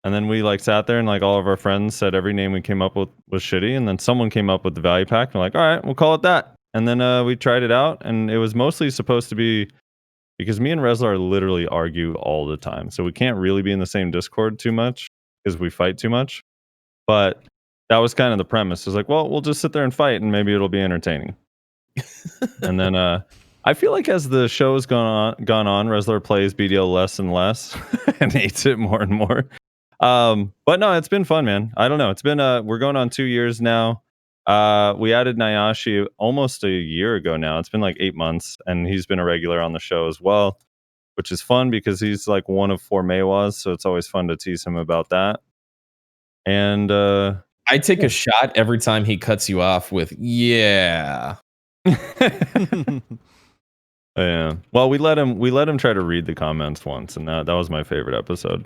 Speaker 2: And then we like sat there, and like all of our friends said every name we came up with was shitty, and then someone came up with the value pack, and we're like, "All right, we'll call it that." And then we tried it out, and it was mostly supposed to be, because me and Reslar literally argue all the time, so we can't really be in the same Discord too much because we fight too much. But that was kind of the premise. It's like, well, we'll just sit there and fight, and maybe it'll be entertaining. And then I feel like as the show has gone on, Reslar plays BDO less and less and hates it more and more. But no, it's been fun, man. I don't know. It's been we're going on 2 years now. We added Nyashi almost a year ago now. It's been like 8 months, and he's been a regular on the show as well, which is fun because he's like one of 4 Maywas, so it's always fun to tease him about that. And
Speaker 1: I take a shot every time he cuts you off with "yeah."
Speaker 2: Yeah. Well, we let him try to read the comments once, and that was my favorite episode.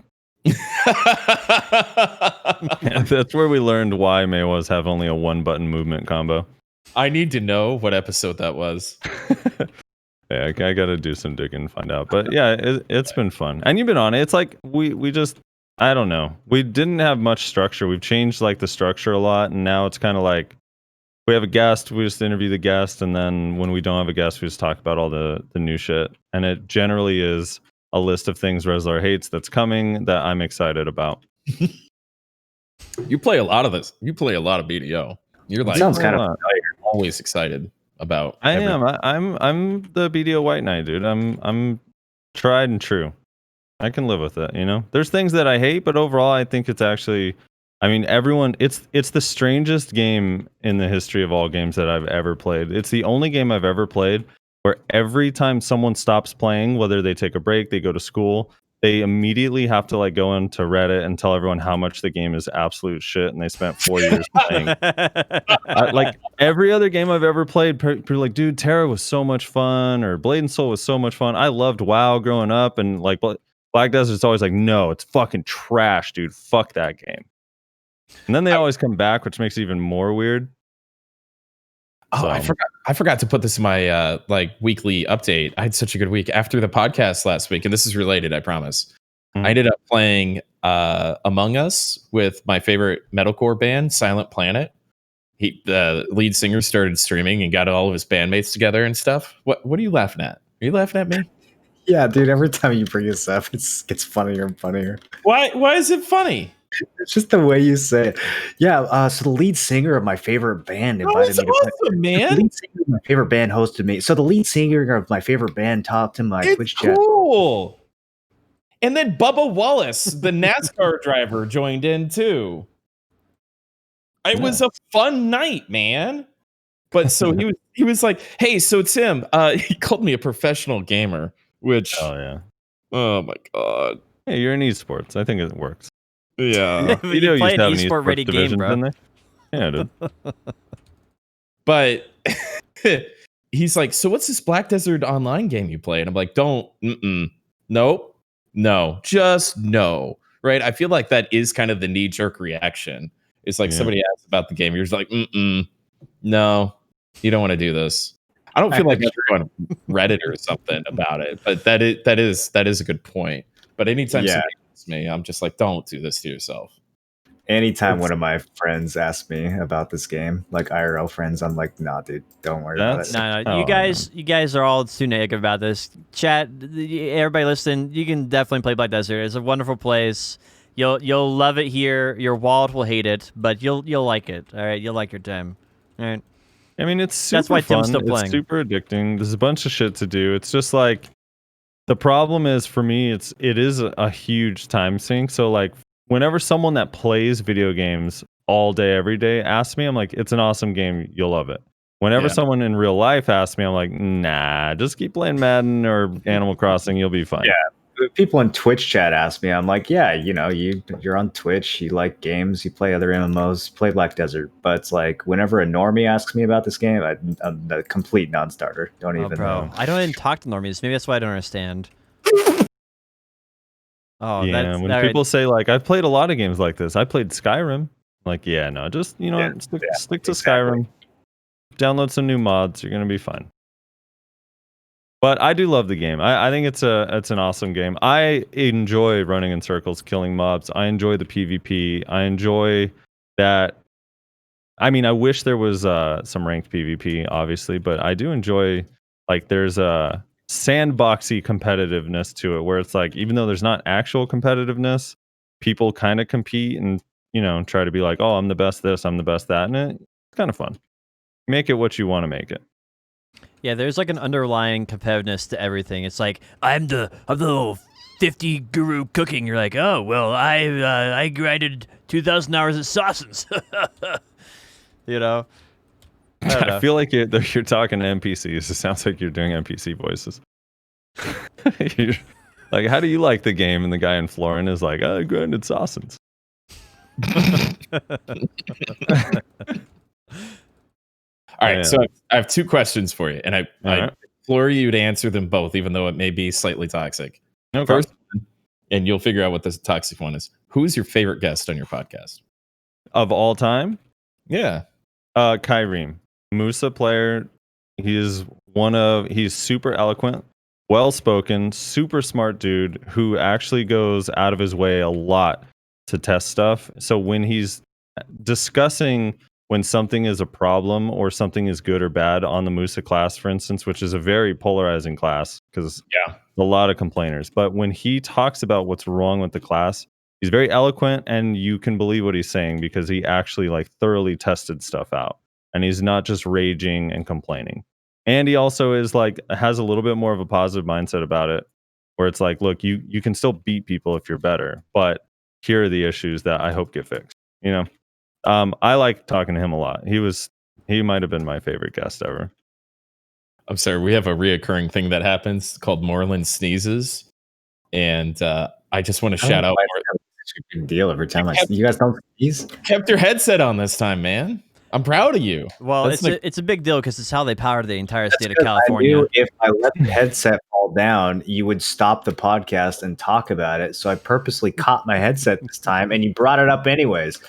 Speaker 2: And that's where we learned why Maywas have only a 1-button movement combo.
Speaker 1: I need to know what episode that was.
Speaker 2: Yeah, I gotta do some digging and find out. But yeah, it's been fun, and you've been on it. It's like we just, I don't know, we didn't have much structure. We've changed like the structure a lot, and now it's kind of like we have a guest, we just interview the guest, and then when we don't have a guest, we just talk about all the new shit. And it generally is a list of things Reslar hates that's coming that I'm excited about.
Speaker 1: You play a lot of this. You play a lot of BDO. You're like,
Speaker 4: sounds kind of
Speaker 1: always excited about.
Speaker 2: I am. I'm the BDO White Knight, dude. I'm tried and true. I can live with it. You know, there's things that I hate, but overall, I think it's actually. I mean, everyone. It's the strangest game in the history of all games that I've ever played. It's the only game I've ever played where every time someone stops playing, whether they take a break, they go to school, they immediately have to like go into Reddit and tell everyone how much the game is absolute shit, and they spent 4 years playing. Like every other game I've ever played, people are like, dude, Terra was so much fun, or Blade and Soul was so much fun. I loved WoW growing up, and like Black Desert's always like, no, it's fucking trash, dude. Fuck that game. And then they always come back, which makes it even more weird.
Speaker 1: Oh, so. I forgot to put this in my like weekly update. I had such a good week after the podcast last week, and this is related, I promise. I ended up playing Among Us with my favorite metalcore band, Silent Planet. The lead singer started streaming and got all of his bandmates together and stuff. What are you laughing at? Are you laughing at me?
Speaker 4: Yeah, dude. Every time you bring this up, it gets funnier and funnier.
Speaker 1: Why is it funny?
Speaker 4: It's just the way you say it. Yeah, so the lead singer of my favorite band invited me to
Speaker 1: awesome, man.
Speaker 4: The lead singer of my favorite band hosted me. So the lead singer of my favorite band talked to my Twitch chat.
Speaker 1: Cool. And then Bubba Wallace, the NASCAR driver, joined in too. It was a fun night, man. But so he was like, "Hey, so Tim," he called me a professional gamer, which oh my god.
Speaker 2: Hey, you're in esports. I think it works.
Speaker 1: Yeah.
Speaker 5: You play an esport ready game, bro.
Speaker 2: Yeah, dude.
Speaker 1: But he's like, "So what's this Black Desert Online game you play?" And I'm like, nope, no, just no. Right? I feel like that is kind of the knee-jerk reaction. It's like somebody asks about the game, you're just like, no, you don't want to do this. I don't feel like I'm going to Reddit or something about it, but that is a good point. But anytime somebody asks me, I'm just like, don't do this to yourself.
Speaker 4: Anytime one of my friends asks me about this game, like IRL friends, I'm like, nah, dude, don't worry about it.
Speaker 5: No. You guys are all too negative about this. Chat, everybody listen, you can definitely play Black Desert. It's a wonderful place. You'll love it here. Your wallet will hate it, but you'll like it. All right, you'll like your time. All right.
Speaker 2: I mean, it's super
Speaker 5: That's why
Speaker 2: fun.
Speaker 5: Tim's still playing.
Speaker 2: It's super addicting. There's a bunch of shit to do. It's just like the problem is for me, it is a huge time sink. So like whenever someone that plays video games all day, every day asks me, I'm like, it's an awesome game. You'll love it. Whenever someone in real life asks me, I'm like, nah, just keep playing Madden or Animal Crossing. You'll be fine.
Speaker 4: Yeah. People in Twitch chat ask me, I'm like, yeah, you're on Twitch, you like games, you play other MMOs, play Black Desert. But it's like whenever a normie asks me about this game, I'm a complete non-starter. Don't even know.
Speaker 5: I don't even talk to normies. Maybe that's why I don't understand. Oh,
Speaker 2: yeah. When people say like, I've played a lot of games like this. I played Skyrim. Like, yeah, no, just stick to Skyrim. Download some new mods. You're gonna be fine. But I do love the game. I think it's an awesome game. I enjoy running in circles, killing mobs. I enjoy the PvP. I enjoy that. I mean, I wish there was some ranked PvP, obviously, but I do enjoy like there's a sandboxy competitiveness to it, where it's like even though there's not actual competitiveness, people kind of compete and try to be like, oh, I'm the best this, I'm the best that, and it's kind of fun. Make it what you want to make it.
Speaker 5: Yeah, there's like an underlying competitiveness to everything. It's like I'm the little 50 guru cooking. You're like, oh well, I grinded 2,000 hours at Sausins.
Speaker 2: I feel like you're talking to NPCs. It sounds like you're doing NPC voices. Like, how do you like the game? And the guy in Florin is like, I grinded Sausins.
Speaker 1: All right, so I have two questions for you, and I implore you to answer them both, even though it may be slightly toxic.
Speaker 2: Okay.
Speaker 1: First, and you'll figure out what this toxic one is. Who's your favorite guest on your podcast?
Speaker 2: Of all time?
Speaker 1: Yeah.
Speaker 2: Kyriem. Musa player. He's super eloquent, well-spoken, super smart dude who actually goes out of his way a lot to test stuff. So when he's discussing when something is a problem or something is good or bad on the Musa class, for instance, which is a very polarizing class because a lot of complainers. But when he talks about what's wrong with the class, he's very eloquent and you can believe what he's saying because he actually like thoroughly tested stuff out and he's not just raging and complaining. And he also is like has a little bit more of a positive mindset about it, where it's like, look, you can still beat people if you're better, but here are the issues that I hope get fixed. I like talking to him a lot. He might have been my favorite guest ever.
Speaker 1: I'm sorry, we have a reoccurring thing that happens called Moreland sneezes, and I just want to shout out.
Speaker 4: It's a big deal every time. You guys don't sneeze.
Speaker 1: Kept your headset on this time, man. I'm proud of you.
Speaker 5: Well, it's a big deal because it's how they power the entire state of California.
Speaker 4: I knew if I let the headset fall down, you would stop the podcast and talk about it. So I purposely caught my headset this time, and you brought it up anyways.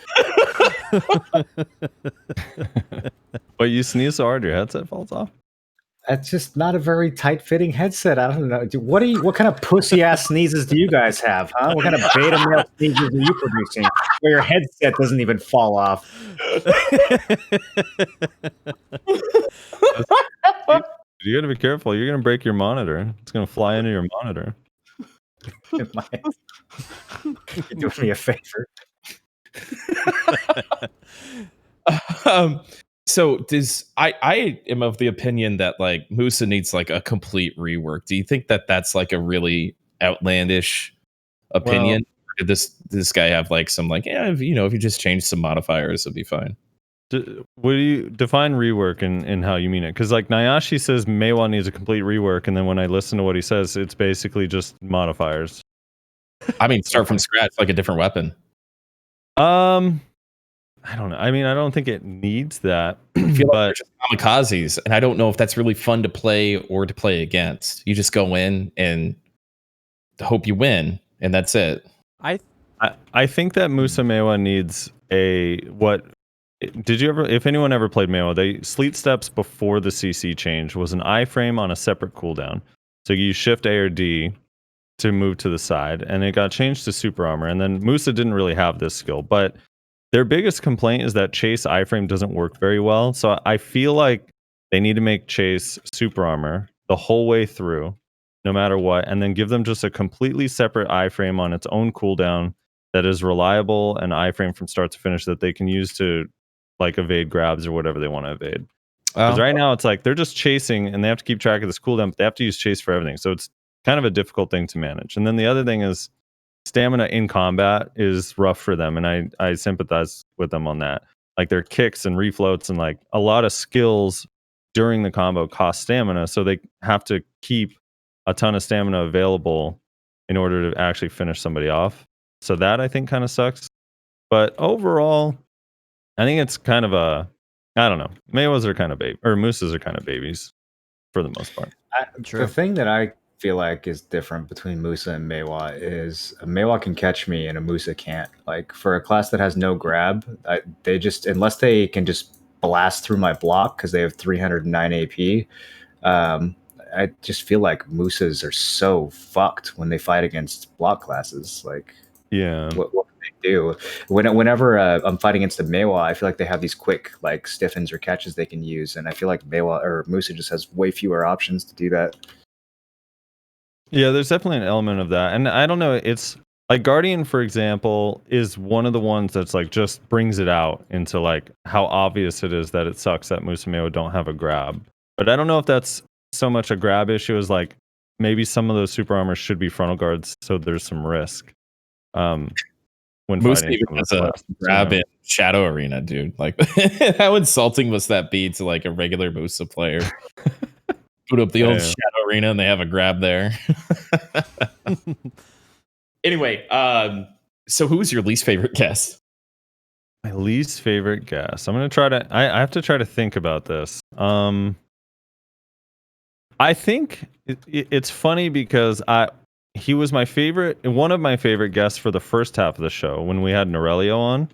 Speaker 2: But you sneeze so hard your headset falls off?
Speaker 4: That's just not a very tight-fitting headset. I don't know. Dude, what kind of pussy-ass sneezes do you guys have, huh? What kind of beta male sneezes are you producing where your headset doesn't even fall off?
Speaker 2: You gotta be careful. You're gonna break your monitor. It's gonna fly into your monitor.
Speaker 4: You're doing me a favor.
Speaker 1: So I am of the opinion that like Musa needs like a complete rework. Do you think that that's like a really outlandish opinion? Or did this guy have like some like if you just change some modifiers, it'll be fine?
Speaker 2: What do you define rework in how you mean it? Because like Nyashi says Meiwa needs a complete rework, and then when I listen to what he says, it's basically just modifiers.
Speaker 1: I mean, start from scratch, like a different weapon.
Speaker 2: I don't know. I mean, I don't think it needs that.
Speaker 1: I feel like they're just kamikazes, and I don't know if that's really fun to play or to play against. You just go in and hope you win, and that's it.
Speaker 2: I think that Musa Meiwa needs did you ever, if anyone ever played Meiwa, they Sleet Steps before the CC change was an iframe on a separate cooldown. So you shift A or D to move to the side, and it got changed to super armor. And then Musa didn't really have this skill, but their biggest complaint is that Chase iframe doesn't work very well. So I feel like they need to make Chase super armor the whole way through, no matter what, and then give them just a completely separate iframe on its own cooldown that is reliable and iframe from start to finish that they can use to like evade grabs or whatever they want to evade. Because right now it's like they're just chasing and they have to keep track of this cooldown, but they have to use Chase for everything. So it's kind of a difficult thing to manage. And then the other thing is stamina in combat is rough for them, and I sympathize with them on that. Like their kicks and refloats and like a lot of skills during the combo cost stamina, so they have to keep a ton of stamina available in order to actually finish somebody off. So that I think kind of sucks. But overall, I think it's kind of I don't know. Mewas are kind of Mooses are kind of babies for the most part.
Speaker 4: The thing that I feel like is different between Musa and Mewa is a Mewa can catch me and a Musa can't. Like for a class that has no grab, they just, unless they can just blast through my block because they have 309 AP, I just feel like Musas are so fucked when they fight against block classes. Like,
Speaker 2: yeah,
Speaker 4: what can they do? Whenever I'm fighting against a Mewa, I feel like they have these quick like stiffens or catches they can use, and I feel like Mewa or Musa just has way fewer options to do that.
Speaker 2: Yeah, there's definitely an element of that. And I don't know, it's like Guardian, for example, is one of the ones that's like just brings it out into like how obvious it is that it sucks that Musameo don't have a grab. But I don't know if that's so much a grab issue as like maybe some of those super armors should be frontal guards so there's some risk. When
Speaker 1: fighting has a grab in Shadow Arena, dude. Like how insulting must that be to like a regular Musa player? Put up the old Shadow Arena and they have a grab there. Anyway, so who was your least favorite guest?
Speaker 2: My least favorite guest. I'm gonna try to. I have to try to think about this. I think it's funny because he was my favorite, one of my favorite guests for the first half of the show when we had Norelio on.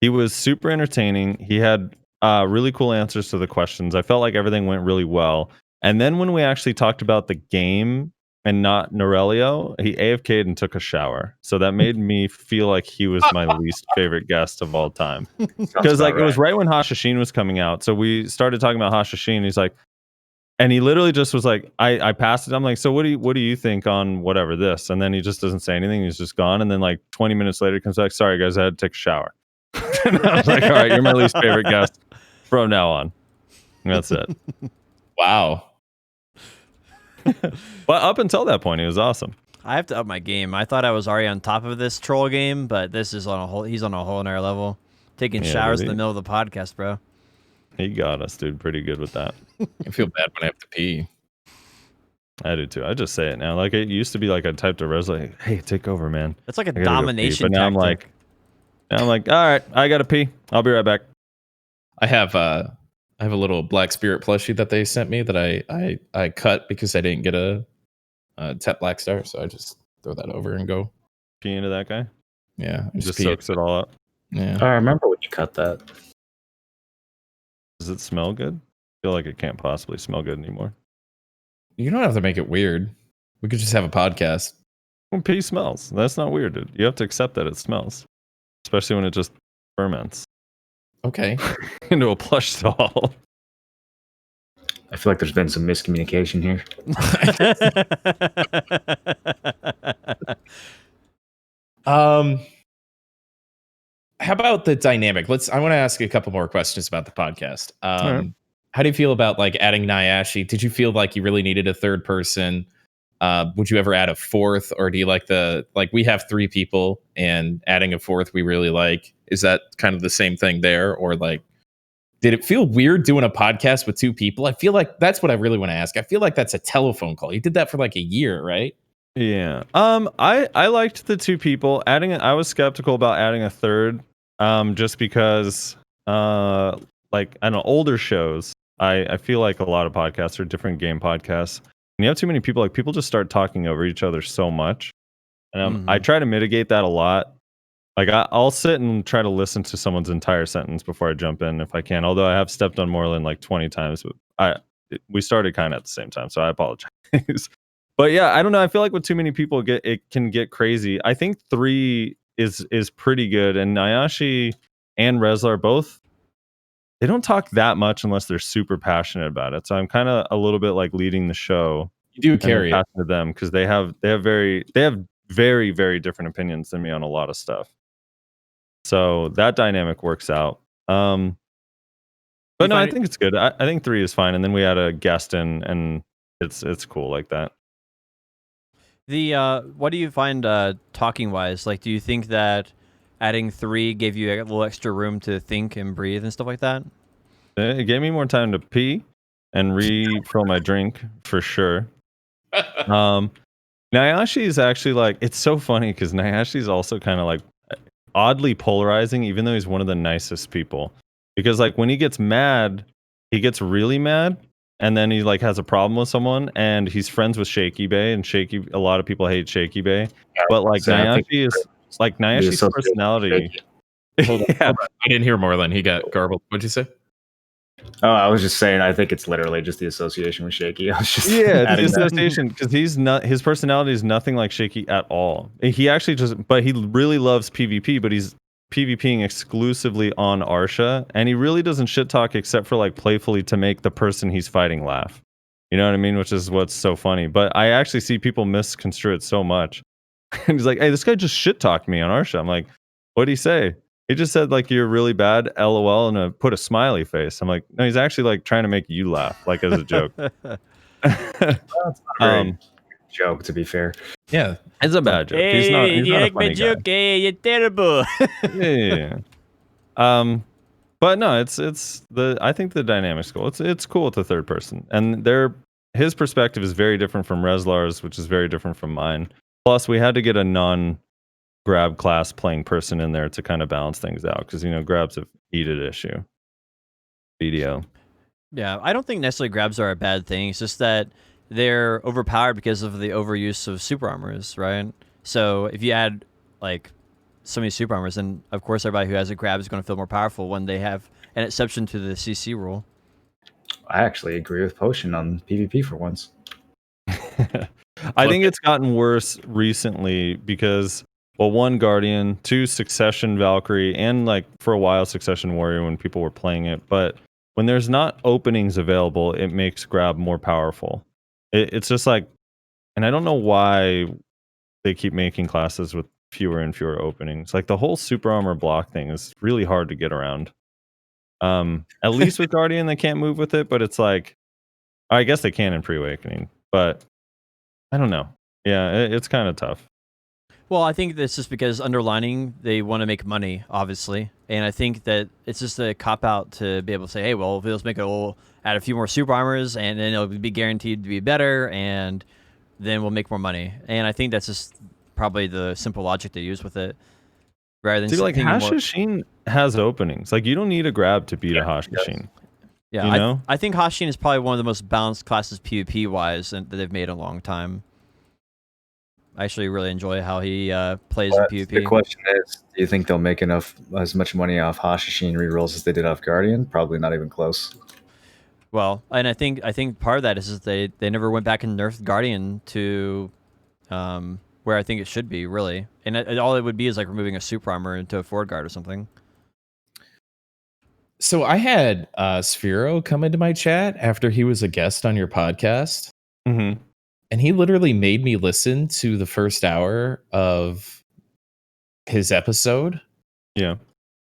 Speaker 2: He was super entertaining. He had really cool answers to the questions. I felt like everything went really well. And then when we actually talked about the game and not Norelio, he AFK'd and took a shower. So that made me feel like he was my least favorite guest of all time. Because like it was right when Hashashin was coming out. So we started talking about Hashashin. He's like, and he literally just was like, I passed it. I'm like, so what do you think on whatever this? And then he just doesn't say anything. He's just gone. And then like 20 minutes later, he comes back, sorry guys, I had to take a shower. And I was like, all right, you're my least favorite guest from now on. And that's it.
Speaker 1: Wow.
Speaker 2: But up until that point, he was awesome.
Speaker 5: I have to up my game. I thought I was already on top of this troll game, but this is he's on a whole nother level. Taking showers in the middle of the podcast, bro.
Speaker 2: He got us, dude. Pretty good with that.
Speaker 1: I feel bad when I have to pee.
Speaker 2: I do too. I just say it now. Like it used to be like I typed a res like, hey, take over, man.
Speaker 5: It's like a domination.
Speaker 2: But now
Speaker 5: tactic.
Speaker 2: I'm like, all right, I gotta pee. I'll be right back.
Speaker 1: I have a little Black Spirit plushie that they sent me that I cut because I didn't get a Tep Black Star, so I just throw that over and go
Speaker 2: pee into that guy.
Speaker 1: Yeah,
Speaker 2: it just soaks it all up.
Speaker 1: Yeah,
Speaker 4: I remember when you cut that.
Speaker 2: Does it smell good? I feel like it can't possibly smell good anymore.
Speaker 1: You don't have to make it weird. We could just have a podcast.
Speaker 2: When pee smells, that's not weird, dude. You have to accept that it smells, especially when it just ferments.
Speaker 1: Okay.
Speaker 2: Into a plush doll.
Speaker 4: I feel like there's been some miscommunication here.
Speaker 1: How about the dynamic? I want to ask a couple more questions about the podcast.
Speaker 2: Right.
Speaker 1: How do you feel about like adding Nayashe? Did you feel like you really needed a third person? Would you ever add a fourth, or do you like we have 3 people and adding a fourth we really like? Is that kind of the same thing there, or like did it feel weird doing a podcast with 2 people? I feel like that's what I really want to ask. I feel like that's a telephone call. You did that for like a year, right?
Speaker 2: Yeah. I liked the 2 people. I was skeptical about adding a third, just because like I don't know, older shows, I feel like a lot of podcasts are different game podcasts. When you have too many people, like people just start talking over each other so much. And I try to mitigate that a lot. Like I'll sit and try to listen to someone's entire sentence before I jump in if I can. Although I have stepped on Moreland like 20 times. We started kind of at the same time, so I apologize. But yeah, I don't know. I feel like with too many people, it can get crazy. I think 3 is pretty good. And Nayashe, and Rezlar both. They don't talk that much unless they're super passionate about it. So I'm kind of a little bit like leading the show.
Speaker 1: You do carry it
Speaker 2: to them because they have very very different opinions than me on a lot of stuff. So that dynamic works out. But no, I think it's good. I think 3 is fine, and then we had a guest in, and it's cool like that.
Speaker 5: What do you find talking wise? Like, do you think that adding 3 gave you a little extra room to think and breathe and stuff like that?
Speaker 2: It gave me more time to pee and refill my drink for sure. Nayashe is actually like, it's so funny because Nayashe is also kind of like oddly polarizing, even though he's one of the nicest people. Because like when he gets mad, he gets really mad, and then he like has a problem with someone, and he's friends with Shaky Bay, and a lot of people hate Shaky Bay. But like Nayashe's personality.
Speaker 1: Hold on. I didn't hear Moreland. He got garbled. What'd you say?
Speaker 4: Oh, I was just saying, I think it's literally just the association with Shaky. I was just
Speaker 2: it's the association because his personality is nothing like Shaky at all. He actually but he really loves PvP, but he's PvPing exclusively on Arsha, and he really doesn't shit talk except for like playfully to make the person he's fighting laugh. You know what I mean? Which is what's so funny. But I actually see people misconstrue it so much. And he's like, "Hey, this guy just shit talked me on Arsha." I'm like, "What'd he say?" He just said like you're really bad, LOL, and put a smiley face. I'm like, no, he's actually like trying to make you laugh, like as a joke.
Speaker 4: That's a great joke, to be fair.
Speaker 1: Yeah,
Speaker 2: it's a bad joke.
Speaker 5: Hey,
Speaker 2: he's not
Speaker 5: you
Speaker 2: a
Speaker 5: like
Speaker 2: funny
Speaker 5: my joke?
Speaker 2: guy.
Speaker 5: Hey, you're terrible.
Speaker 2: Yeah. But no, I think the dynamic's cool. It's cool with the third person, and his perspective is very different from Rezlar's, which is very different from mine. Plus, we had to get a non-grab class playing person in there to kind of balance things out because grab's a heated issue. BDO.
Speaker 5: Yeah, I don't think necessarily grabs are a bad thing. It's just that they're overpowered because of the overuse of super armors, right? So if you add like so many super armors, then of course everybody who has a grab is going to feel more powerful when they have an exception to the CC rule.
Speaker 4: I actually agree with Potion on PvP for once.
Speaker 2: I think it's gotten worse recently because, well, 1, Guardian, 2, Succession Valkyrie, and like for a while Succession Warrior when people were playing it. But when there's not openings available, it makes grab more powerful. It's just like, and I don't know why they keep making classes with fewer and fewer openings. Like the whole super armor block thing is really hard to get around. At least with Guardian, they can't move with it, but it's like, I guess they can in Pre-Awakening, but I don't know. Yeah, it's kind of tough.
Speaker 5: Well, I think that's just because underlining they want to make money, obviously, and I think that it's just a cop out to be able to say, "Hey, well, let's add a few more super armors, and then it'll be guaranteed to be better, and then we'll make more money." And I think that's just probably the simple logic they use with it, rather than
Speaker 2: like Hashashin has openings. Like you don't need a grab to beat a Hashashin.
Speaker 5: Yeah, I think Hashin is probably one of the most balanced classes PvP wise that they've made in a long time. I actually really enjoy how he plays in PvP.
Speaker 4: The question is, do you think they'll make as much money off Hashashin rerolls as they did off Guardian? Probably not even close.
Speaker 5: Well, and I think part of that is they never went back and nerfed Guardian to where I think it should be, really. And all it would be is like removing a super armor into a forward guard or something.
Speaker 1: So I had Sphero come into my chat after he was a guest on your podcast.
Speaker 2: Mm-hmm.
Speaker 1: And he literally made me listen to the first hour of his episode.
Speaker 2: Yeah.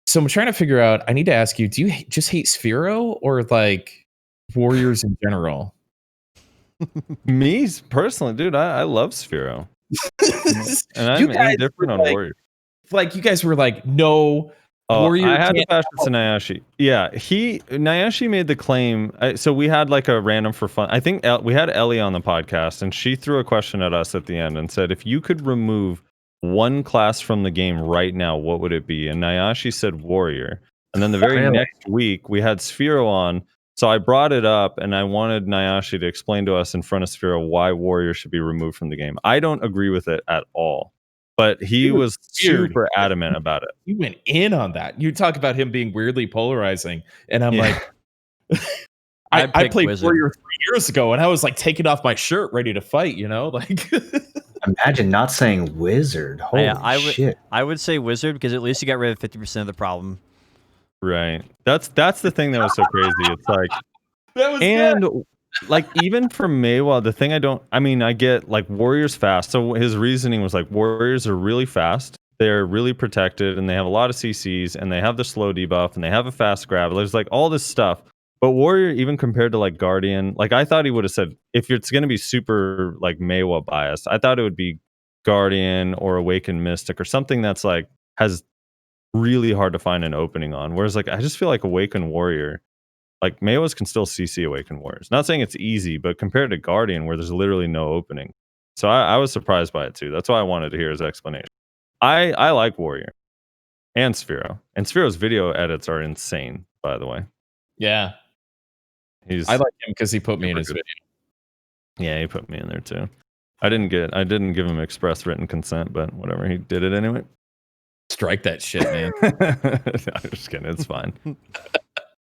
Speaker 1: So I'm trying to figure out, I need to ask you, do you just hate Sphero or like warriors in general?
Speaker 2: Me personally, dude, I love Sphero. And I'm indifferent on warriors.
Speaker 1: Like you guys were like, no.
Speaker 2: I had to pass it to Nayashe. Yeah, Nayashe made the claim. So we had like a random for fun. I think we had Ellie on the podcast, and she threw a question at us at the end and said, if you could remove one class from the game right now, what would it be? And Nayashe said warrior. And then the very next week, we had Sphero on. So I brought it up, and I wanted Nayashe to explain to us in front of Sphero why warrior should be removed from the game. I don't agree with it at all. But he was super adamant about it.
Speaker 1: You went in on that. You talk about him being weirdly polarizing. And I'm like, I played Warrior 3 years ago, and I was like taking off my shirt ready to fight, like.
Speaker 4: Imagine not saying wizard. Holy shit.
Speaker 5: I would say wizard because at least you got rid of 50% of the problem.
Speaker 2: Right. That's the thing that was so crazy. It's like
Speaker 1: That was
Speaker 2: and
Speaker 1: good.
Speaker 2: like even for Maywa, the thing I get like Warrior's fast. So his reasoning was like Warriors are really fast. They're really protected and they have a lot of CCs and they have the slow debuff and they have a fast grab. There's like all this stuff. But Warrior, even compared to like Guardian, like I thought he would have said if it's going to be super like Maywa biased, I thought it would be Guardian or Awakened Mystic or something that's like has really hard to find an opening on. Whereas like I just feel like Awakened Warrior, like Maywas can still CC Awakened Warriors. Not saying it's easy, but compared to Guardian, where there's literally no opening. So I was surprised by it too. That's why I wanted to hear his explanation. I like Warrior and Sphero. And Sphero's video edits are insane, by the way.
Speaker 1: Yeah.
Speaker 2: I
Speaker 1: like him because he put me in his video.
Speaker 2: Yeah, he put me in there too. I didn't give him express written consent, but whatever, he did it anyway.
Speaker 1: Strike that shit, man.
Speaker 2: I'm just kidding. It's fine. It's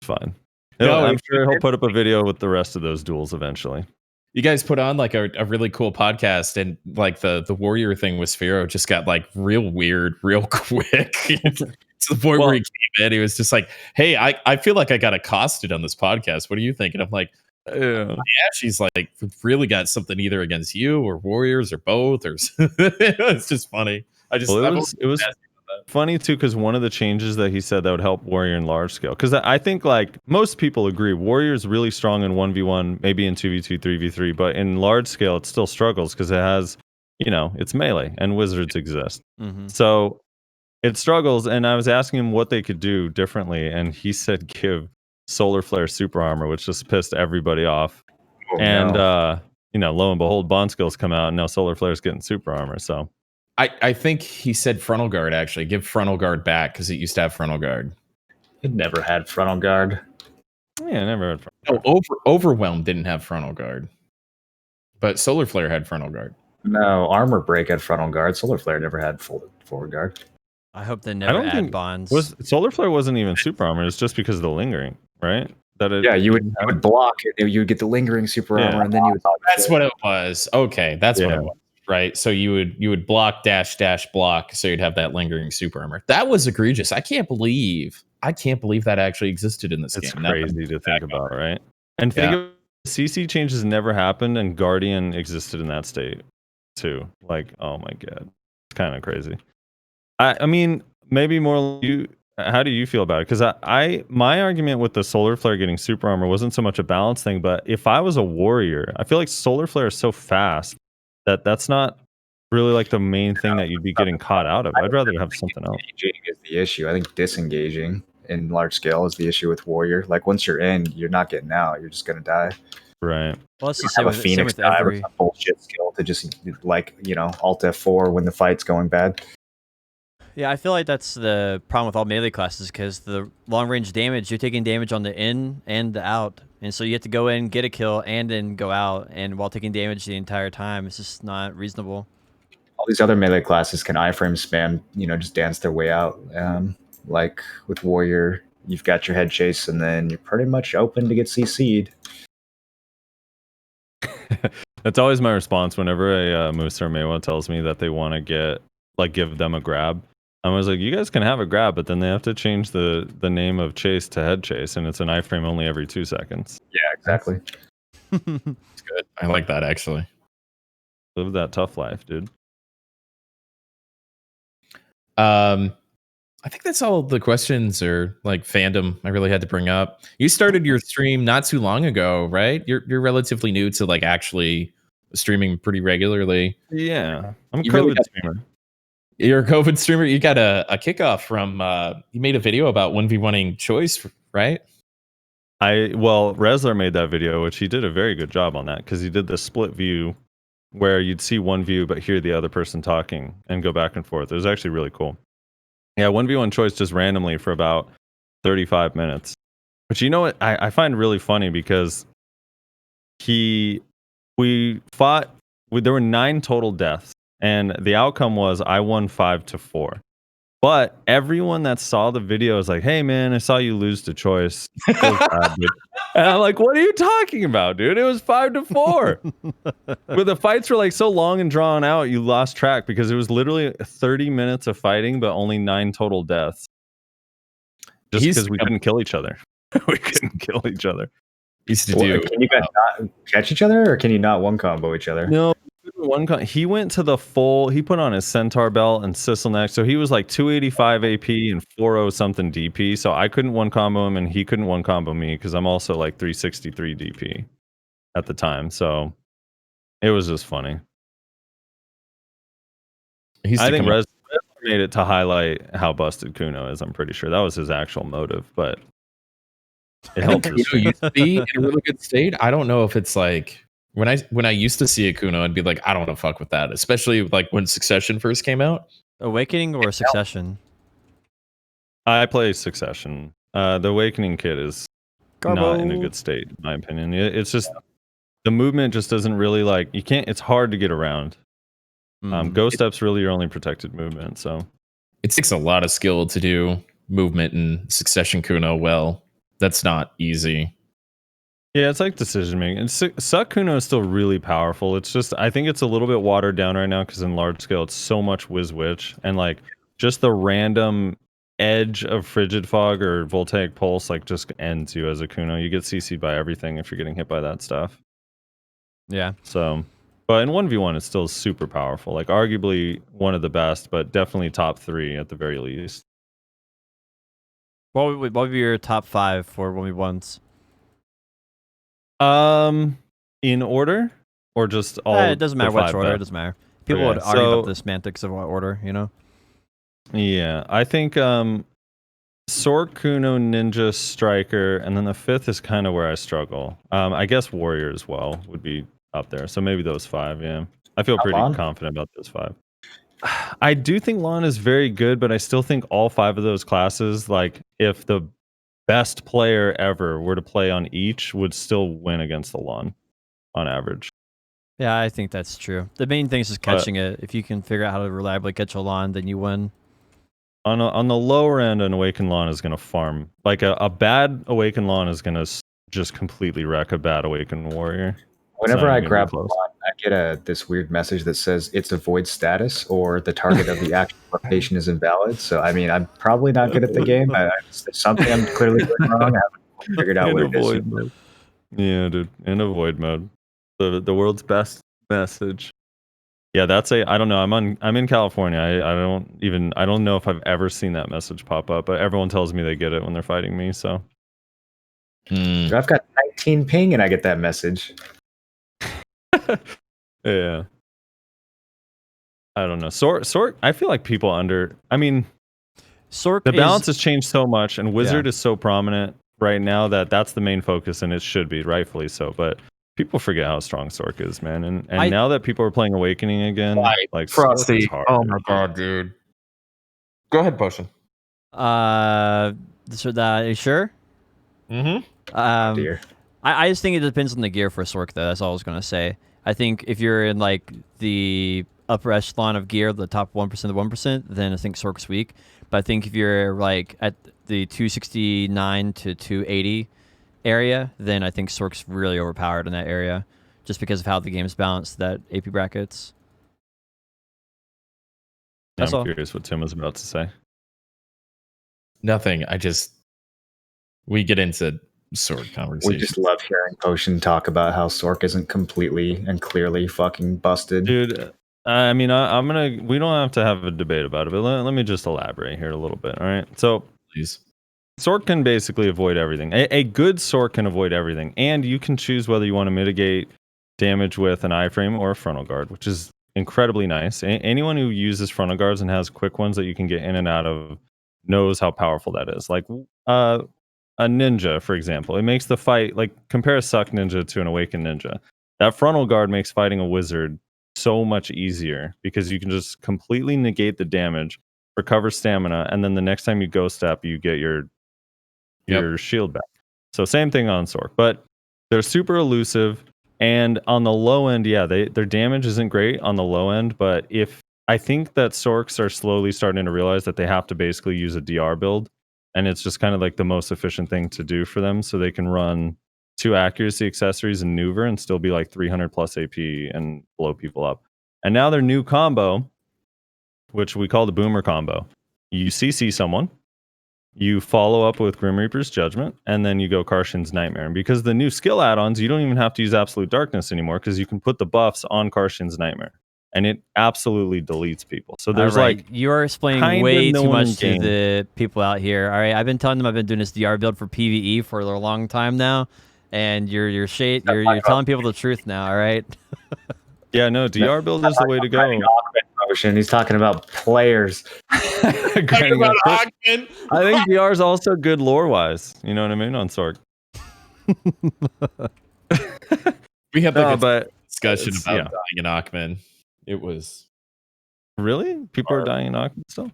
Speaker 2: fine.
Speaker 1: No,
Speaker 2: I'm sure he'll put up a video with the rest of those duels eventually.
Speaker 1: You guys put on like a really cool podcast, and like the Warrior thing with Sphero just got like real weird real quick. To the point where he came in, he was just like, "Hey, I feel like I got accosted on this podcast. What do you think?" And I'm like, yeah, she's like, really got something either against you or Warriors or both, or it's just funny. It was
Speaker 2: funny too, because one of the changes that he said that would help Warrior in large scale, because I think like most people agree Warrior is really strong in 1v1, maybe in 2v2, 3v3, but in large scale it still struggles because it has, it's melee and wizards exist. So it struggles, and I was asking him what they could do differently, and he said give Solar Flare super armor, which just pissed everybody off. Lo and behold, Bond skills come out, and now Solar Flare's getting super armor. So
Speaker 1: I think he said frontal guard, actually. Give frontal guard back because it used to have frontal guard.
Speaker 4: It never had frontal guard.
Speaker 2: Yeah, I never had frontal
Speaker 1: guard. Overwhelm didn't have frontal guard, but Solar Flare had frontal guard.
Speaker 4: No, Armor Break had frontal guard. Solar Flare never had forward guard.
Speaker 5: I hope they never add bonds.
Speaker 2: Solar Flare wasn't even super armor. It's just because of the lingering, right?
Speaker 4: You would block it. You would get the lingering super armor, and then you would.
Speaker 1: That's what it was. Okay, that's what it was. Right, so you would block dash block, so you'd have that lingering super armor. That was egregious. I can't believe that actually existed in this game.
Speaker 2: It's crazy to think about, right? And think of CC changes never happened, and Guardian existed in that state too. Like, oh my god, it's kind of crazy. I mean, maybe more you. How do you feel about it? Because my argument with the Solar Flare getting super armor wasn't so much a balance thing, but if I was a Warrior, I feel like Solar Flare is so fast that's not really like the main thing that you'd be getting caught out of. I'd rather have something else.
Speaker 4: Engaging is the issue. I think disengaging in large scale is the issue with Warrior. Like once you're in, you're not getting out. You're just gonna die.
Speaker 2: Right.
Speaker 5: Well, it's the same with
Speaker 4: Phoenix dive or some bullshit skill to just Alt F4 when the fight's going bad.
Speaker 5: Yeah, I feel like that's the problem with all melee classes, because the long range damage, you're taking damage on the in and the out. And so you have to go in, get a kill, and then go out, and while taking damage the entire time. It's just not reasonable.
Speaker 4: All these other melee classes can iframe spam, just dance their way out. Like with Warrior, you've got your head chase, and then you're pretty much open to get CC'd.
Speaker 2: That's always my response whenever a Moose or Maywa tells me that they want to give them a grab. I was like, you guys can have a grab, but then they have to change the name of chase to head chase, and it's an iframe only every 2 seconds.
Speaker 4: Yeah, exactly.
Speaker 1: It's good. I like that, actually.
Speaker 2: Live that tough life, dude.
Speaker 1: I think that's all the questions or like fandom I really had to bring up. You started your stream not too long ago, right? You're relatively new to like actually streaming pretty regularly.
Speaker 2: Yeah, I'm a COVID streamer.
Speaker 1: You're a COVID streamer. You got a kickoff from you made a video about 1v1ing choice, right?
Speaker 2: Rezler made that video, which he did a very good job on that, because he did the split view where you'd see one view but hear the other person talking and go back and forth. It was actually really cool. Yeah, 1v1 choice just randomly for about 35 minutes. But you know what I find really funny, because we fought, there were 9 total deaths. And the outcome was I won 5-4. But everyone that saw the video is like, hey, man, I saw you lose to choice. And I'm like, what are you talking about, dude? It was 5-4. But the fights were like so long and drawn out, you lost track, because it was literally 30 minutes of fighting, but only 9 total deaths. just because we couldn't kill each other. We couldn't kill each other.
Speaker 1: Used to do.
Speaker 4: Can you guys not catch each other, or can you not one combo each other?
Speaker 2: No, he went to the full. He put on his centaur belt and Sissel neck, so he was like 285 AP and 40 something DP. So I couldn't one combo him, and he couldn't one combo me because I'm also like 363 DP at the time. So it was just funny. I think Rez made it to highlight how busted Kuno is. I'm pretty sure that was his actual motive, but it helped.
Speaker 1: Kuno used to be in a really good state. I don't know if it's like when I used to see a Kuno, I'd be like, I don't want to fuck with that, especially like when Succession first came out.
Speaker 5: Awakening or Succession?
Speaker 2: I play Succession. The Awakening kit is not in a good state, in my opinion. It's just the movement just doesn't really like you can't. It's hard to get around. Ghost Step's really your only protected movement, so
Speaker 1: it takes a lot of skill to do movement in Succession Kuno well. That's not easy.
Speaker 2: Yeah, it's like decision making. And Suck Kuno is still really powerful. It's just I think it's a little bit watered down right now because in large scale it's so much Whiz Witch and like just the random edge of Frigid Fog or Voltaic Pulse like just ends you as a Kuno. You get CC'd by everything if you're getting hit by that stuff.
Speaker 5: Yeah.
Speaker 2: So, but in 1v1 it's still super powerful. Like arguably one of the best, but definitely top 3 at the very least.
Speaker 5: What would be your top 5 for 1v1s?
Speaker 2: In order or just all?
Speaker 5: It doesn't matter which order. It doesn't matter. People would argue about the semantics of what order, you know.
Speaker 2: Yeah, I think Sork, Kuno, Ninja, Striker, and then the 5th is kind of where I struggle. I guess Warrior as well would be up there. So maybe those 5. Yeah, I feel pretty confident about those 5. I do think Lon is very good, but I still think all 5 of those classes, like if the best player ever were to play on each, would still win against the Lon on average.
Speaker 5: Yeah, I think that's true. The main thing is just catching it. If you can figure out how to reliably catch a Lon, then you win.
Speaker 2: On the lower end, an Awakened Lon is going to farm. Like a bad Awakened Lon is going to just completely wreck a bad Awakened Warrior.
Speaker 4: Whenever I grab a Lon, I get this weird message that says it's a void status or the target of the actual location is invalid. So, I mean, I'm probably not good at the game. There's something I'm clearly doing wrong. I haven't figured out what it is.
Speaker 2: Mode. Yeah, dude. In a void mode. The world's best message. Yeah, that's I don't know. I'm in California. I don't know if I've ever seen that message pop up, but everyone tells me they get it when they're fighting me, so.
Speaker 4: I've got 19 ping and I get that message.
Speaker 2: Yeah. I don't know. Sork, I feel like people
Speaker 5: Sork
Speaker 2: the balance has changed so much and Wizard is so prominent right now that's the main focus and it should be, rightfully so, but people forget how strong Sork is, man. And now that people are playing Awakening again, like
Speaker 1: Frosty.
Speaker 2: Hard,
Speaker 1: oh my god, dude. Go ahead, Potion.
Speaker 5: So that you sure?
Speaker 4: Dear.
Speaker 5: I just think it depends on the gear for Sork, though. That's all I was gonna say. I think if you're in like the upper echelon of gear, the top 1% of the 1%, then I think Sork's weak. But I think if you're like at the 269 to 280 area, then I think Sork's really overpowered in that area, just because of how the game's balanced, that AP brackets.
Speaker 2: I'm curious what Tim was about to say.
Speaker 1: Nothing. We get into Sork conversation.
Speaker 4: We just love hearing Potion talk about how Sork isn't completely and clearly fucking busted.
Speaker 2: Dude, I mean, we don't have to have a debate about it, but let me just elaborate here a little bit, all right? So,
Speaker 1: please.
Speaker 2: Sork can basically avoid everything. A good Sork can avoid everything, and you can choose whether you want to mitigate damage with an iframe or a frontal guard, which is incredibly nice. Anyone who uses frontal guards and has quick ones that you can get in and out of knows how powerful that is. Like a ninja, for example, it makes the fight, like compare a Suck Ninja to an Awakened Ninja. That frontal guard makes fighting a wizard so much easier because you can just completely negate the damage, recover stamina, and then the next time you go step, you get your shield back. So same thing on Sork, but they're super elusive. And on the low end, their damage isn't great on the low end, but I think that Sorks are slowly starting to realize that they have to basically use a DR build, and it's just kind of like the most efficient thing to do for them, so they can run 2 accuracy accessories and maneuver and still be like 300 plus AP and blow people up. And now their new combo, which we call the Boomer combo, you CC someone, you follow up with Grim Reaper's Judgment, and then you go Karshin's Nightmare. And because the new skill add-ons, you don't even have to use Absolute Darkness anymore because you can put the buffs on Karshin's Nightmare. And it absolutely deletes people. So there's
Speaker 5: you're explaining way too much to the people out here. All right, I've been telling them I've been doing this DR build for PvE for a long time now, and you're telling people the truth now. All right.
Speaker 2: Yeah, no, DR build is the way to go.
Speaker 4: He's talking about players.
Speaker 1: Talking about Augment.
Speaker 2: I think DR is also good lore wise. You know what I mean on Sorg.
Speaker 1: We had discussion about dying in Augment. It was
Speaker 2: really people are dying in Augment still.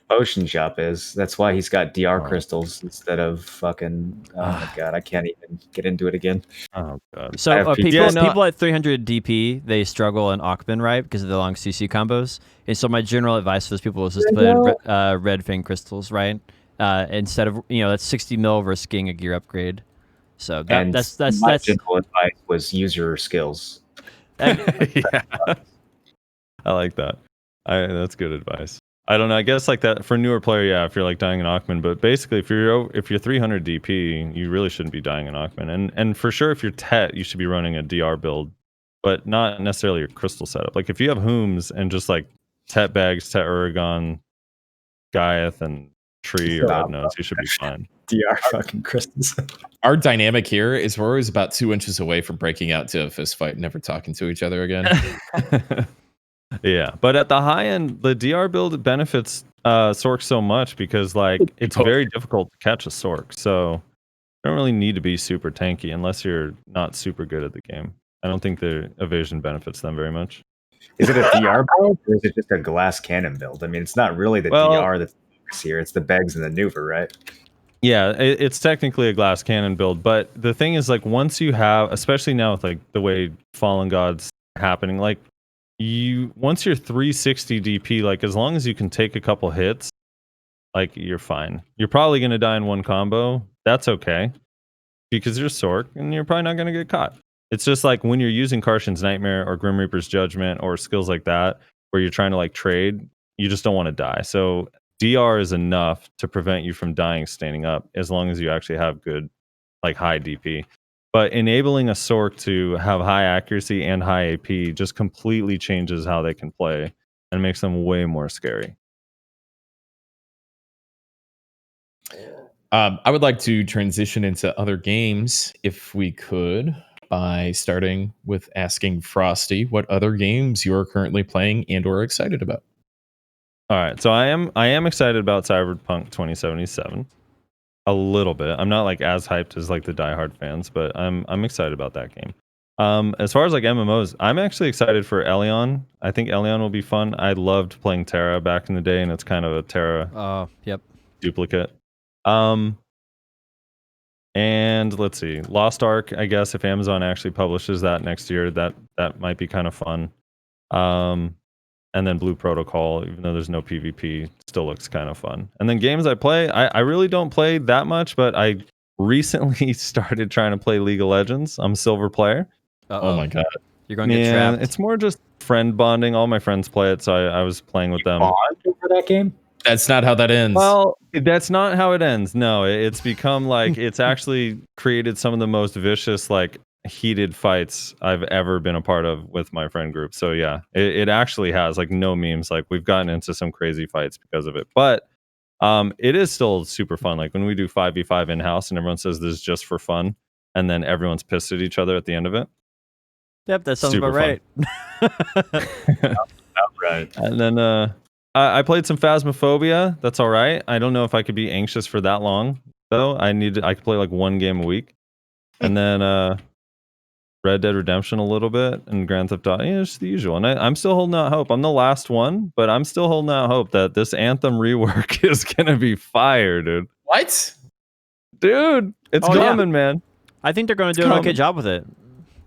Speaker 4: Potion Shop is. That's why he's got DR crystals instead of fucking. Oh my god, I can't even get into it again.
Speaker 2: Oh god.
Speaker 5: So people at 300 DP they struggle in Aukman, right, because of the long CC combos. And so my general advice for those people is just to put in red fang crystals, right? Instead of that's 60 mil versus getting a gear upgrade. So that's
Speaker 4: my general advice was use your skills.
Speaker 2: Yeah. I like that. That's good advice. I don't know. I guess like that for newer player, yeah. If you're like dying in Aukman, but basically if you're 300 DP, you really shouldn't be dying in Aukman. And for sure, if you're Tet, you should be running a DR build, but not necessarily your crystal setup. Like if you have Hooms and just like Tet bags, Tet Uragon, Gaiath, and Tree or Red Nose, you should be fine.
Speaker 4: DR fucking crystals.
Speaker 1: Our dynamic here is we're always about 2 inches away from breaking out to a fist fight, never talking to each other again.
Speaker 2: Yeah, but at the high end, the DR build benefits Sork so much because like it's very difficult to catch a Sork. So you don't really need to be super tanky unless you're not super good at the game. I don't think the evasion benefits them very much.
Speaker 4: Is it a DR build or is it just a glass cannon build? I mean, it's not really the DR that's here. It's the Begs and the Nuva, right?
Speaker 2: Yeah, it's technically a glass cannon build, but the thing is like once you have, especially now with like the way Fallen God's happening, like once you're 360 DP, like as long as you can take a couple hits, like you're fine. You're probably going to die in one combo. That's okay because you're Sork and you're probably not going to get caught. It's just like when you're using Karshin's Nightmare or Grim Reaper's Judgment or skills like that where you're trying to like trade, you just don't want to die. So DR is enough to prevent you from dying standing up as long as you actually have good like high DP. But enabling a Sork to have high accuracy and high AP just completely changes how they can play and makes them way more scary.
Speaker 1: I would like to transition into other games, if we could, by starting with asking Frosty what other games you are currently playing and or excited about.
Speaker 2: All right, so I am excited about Cyberpunk 2077. A little bit. I'm not like as hyped as like the diehard fans, but I'm excited about that game. As far as like MMOs, I'm actually excited for Elion. I think Elion will be fun. I loved playing Terra back in the day, and it's kind of a Terra duplicate. And let's see, Lost Ark. I guess if Amazon actually publishes that next year, that might be kind of fun. And then Blue Protocol, even though there's no PvP, still looks kind of fun. And then games I play, I really don't play that much, but I recently started trying to play League of Legends. I'm a silver player.
Speaker 1: Oh my god.
Speaker 5: You're going to get trapped.
Speaker 2: It's more just friend bonding. All my friends play it, so I was playing with them.
Speaker 4: For that game?
Speaker 1: That's not how that ends.
Speaker 2: Well, that's not how it ends. No, it's become like, it's actually created some of the most vicious, like, heated fights I've ever been a part of with my friend group. So yeah, it actually has like no memes. Like we've gotten into some crazy fights because of it, but it is still super fun. Like when we do 5v5 in-house and everyone says this is just for fun and then everyone's pissed at each other at the end of it.
Speaker 5: Yep, that sounds about right.
Speaker 4: Right.
Speaker 2: And then I played some Phasmophobia. That's all right. I don't know if I could be anxious for that long though. I could play like one game a week. And then Red Dead Redemption a little bit and Grand Theft Auto. Yeah, it's the usual. And I'm still holding out hope. I'm the last one, but I'm still holding out hope that this Anthem rework is going to be fire, dude.
Speaker 1: What?
Speaker 2: Dude, it's coming, man.
Speaker 5: I think they're going to do an okay job with it.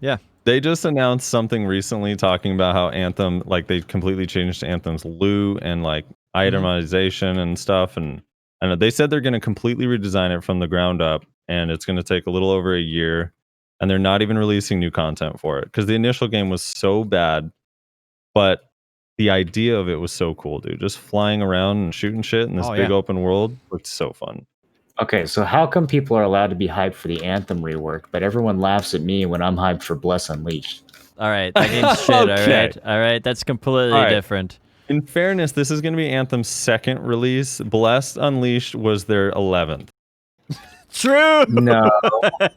Speaker 5: Yeah.
Speaker 2: They just announced something recently talking about how Anthem, like they completely changed Anthem's loot and like itemization and stuff. And they said they're going to completely redesign it from the ground up. And it's going to take a little over a year. And they're not even releasing new content for it because the initial game was so bad, but the idea of it was so cool, dude. Just flying around and shooting shit in this big open world looked so fun.
Speaker 4: Okay, so how come people are allowed to be hyped for the Anthem rework, but everyone laughs at me when I'm hyped for Bless Unleashed?
Speaker 5: All right, that game's shit.
Speaker 2: Okay.
Speaker 5: All right, that's completely different.
Speaker 2: In fairness, this is going to be Anthem's second release. Blessed Unleashed was their 11th.
Speaker 5: True.
Speaker 4: No,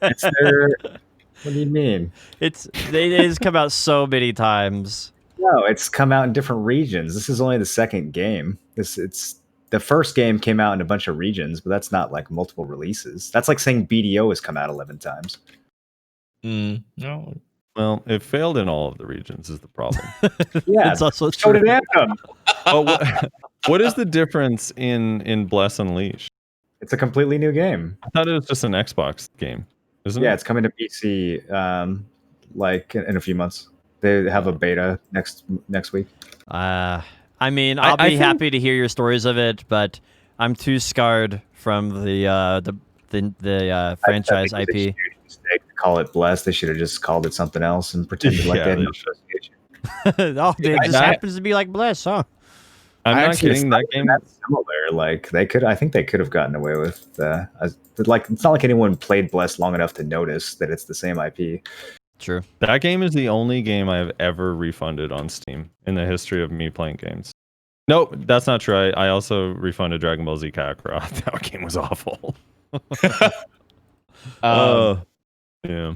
Speaker 4: it's their. What do you mean?
Speaker 5: It has come out so many times.
Speaker 4: No, it's come out in different regions. This is only the second game. The first game came out in a bunch of regions, but that's not like multiple releases. That's like saying BDO has come out 11 times.
Speaker 1: No.
Speaker 2: Well, it failed in all of the regions is the problem.
Speaker 4: Yeah,
Speaker 5: it's also
Speaker 4: so
Speaker 5: true.
Speaker 4: did Anthem.
Speaker 2: But what is the difference in Bless Unleashed?
Speaker 4: It's a completely new game.
Speaker 2: I thought it was just an Xbox game, isn't it?
Speaker 4: Yeah, it's coming to PC like in a few months. They have a beta next week.
Speaker 5: I mean, I'll be happy to hear your stories of it, but I'm too scarred from the franchise
Speaker 4: I think
Speaker 5: IP.
Speaker 4: it's a huge mistake to call it Blessed. They should have just called it something else and pretended like they had no association.
Speaker 5: Oh, it just happens to be like Bless, huh?
Speaker 2: I'm not kidding. That game
Speaker 4: that's similar. Like I think they could have gotten away with. Like it's not like anyone played Blessed long enough to notice that it's the same IP.
Speaker 5: True.
Speaker 2: That game is the only game I have ever refunded on Steam in the history of me playing games. Nope, that's not true. I also refunded Dragon Ball Z Kakarot. That game was awful. Yeah.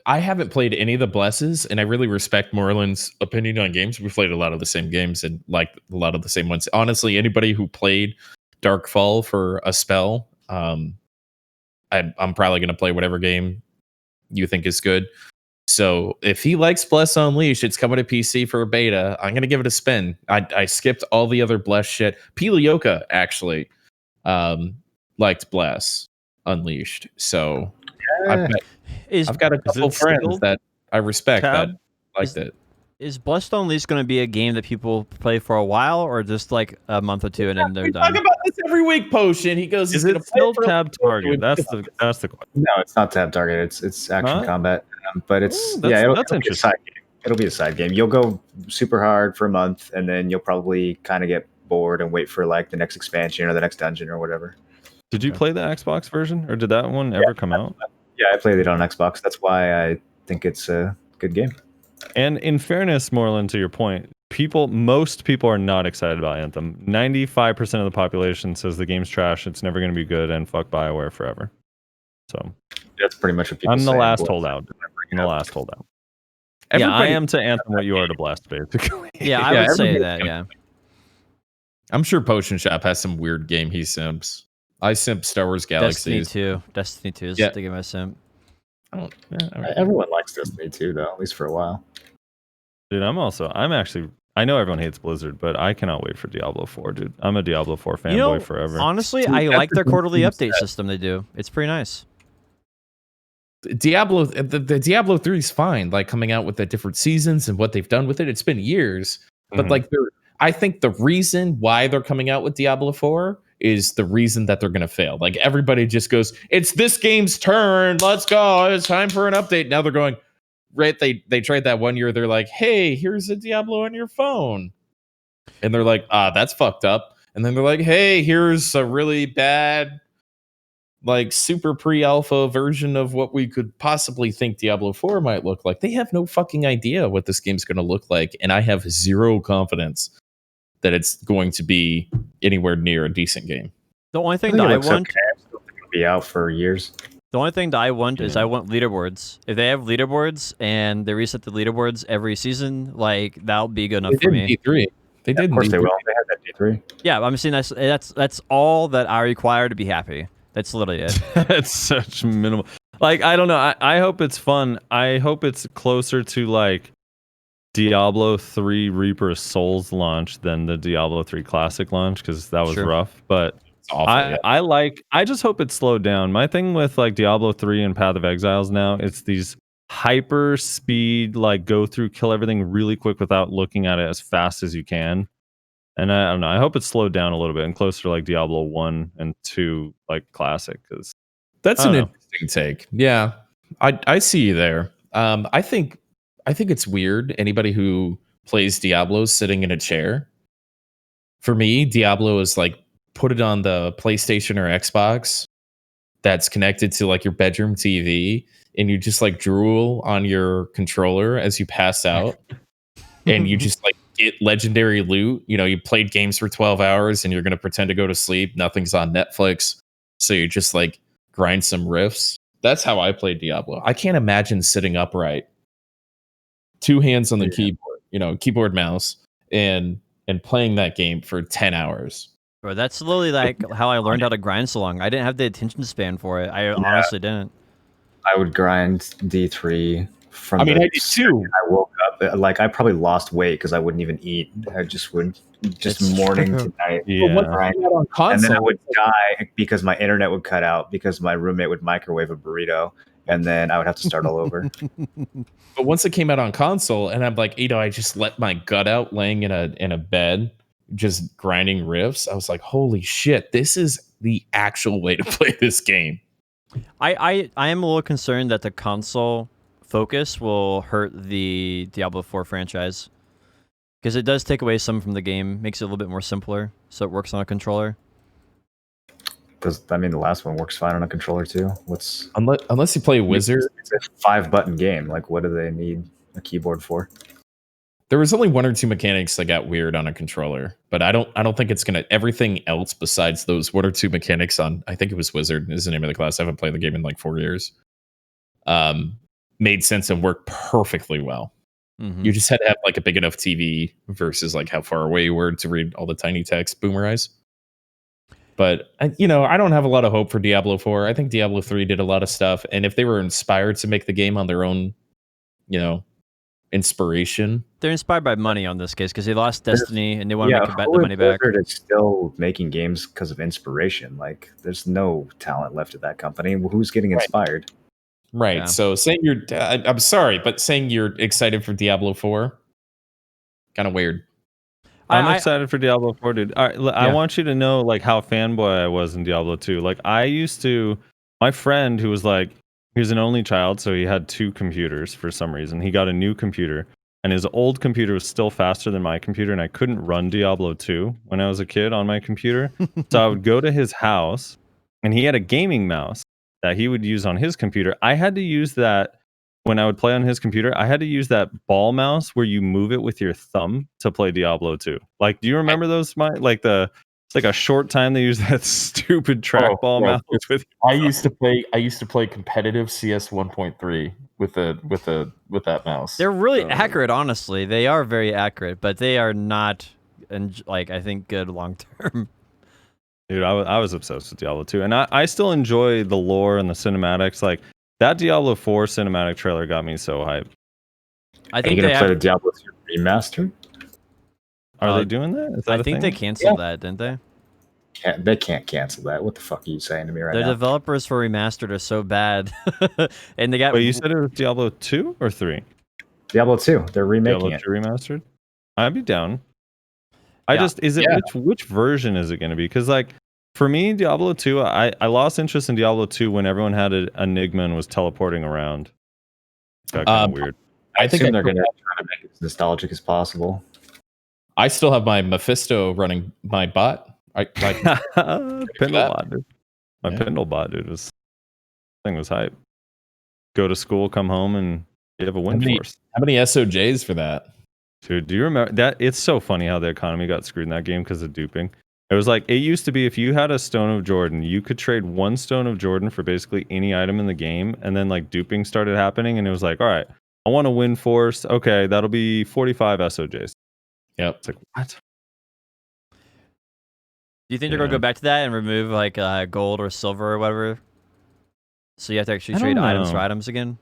Speaker 1: I haven't played any of the Blesses, and I really respect Moreland's opinion on games. We've played a lot of the same games and like a lot of the same ones. Honestly, anybody who played Darkfall for a spell, I'm probably going to play whatever game you think is good. So if he likes Bless Unleashed, it's coming to PC for a beta. I'm going to give it a spin. I skipped all the other Bless shit. Pilioka actually liked Bless Unleashed. So I've got a couple friends that I respect that liked it.
Speaker 5: Is Blessed Unleashed going to be a game that people play for a while, or just like a month or two and then they're
Speaker 1: we
Speaker 5: done?
Speaker 1: talk about this every week, Potion. He goes,
Speaker 2: "Is it still tab target?" That's the question.
Speaker 4: No, it's not tab target. It's action combat, but it's
Speaker 2: that's
Speaker 4: it'll be a side game. It'll be a side game. You'll go super hard for a month, and then you'll probably kind of get bored and wait for like the next expansion or the next dungeon or whatever.
Speaker 2: Did you play the Xbox version, or did that one ever come out?
Speaker 4: Yeah, I played it on Xbox. That's why I think it's a good game.
Speaker 2: And in fairness, Moreland, to your point, most people are not excited about Anthem. 95% of the population says the game's trash, it's never going to be good, and fuck BioWare forever. So
Speaker 4: that's pretty much what people say.
Speaker 2: I'm the last holdout. Yeah, I am to Anthem what you are to Blast, basically.
Speaker 5: Yeah, I would say that, yeah.
Speaker 1: I'm sure Potion Shop has some weird game he simps. I simp Star Wars Galaxies.
Speaker 5: Destiny 2 is the game I simp.
Speaker 4: Everyone likes Destiny 2, though, at least for a while.
Speaker 2: Dude, I know everyone hates Blizzard, but I cannot wait for Diablo 4, dude. I'm a Diablo 4 fanboy forever.
Speaker 5: Honestly, I like their quarterly update system they do. It's pretty nice.
Speaker 1: Diablo, the Diablo 3 is fine, like coming out with the different seasons and what they've done with it. It's been years, but I think the reason why they're coming out with Diablo 4 is the reason that they're going to fail. Like everybody just goes, it's this game's turn. Let's go. It's time for an update. Now they're going, right. They tried that one year. They're like, hey, here's a Diablo on your phone. And they're like, that's fucked up. And then they're like, hey, here's a really bad, like super pre-alpha version of what we could possibly think Diablo 4 might look like. They have no fucking idea what this game's going to look like. And I have zero confidence that it's going to be anywhere near a decent game.
Speaker 5: The only thing that I want
Speaker 4: to be out for years.
Speaker 5: The only thing that I want is I want leaderboards. If they have leaderboards and they reset the leaderboards every season, like that'll be good enough for me.
Speaker 1: D3. They did.
Speaker 4: Of course they will. They had that D3.
Speaker 5: Yeah, I'm saying that's all that I require to be happy. That's literally it.
Speaker 2: It's such minimal. Like I don't know. I hope it's fun. I hope it's closer to like Diablo 3 Reaper of Souls launch than the Diablo 3 Classic launch, because that was rough. But awful, I just hope it's slowed down. My thing with like Diablo 3 and Path of Exiles now, it's these hyper speed, like go through, kill everything really quick without looking at it as fast as you can. And I don't know. I hope it's slowed down a little bit and closer to like Diablo 1 and 2, like Classic. Because
Speaker 1: that's an interesting take. Yeah, I see you there. I think it's weird. Anybody who plays Diablo sitting in a chair. For me, Diablo is like put it on the PlayStation or Xbox that's connected to like your bedroom TV, and you just like drool on your controller as you pass out, and you just like get legendary loot. You know, you played games for 12 hours and you're going to pretend to go to sleep. Nothing's on Netflix. So you just like grind some riffs. That's how I played Diablo. I can't imagine sitting upright, 2 hands on the keyboard, you know, keyboard, mouse, and playing that game for 10 hours.
Speaker 5: Bro, that's literally like how I learned how to grind so long. I didn't have the attention span for it. I honestly didn't.
Speaker 4: I would grind D3 from.
Speaker 1: I mean, I did too.
Speaker 4: I woke up like I probably lost weight because I wouldn't even eat. I just would morning to night.
Speaker 2: Yeah.
Speaker 4: And then I would die because my internet would cut out because my roommate would microwave a burrito, and then I would have to start all over.
Speaker 1: But once it came out on console, and I'm like, you know, I just let my gut out laying in a bed, just grinding riffs. I was like, holy shit, this is the actual way to play this game.
Speaker 5: I am a little concerned that the console focus will hurt the Diablo 4 franchise, because it does take away some from the game, makes it a little bit more simpler, so it works on a controller.
Speaker 4: I mean, the last one works fine on a controller too.
Speaker 1: Unless you play Wizard,
Speaker 4: it's a 5-button game. Like, what do they need a keyboard for?
Speaker 1: there was only 1 or 2 mechanics that got weird on a controller, but I don't think it's gonna. Everything else besides those 1 or 2 mechanics on, I think it was Wizard is the name of the class. I haven't played the game in like 4 years. Made sense and worked perfectly well.
Speaker 5: Mm-hmm.
Speaker 1: You just had to have like a big enough TV versus like how far away you were to read all the tiny text, boomer eyes. But, you know, I don't have a lot of hope for Diablo 4. I think Diablo 3 did a lot of stuff. And if they were inspired to make the game on their own, you know, inspiration.
Speaker 5: They're inspired by money on this case because they lost Destiny and they want to make the money back.
Speaker 4: Blizzard is still making games because of inspiration. Like, there's no talent left at that company. Who's getting inspired?
Speaker 1: Right.
Speaker 5: Yeah.
Speaker 1: So saying I'm sorry, but saying you're excited for Diablo 4, kind of weird.
Speaker 2: I'm excited for Diablo 4, dude. All right, I want you to know like how fanboy I was in Diablo 2. Like my friend who was like, he was an only child, so he had 2 computers for some reason. He got a new computer, and his old computer was still faster than my computer, and I couldn't run Diablo 2 when I was a kid on my computer. So I would go to his house, and he had a gaming mouse that he would use on his computer. I had to use that when I would play on his computer. I had to use that ball mouse where you move it with your thumb to play Diablo 2. Like, do you remember those? It's like a short time they used that stupid trackball mouse.
Speaker 1: I used to play competitive CS 1.3 with that mouse.
Speaker 5: They're really accurate, honestly. They are very accurate, but they are not, like, I think, good long term.
Speaker 2: Dude, I was obsessed with Diablo 2, and I still enjoy the lore and the cinematics. Like, that Diablo 4 cinematic trailer got me so hyped.
Speaker 5: I think
Speaker 4: Are you going to play the Diablo 2 remaster?
Speaker 2: Are they doing that? Is that
Speaker 5: I think they canceled that, didn't they?
Speaker 4: They can't cancel that. What the fuck are you saying to me right now?
Speaker 5: The developers for Remastered are so bad. And they got...
Speaker 2: Wait, you said it was Diablo 2 or 3?
Speaker 4: Diablo 2. They're remaking
Speaker 2: Diablo 2 remastered? I'd be down. Which version is it going to be? Because, like, for me, Diablo 2, I lost interest in Diablo 2 when everyone had an Enigma and was teleporting around. Got kind of weird.
Speaker 4: I think they're going to try to make it as nostalgic as possible.
Speaker 1: I still have my Mephisto running my bot.
Speaker 2: Pendlebot, dude. My Pendlebot, dude, thing was hype. Go to school, come home, and you have a win force.
Speaker 1: How many SOJs for that?
Speaker 2: Dude, do you remember that? It's so funny how the economy got screwed in that game because of duping. It was like, it used to be if you had a Stone of Jordan, you could trade 1 Stone of Jordan for basically any item in the game, and then like duping started happening, and it was like, all right, I want a win force. Okay, that'll be 45 SOJs.
Speaker 1: Yep.
Speaker 2: It's like, what?
Speaker 5: Do you think they're going to go back to that and remove like gold or silver or whatever? So you have to actually trade items for items again?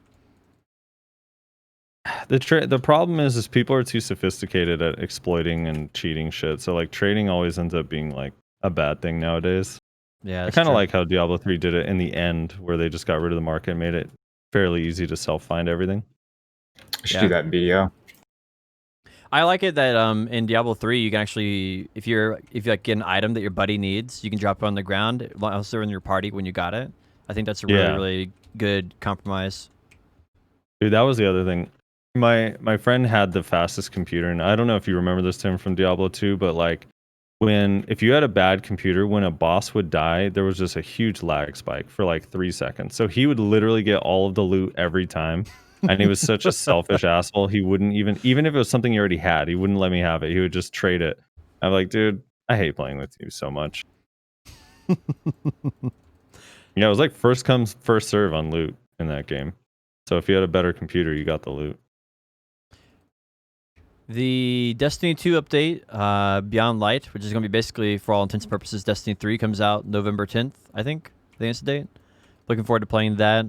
Speaker 2: The problem is people are too sophisticated at exploiting and cheating shit. So like trading always ends up being like a bad thing nowadays.
Speaker 5: Yeah,
Speaker 2: I kind of like how Diablo 3 did it in the end, where they just got rid of the market and made it fairly easy to self-find everything.
Speaker 4: We should do that in BDO.
Speaker 5: I like it that in Diablo 3 you can actually, if you like get an item that your buddy needs, you can drop it on the ground whilst they're in your party when you got it. I think that's a really, really good compromise.
Speaker 2: Dude, that was the other thing. My friend had the fastest computer, and I don't know if you remember this, Tim, from Diablo 2, but like if you had a bad computer, when a boss would die, there was just a huge lag spike for like 3 seconds. So he would literally get all of the loot every time. And he was such a selfish asshole. He wouldn't even if it was something he already had, he wouldn't let me have it. He would just trade it. I'm like, dude, I hate playing with you so much. Yeah, it was like first come, first serve on loot in that game. So if you had a better computer, you got the loot.
Speaker 5: The Destiny 2 update, Beyond Light, which is going to be basically, for all intents and purposes, Destiny 3, comes out November 10th, I think it's the date. Looking forward to playing that.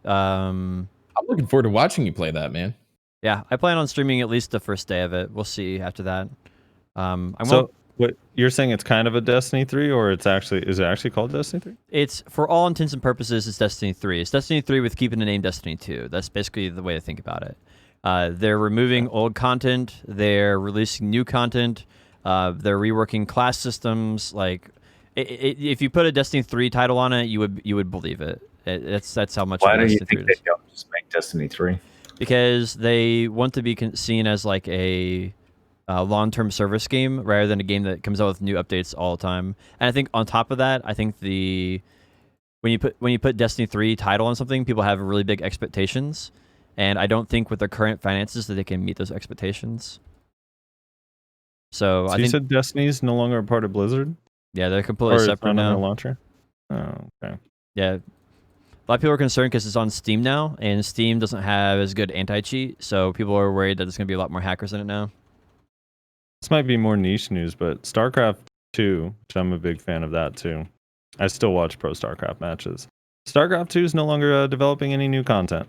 Speaker 1: I'm looking forward to watching you play that, man.
Speaker 5: Yeah, I plan on streaming at least the first day of it. We'll see after that.
Speaker 2: What you're saying, it's kind of a Destiny 3, or is it actually called Destiny 3?
Speaker 5: It's, for all intents and purposes, it's Destiny 3. It's Destiny 3 with keeping the name Destiny 2. That's basically the way to think about it. They're removing old content. They're releasing new content. They're reworking class systems. Like, if you put a Destiny 3 title on it, you would believe it. That's how much.
Speaker 4: Why do you think they don't just make Destiny 3?
Speaker 5: Because they want to be seen as like a long-term service game rather than a game that comes out with new updates all the time. And I think on top of that, I think when you put Destiny 3 title on something, people have really big expectations. And I don't think with their current finances that they can meet those expectations. So I think
Speaker 2: you said Destiny's no longer a part of Blizzard?
Speaker 5: Yeah, they're completely separate now.
Speaker 2: Launcher? Oh, okay.
Speaker 5: Yeah. A lot of people are concerned because it's on Steam now, and Steam doesn't have as good anti-cheat, so people are worried that there's going to be a lot more hackers in it now.
Speaker 2: This might be more niche news, but StarCraft 2, which I'm a big fan of that too. I still watch pro StarCraft matches. StarCraft 2 is no longer developing any new content.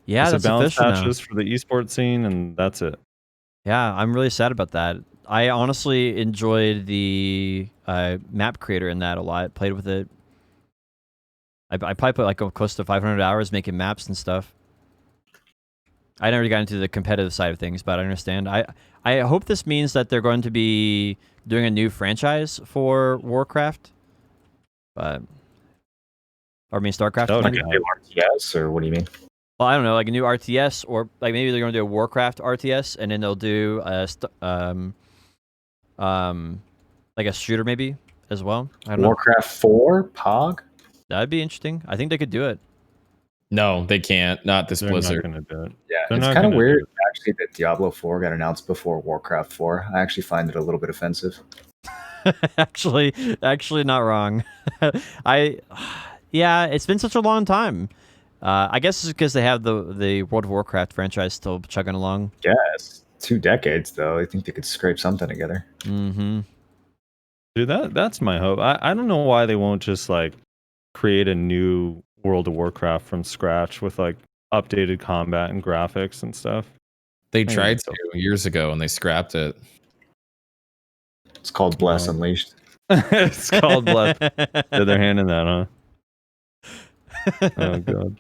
Speaker 5: Yeah,
Speaker 2: it's
Speaker 5: that's
Speaker 2: a balance
Speaker 5: official
Speaker 2: patches for the esports scene, and that's it.
Speaker 5: Yeah, I'm really sad about that. I honestly enjoyed the map creator in that a lot. Played with it. I probably put like close to 500 hours making maps and stuff. I never got into the competitive side of things, but I understand. I hope this means that they're going to be doing a new franchise for Warcraft. But, or I mean StarCraft.
Speaker 4: Like a new RTS, or what do you mean?
Speaker 5: Well, I don't know, like a new RTS, or like maybe they're going to do a Warcraft RTS, and then they'll do a like a shooter maybe as well. I don't know.
Speaker 4: Warcraft 4 POG?
Speaker 5: That'd be interesting. I think they could do it.
Speaker 1: No, they can't. Not this
Speaker 2: They're
Speaker 1: Blizzard.
Speaker 2: not going to do it.
Speaker 4: Yeah,
Speaker 2: They're
Speaker 4: it's
Speaker 2: not
Speaker 4: kind of
Speaker 2: gonna
Speaker 4: weird
Speaker 2: do it.
Speaker 4: actually that Diablo 4 got announced before Warcraft 4. I actually find it a little bit offensive.
Speaker 5: actually not wrong. Yeah, it's been such a long time. I guess it's because they have the World of Warcraft franchise still chugging along.
Speaker 4: Yes, 2 decades though. I think they could scrape something together.
Speaker 5: Mm-hmm.
Speaker 2: Dude, that's my hope. I don't know why they won't just like create a new World of Warcraft from scratch with like updated combat and graphics and stuff.
Speaker 1: They tried to years ago and they scrapped it.
Speaker 4: It's called Bless Unleashed.
Speaker 2: It's called Bless. Did their hand in that, huh? Oh god.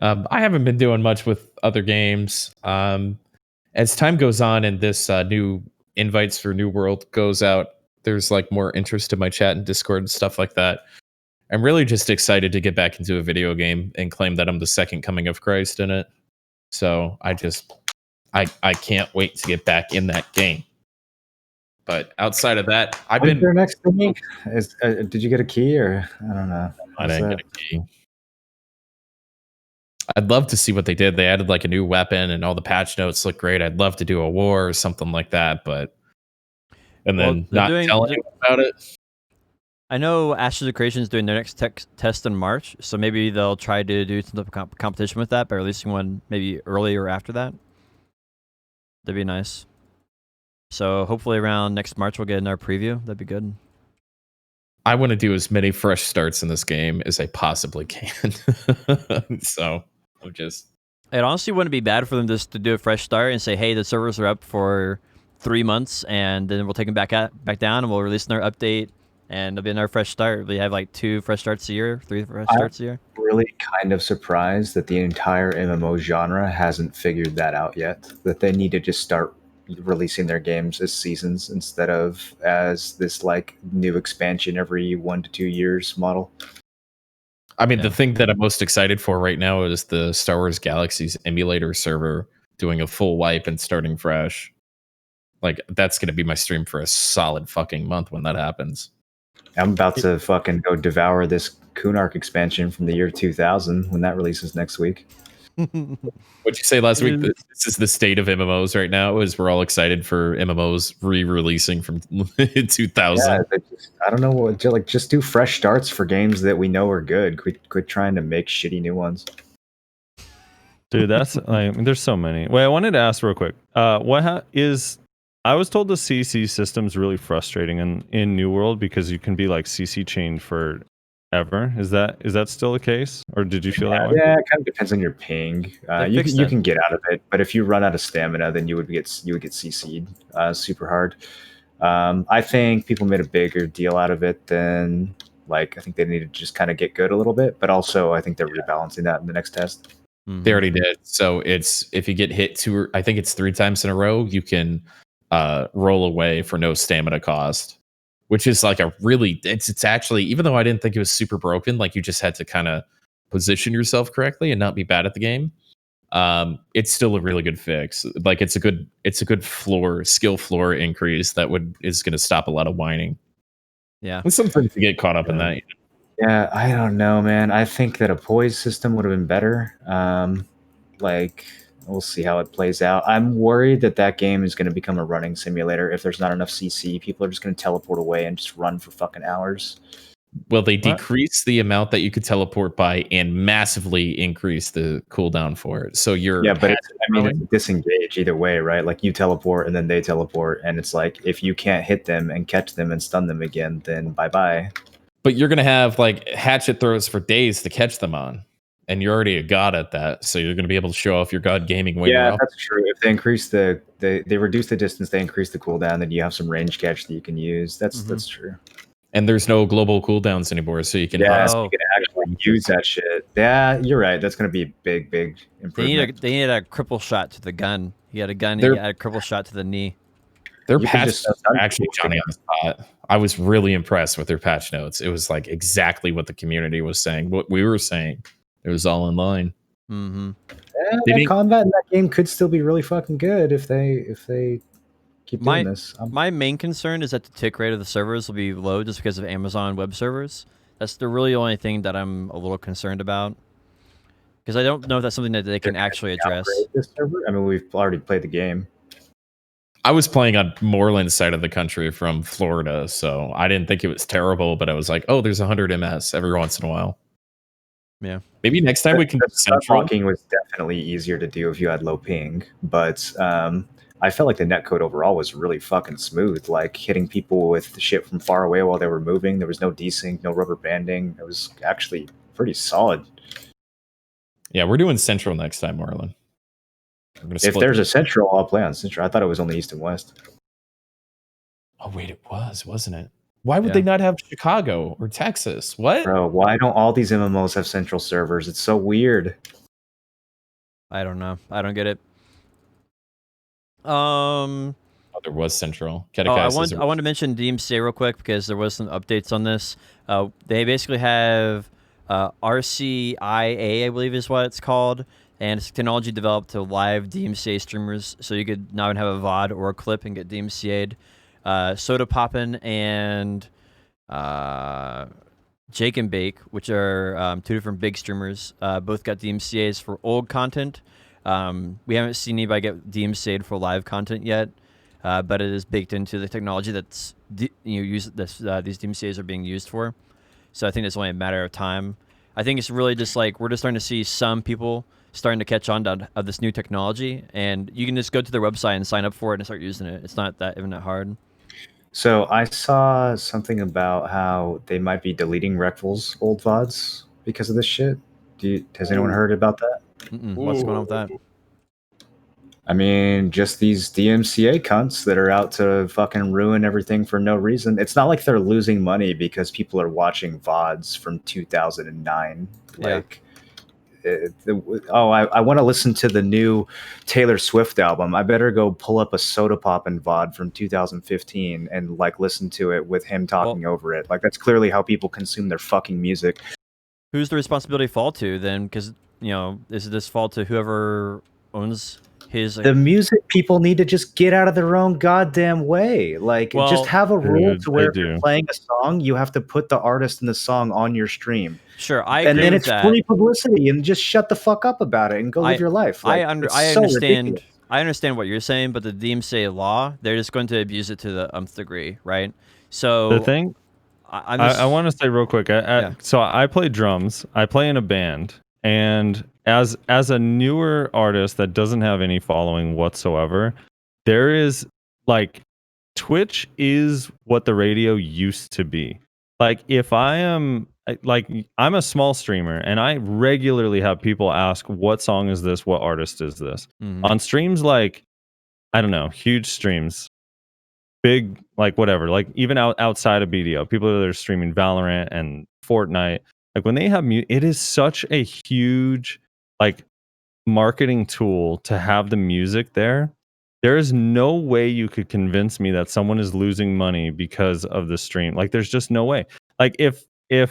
Speaker 1: I haven't been doing much with other games. As time goes on and this new invites for New World goes out, there's like more interest in my chat and Discord and stuff like that. I'm really just excited to get back into a video game and claim that I'm the second coming of Christ in it. So I can't wait to get back in that game. But outside of that, I've been.
Speaker 4: Your next thing is, did you get a key or I don't know?
Speaker 1: I didn't get a key. I'd love to see what they did. They added like a new weapon and all the patch notes look great. I'd love to do a war or something like that, but then not telling you about it.
Speaker 5: I know Ashes of Creation is doing their next test in March, so maybe they'll try to do some competition with that by releasing one maybe early or after that. That'd be nice. So hopefully around next March we'll get another preview. That'd be good.
Speaker 1: I want to do as many fresh starts in this game as I possibly can. So I'm just.
Speaker 5: It honestly wouldn't be bad for them just to do a fresh start and say, "Hey, the servers are up for 3 months, and then we'll take them back down, and we'll release another update, and it'll be another fresh start." We have like 2 fresh starts a year, 3 fresh starts a year.
Speaker 4: I'm really kind of surprised that the entire MMO genre hasn't figured that out yet. That they need to just start releasing their games as seasons instead of as this like new expansion every 1 to 2 years model.
Speaker 1: I mean, the thing that I'm most excited for right now is the Star Wars Galaxies emulator server doing a full wipe and starting fresh. Like that's gonna be my stream for a solid fucking month when that happens.
Speaker 4: I'm about to fucking go devour this Kunark expansion from the year 2000 when that releases next week.
Speaker 1: What'd you say last week? This is the state of MMOs right now. Is we're all excited for MMOs re-releasing from 2000.
Speaker 4: Yeah, I don't know what just do fresh starts for games that we know are good. Quit trying to make shitty new ones.
Speaker 2: Dude, that's like there's so many. Wait, I wanted to ask real quick. I was told the CC system's really frustrating in New World because you can be like CC chained forever. Is that still the case, or did you feel that way?
Speaker 4: Yeah, it kind of depends on your ping. You can get out of it, but if you run out of stamina, then you would get CC'd super hard. I think people made a bigger deal out of it than I think they needed to just kind of get good a little bit, but also I think they're rebalancing that in the next test.
Speaker 1: Mm-hmm. They already did. So it's if you get hit I think it's 3 times in a row, you can roll away for no stamina cost, which is like it's actually, even though I didn't think it was super broken, like you just had to kind of position yourself correctly and not be bad at the game. It's still a really good fix. Like it's a good skill floor increase that is going to stop a lot of whining.
Speaker 5: Yeah,
Speaker 1: and sometimes you get caught up in that.
Speaker 4: Yeah, I don't know, man. I think that a poise system would have been better. We'll see how it plays out. I'm worried that game is going to become a running simulator. If there's not enough CC, people are just going to teleport away and just run for fucking hours.
Speaker 1: Well, they decrease the amount that you could teleport by and massively increase the cooldown for it. So
Speaker 4: but it's disengage either way, right? Like you teleport and then they teleport, and it's like if you can't hit them and catch them and stun them again, then bye-bye.
Speaker 1: But you're going to have like hatchet throws for days to catch them on. And you're already a god at that, so you're going to be able to show off your god gaming way more.
Speaker 4: Yeah, that's true. If they increase they reduce the distance, they increase the cooldown, then you have some range catch that you can use. That's true.
Speaker 1: And there's no global cooldowns anymore, so you can
Speaker 4: you can actually use that shit. Yeah, you're right. That's going to be a big improvement.
Speaker 5: They need a cripple shot to the gun. You had a gun, and you had a cripple shot to the knee.
Speaker 1: Their patch notes are actually Johnny on the spot. I was really impressed with their patch notes. It was like exactly what the community was saying, what we were saying. It was all in line.
Speaker 5: Mm-hmm.
Speaker 4: Yeah, combat in that game could still be really fucking good if they keep doing this.
Speaker 5: My main concern is that the tick rate of the servers will be low just because of Amazon web servers. That's the really only thing that I'm a little concerned about. Because I don't know if that's something that they can actually address.
Speaker 4: This server? I mean, we've already played the game.
Speaker 1: I was playing on Moreland's side of the country from Florida, so I didn't think it was terrible, but I was like, oh, there's 100 MS every once in a while.
Speaker 5: Yeah.
Speaker 1: Maybe next time we can.
Speaker 4: Blocking was definitely easier to do if you had low ping, but I felt like the netcode overall was really fucking smooth. Like hitting people with the shit from far away while they were moving. There was no desync, no rubber banding. It was actually pretty solid.
Speaker 1: Yeah, we're doing Central next time, Marlon.
Speaker 4: If there's a Central, I'll play on Central. I thought it was only East and West.
Speaker 1: Oh wait, it was, wasn't it? Why would they not have Chicago or Texas? What?
Speaker 4: Bro, why don't all these MMOs have central servers? It's so weird.
Speaker 5: I don't know. I don't get it.
Speaker 1: There was central.
Speaker 5: I want to mention DMCA real quick because there was some updates on this. They basically have RCIA, I believe is what it's called, and it's technology developed to live DMCA streamers, so you could now have a VOD or a clip and get DMCA'd. Soda Poppin' and Jake and Bake, which are 2 different big streamers, both got DMCAs for old content. We haven't seen anybody get DMCA'd for live content yet, but it is baked into the technology that's these DMCAs are being used for. So I think it's only a matter of time. I think it's really just like we're just starting to see some people starting to catch on to this new technology, and you can just go to their website and sign up for it and start using it. It's not even that hard.
Speaker 4: So I saw something about how they might be deleting Rectful's old VODs because of this shit. Has anyone heard about that?
Speaker 5: What's going on with that?
Speaker 4: I mean, just these DMCA cunts that are out to fucking ruin everything for no reason. It's not like they're losing money because people are watching VODs from 2009. Like, I want to listen to the new Taylor Swift album. I better go pull up a Soda Poppin' VOD from 2015 and like listen to it with him talking over it. Like, that's clearly how people consume their fucking music.
Speaker 5: Who's the responsibility fall to then? Because, does this fall to whoever owns his.
Speaker 4: The music people need to just get out of their own goddamn way. Like,
Speaker 5: Well,
Speaker 4: just have a rule
Speaker 2: dude,
Speaker 4: to where
Speaker 2: they
Speaker 4: if you're
Speaker 2: do.
Speaker 4: playing a song, you have to put the artist and the song on your stream.
Speaker 5: Sure, I
Speaker 4: And
Speaker 5: agree
Speaker 4: then
Speaker 5: with
Speaker 4: it's
Speaker 5: that.
Speaker 4: free publicity, and just shut the fuck up about it and go live your life. Like, it's
Speaker 5: I
Speaker 4: so
Speaker 5: understand.
Speaker 4: ridiculous.
Speaker 5: I understand what you're saying, but the DMCA law, they're just going to abuse it to the nth degree, right? So
Speaker 2: The thing I want to say real quick. So I play drums. I play in a band, and as a newer artist that doesn't have any following whatsoever, there is like Twitch is what the radio used to be. Like if I'm a small streamer, and I regularly have people ask, "What song is this? What artist is this?" On streams like I don't know, huge streams. Big like whatever, like even outside of BDO, people that are streaming Valorant and Fortnite, like when they have it is such a huge like marketing tool to have the music there. There is no way you could convince me that someone is losing money because of the stream. Like there's just no way. Like if I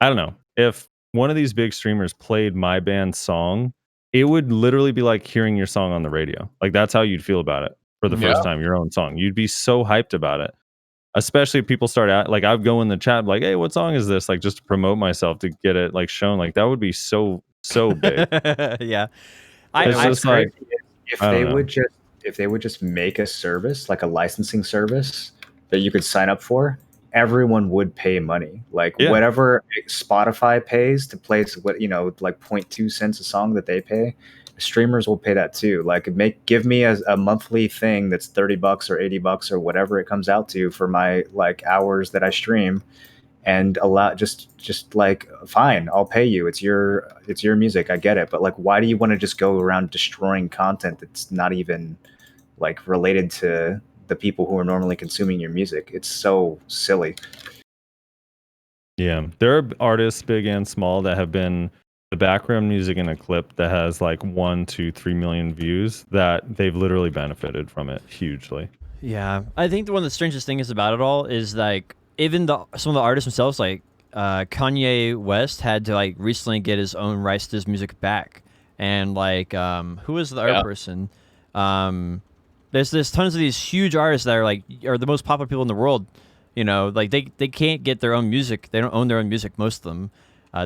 Speaker 2: don't know, if one of these big streamers played my band's song, it would literally be like hearing your song on the radio. Like that's how you'd feel about it for the first time, your own song. You'd be so hyped about it. Especially if people start out like I'd go in the chat like, "Hey, what song is this?" Like just to promote myself to get it like shown. Like that would be so big.
Speaker 5: Yeah.
Speaker 2: It's just like
Speaker 4: if they would just make a service, like a licensing service that you could sign up for, everyone would pay money. Like whatever Spotify pays to play what like 0.2 cents a song that they pay, streamers will pay that too. Like give me a monthly thing that's $30 or $80 or whatever it comes out to for my like hours that I stream, and allow just like fine, I'll pay you. It's your music. I get it. But like, why do you want to just go around destroying content that's not even like related to the people who are normally consuming your music? It's so silly.
Speaker 2: Yeah, there are artists, big and small, that have been the background music in a clip that has like 1, 2, 3 million views that they've literally benefited from it hugely.
Speaker 5: Yeah, I think one of the strangest things about it all is like even some of the artists themselves, like Kanye West had to like recently get his own rights to his music back, and like who was the other person? There's tons of these huge artists that are the most popular people in the world. You know, like they can't get their own music. They don't own their own music. Most of them,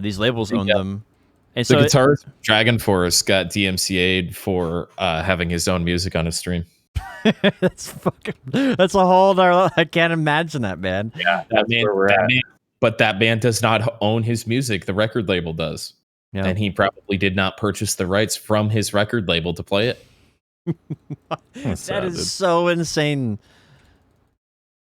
Speaker 5: these labels own them. And
Speaker 1: the guitarist Dragon Force got DMCA'd for having his own music on his stream.
Speaker 5: That's a whole other, I can't imagine that, man.
Speaker 4: Yeah, that's where we're at.
Speaker 1: But that band does not own his music. The record label does. Yeah. And he probably did not purchase the rights from his record label to play it.
Speaker 5: That is so insane.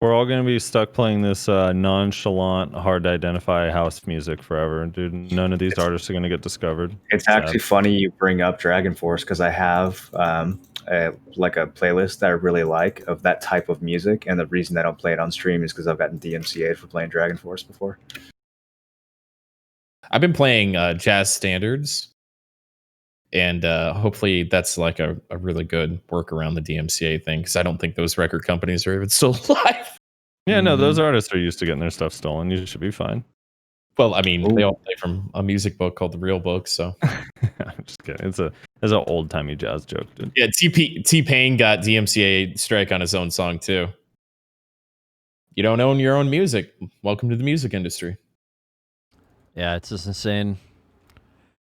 Speaker 2: We're all going to be stuck playing this nonchalant, hard to identify house music forever, dude. None of these artists are going to get discovered.
Speaker 4: It's actually funny you bring up Dragon Force, because I have a playlist that I really like of that type of music, and the reason I don't play it on stream is because I've gotten DMCA'd for playing Dragon Force before.
Speaker 1: I've been playing jazz standards, and hopefully that's like a really good work around the DMCA thing, because I don't think those record companies are even still alive.
Speaker 2: Yeah, no, those artists are used to getting their stuff stolen. You should be fine.
Speaker 1: Well, I mean, they all play from a music book called The Real Book, so.
Speaker 2: I'm just kidding. It's an old-timey jazz joke, dude.
Speaker 1: Yeah, T-Pain got DMCA strike on his own song, too. You don't own your own music. Welcome to the music industry.
Speaker 5: Yeah, it's just insane.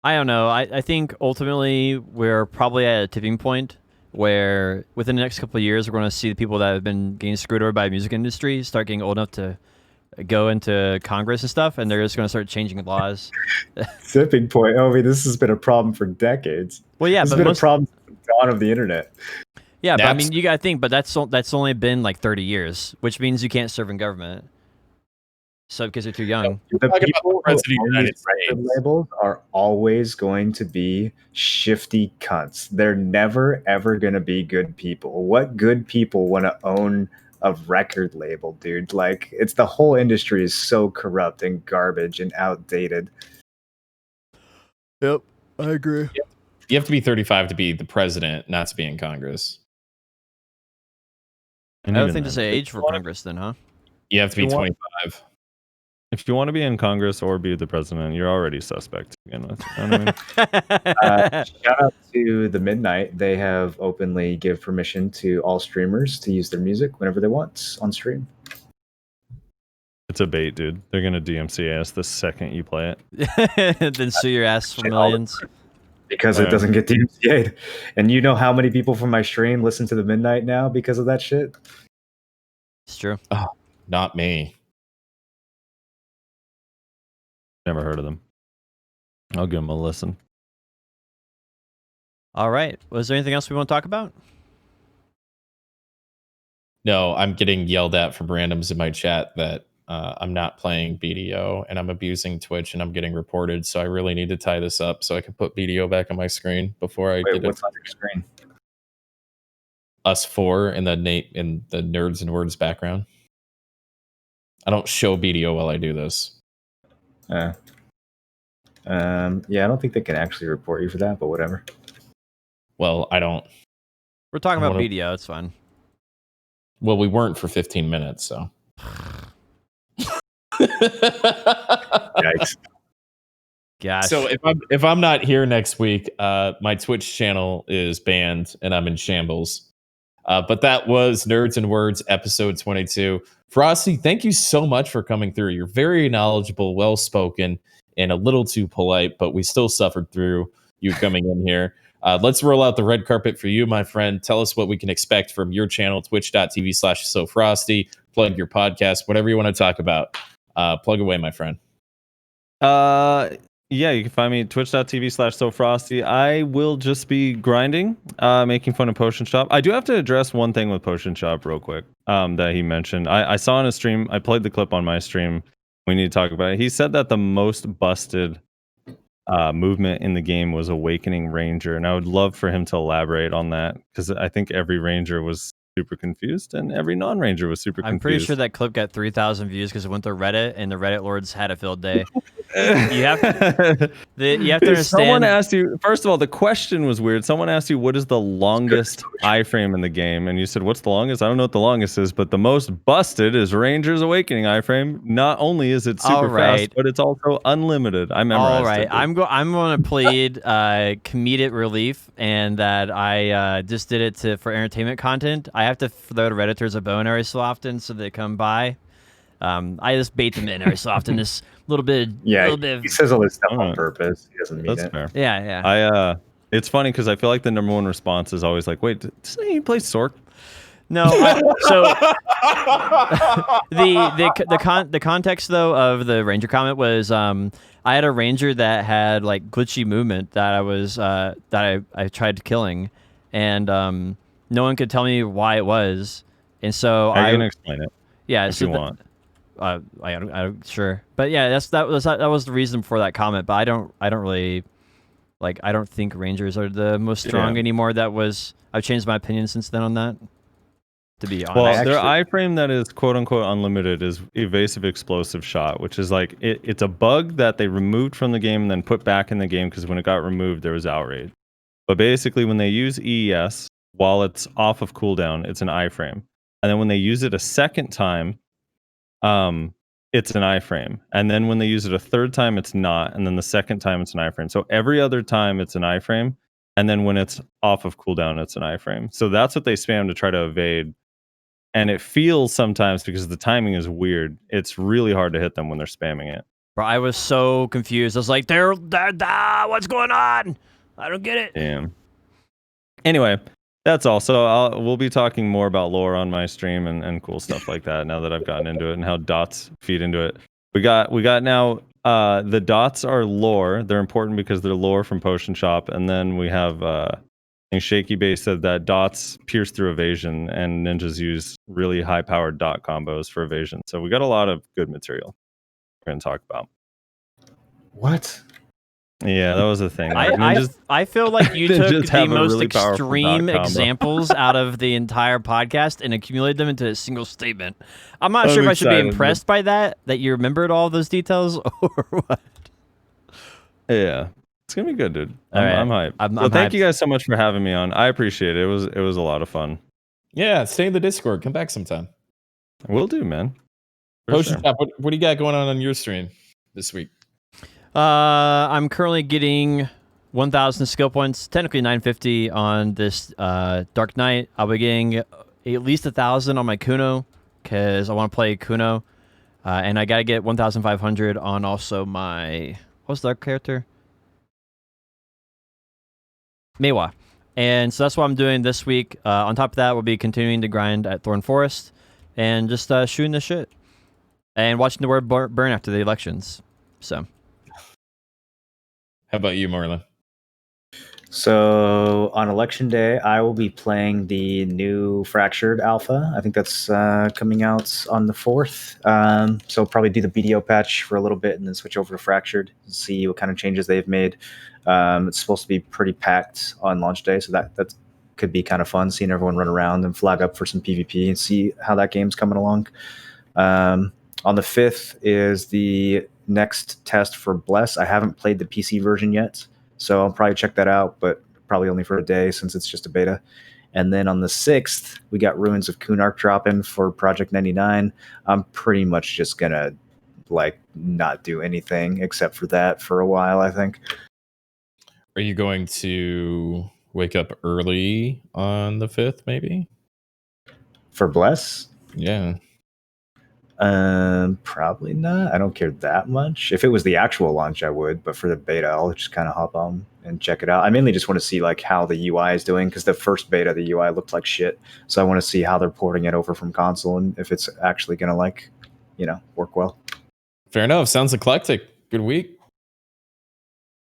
Speaker 5: I don't know. I think ultimately we're probably at a tipping point where within the next couple of years, we're going to see the people that have been getting screwed over by the music industry start getting old enough to go into Congress and stuff, and they're just going to start changing laws.
Speaker 4: Tipping point. I mean, this has been a problem for decades.
Speaker 5: Well, yeah,
Speaker 4: it's been a problem since the dawn of the internet.
Speaker 5: Yeah, but I mean, you got to think, but that's only been like 30 years, which means you can't serve in government. So because you're too young.
Speaker 4: The people who own these record labels are always going to be shifty cunts. They're never, ever going to be good people. What good people want to own a record label, dude? Like, it's the whole industry is so corrupt and garbage and outdated.
Speaker 5: Yep, I agree.
Speaker 1: You have to be 35 to be the president, not to be in Congress.
Speaker 5: I don't think there's an age for Congress then, huh?
Speaker 1: You have to be 25.
Speaker 2: if you want to be in Congress or be the president, you're already suspect to begin with. You know what I mean?
Speaker 4: Shout out to the Midnight. They have openly give permission to all streamers to use their music whenever they want on stream.
Speaker 2: It's a bait, dude. They're gonna DMCA us the second you play it.
Speaker 5: Then sue your ass for millions.
Speaker 4: Because it doesn't get DMCA'd. And you know how many people from my stream listen to the Midnight now because of that shit?
Speaker 5: It's true.
Speaker 1: Oh, not me.
Speaker 2: Never heard of them. I'll give them a listen.
Speaker 5: All right. Was there anything else we want to talk about?
Speaker 1: No, I'm getting yelled at from randoms in my chat that I'm not playing BDO and I'm abusing Twitch and I'm getting reported. So I really need to tie this up so I can put BDO back on my screen before I did
Speaker 4: what's on your screen?
Speaker 1: Us four in the Nerds and Words background. I don't show BDO while I do this.
Speaker 4: Yeah, I don't think they can actually report you for that, but whatever.
Speaker 1: Well, I don't.
Speaker 5: We're talking about BDO. It's fine.
Speaker 1: Well, we weren't for 15 minutes, so.
Speaker 4: Yikes.
Speaker 5: Gosh.
Speaker 1: So if I'm not here next week, my Twitch channel is banned and I'm in shambles. But that was Nerds and Words episode 22. Frosty, thank you so much for coming through. You're very knowledgeable, well-spoken, and a little too polite, but we still suffered through you coming in here. Let's roll out the red carpet for you, my friend. Tell us what we can expect from your channel, twitch.tv/SoFrosty. Plug your podcast, whatever you want to talk about. Plug away, my friend.
Speaker 2: Yeah, you can find me at twitch.tv/SoFrosty. I will just be grinding, making fun of Potion Shop. I do have to address one thing with Potion Shop real quick that he mentioned. I saw on a stream, I played the clip on my stream. We need to talk about it. He said that the most busted movement in the game was Awakening Ranger, and I would love for him to elaborate on that because I think every Ranger was super confused and every non-Ranger was super confused.
Speaker 5: I'm pretty sure that clip got 3,000 views because it went to Reddit and the Reddit lords had a field day. You have to understand.
Speaker 2: Someone asked you, first of all, the question was weird. Someone asked you, what is the longest iframe in the game? And you said, what's the longest? I don't know what the longest is, but the most busted is Ranger's Awakening iframe. Not only is it super fast, but it's also unlimited. I memorized
Speaker 5: all right.
Speaker 2: it.
Speaker 5: I'm going to plead comedic relief and that I just did it for entertainment content. I have to throw the Redditors a bone every so often so they come by. I just bait them in every so often. This little bit.
Speaker 4: He says all this stuff on purpose. He doesn't mean it.
Speaker 2: Fair.
Speaker 5: Yeah.
Speaker 2: It's funny because I feel like the number one response is always like, "Wait, doesn't he play Sork?"
Speaker 5: No. The context though of the Ranger comment was I had a Ranger that had like glitchy movement that I tried killing, and no one could tell me why it was, and so
Speaker 2: I can explain it.
Speaker 5: Yeah,
Speaker 2: if you want.
Speaker 5: I sure, but yeah, that was the reason for that comment. But I don't really I don't think Rangers are the most strong anymore. I've changed my opinion since then on that. To be honest,
Speaker 2: well, their iframe that is quote unquote unlimited is evasive explosive shot, which is like it's a bug that they removed from the game and then put back in the game because when it got removed there was outrage. But basically, when they use EES while it's off of cooldown, it's an iframe. And then when they use it a second time, it's an iframe. And then when they use it a third time, it's not. And then the second time, it's an iframe. So every other time, it's an iframe. And then when it's off of cooldown, it's an iframe. So that's what they spam to try to evade. And it feels sometimes, because the timing is weird, it's really hard to hit them when they're spamming it.
Speaker 5: Bro, I was so confused. I was like, what's going on? I don't get it.
Speaker 2: Damn. Anyway. That's all. So we'll be talking more about lore on my stream and cool stuff like that now that I've gotten into it and how dots feed into it. We got now the dots are lore. They're important because they're lore from Potion Shop. And then we have Shaky Base said that dots pierce through evasion and ninjas use really high powered dot combos for evasion. So we got a lot of good material we're gonna talk about.
Speaker 4: What?
Speaker 2: Yeah, that was the thing.
Speaker 5: I feel like you took the most really extreme examples out of the entire podcast and accumulated them into a single statement. I'm not sure if I should be impressed by that you remembered all those details or what.
Speaker 2: Yeah, it's gonna be good, dude. I'm hyped. Thank you guys so much for having me on. I appreciate it. It was a lot of fun.
Speaker 1: Yeah, stay in the Discord. Come back sometime.
Speaker 2: Will do, man.
Speaker 1: Potion
Speaker 2: sure.
Speaker 1: Shop, what do you got going on your stream this week?
Speaker 5: I'm currently getting 1,000 skill points, technically 950 on this Dark Knight. I'll be getting at least 1,000 on my Kuno because I want to play Kuno. And I got to get 1,500 on also my... What's that character? Meiwa. And so that's what I'm doing this week. On top of that, we'll be continuing to grind at Thorn Forest and just shooting the shit. And watching the world burn after the elections. So...
Speaker 1: How about you, Marlon?
Speaker 4: So on election day, I will be playing the new Fractured Alpha. I think that's coming out on the 4th. So I'll probably do the BDO patch for a little bit and then switch over to Fractured and see what kind of changes they've made. It's supposed to be pretty packed on launch day, so that could be kind of fun, seeing everyone run around and flag up for some PvP and see how that game's coming along. On the 5th is the next test for Bless. I haven't played the PC version yet, so I'll probably check that out, but probably only for a day since it's just a beta. And then on the 6th, we got Ruins of Kunark dropping for Project 99. I'm pretty much just gonna not do anything except for that for a while, I think.
Speaker 1: Are you going to wake up early on the 5th, maybe?
Speaker 4: For Bless?
Speaker 1: Yeah.
Speaker 4: Probably not. I don't care that much. If it was the actual launch, I would, but for the beta, I'll just kind of hop on and check it out. I mainly just want to see how the UI is doing, because the first beta, the UI looked like shit. So I want to see how they're porting it over from console and if it's actually gonna work well.
Speaker 1: Fair enough. Sounds eclectic. Good week.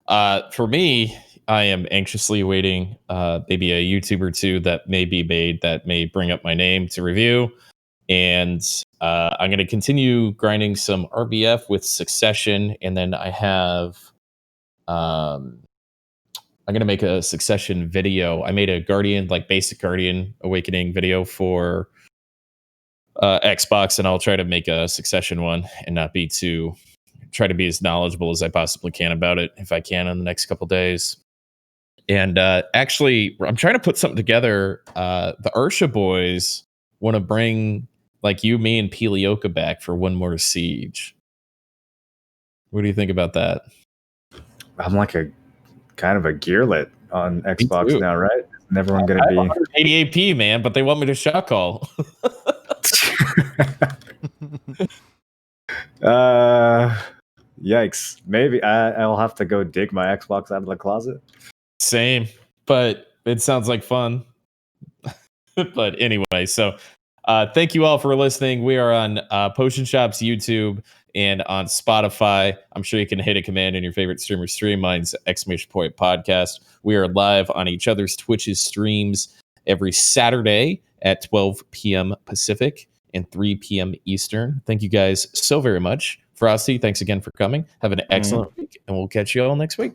Speaker 1: For me, I am anxiously awaiting maybe a YouTuber or two that may be made that may bring up my name to review. And I'm going to continue grinding some RBF with Succession. And then I have... I'm going to make a Succession video. I made a Guardian, basic Guardian Awakening video for Xbox. And I'll try to make a Succession one and not be too... Try to be as knowledgeable as I possibly can about it, if I can, in the next couple days. And actually, I'm trying to put something together. The Ursha boys want to bring you, me, and Pilioka back for one more siege. What do you think about that?
Speaker 4: I'm like a kind of a gearlet on Xbox now, right? Isn't everyone going to be
Speaker 1: 188p, man? But they want me to shot call.
Speaker 4: Yikes. Maybe I'll have to go dig my Xbox out of the closet.
Speaker 1: Same, but it sounds like fun. But anyway, so thank you all for listening. We are on Potion Shop's YouTube and on Spotify. I'm sure you can hit a command in your favorite streamer stream. Mine's !Point Podcast. We are live on each other's Twitch's streams every Saturday at 12 p.m. Pacific and 3 p.m. Eastern. Thank you guys so very much. Frosty, thanks again for coming. Have an excellent week, and we'll catch you all next week.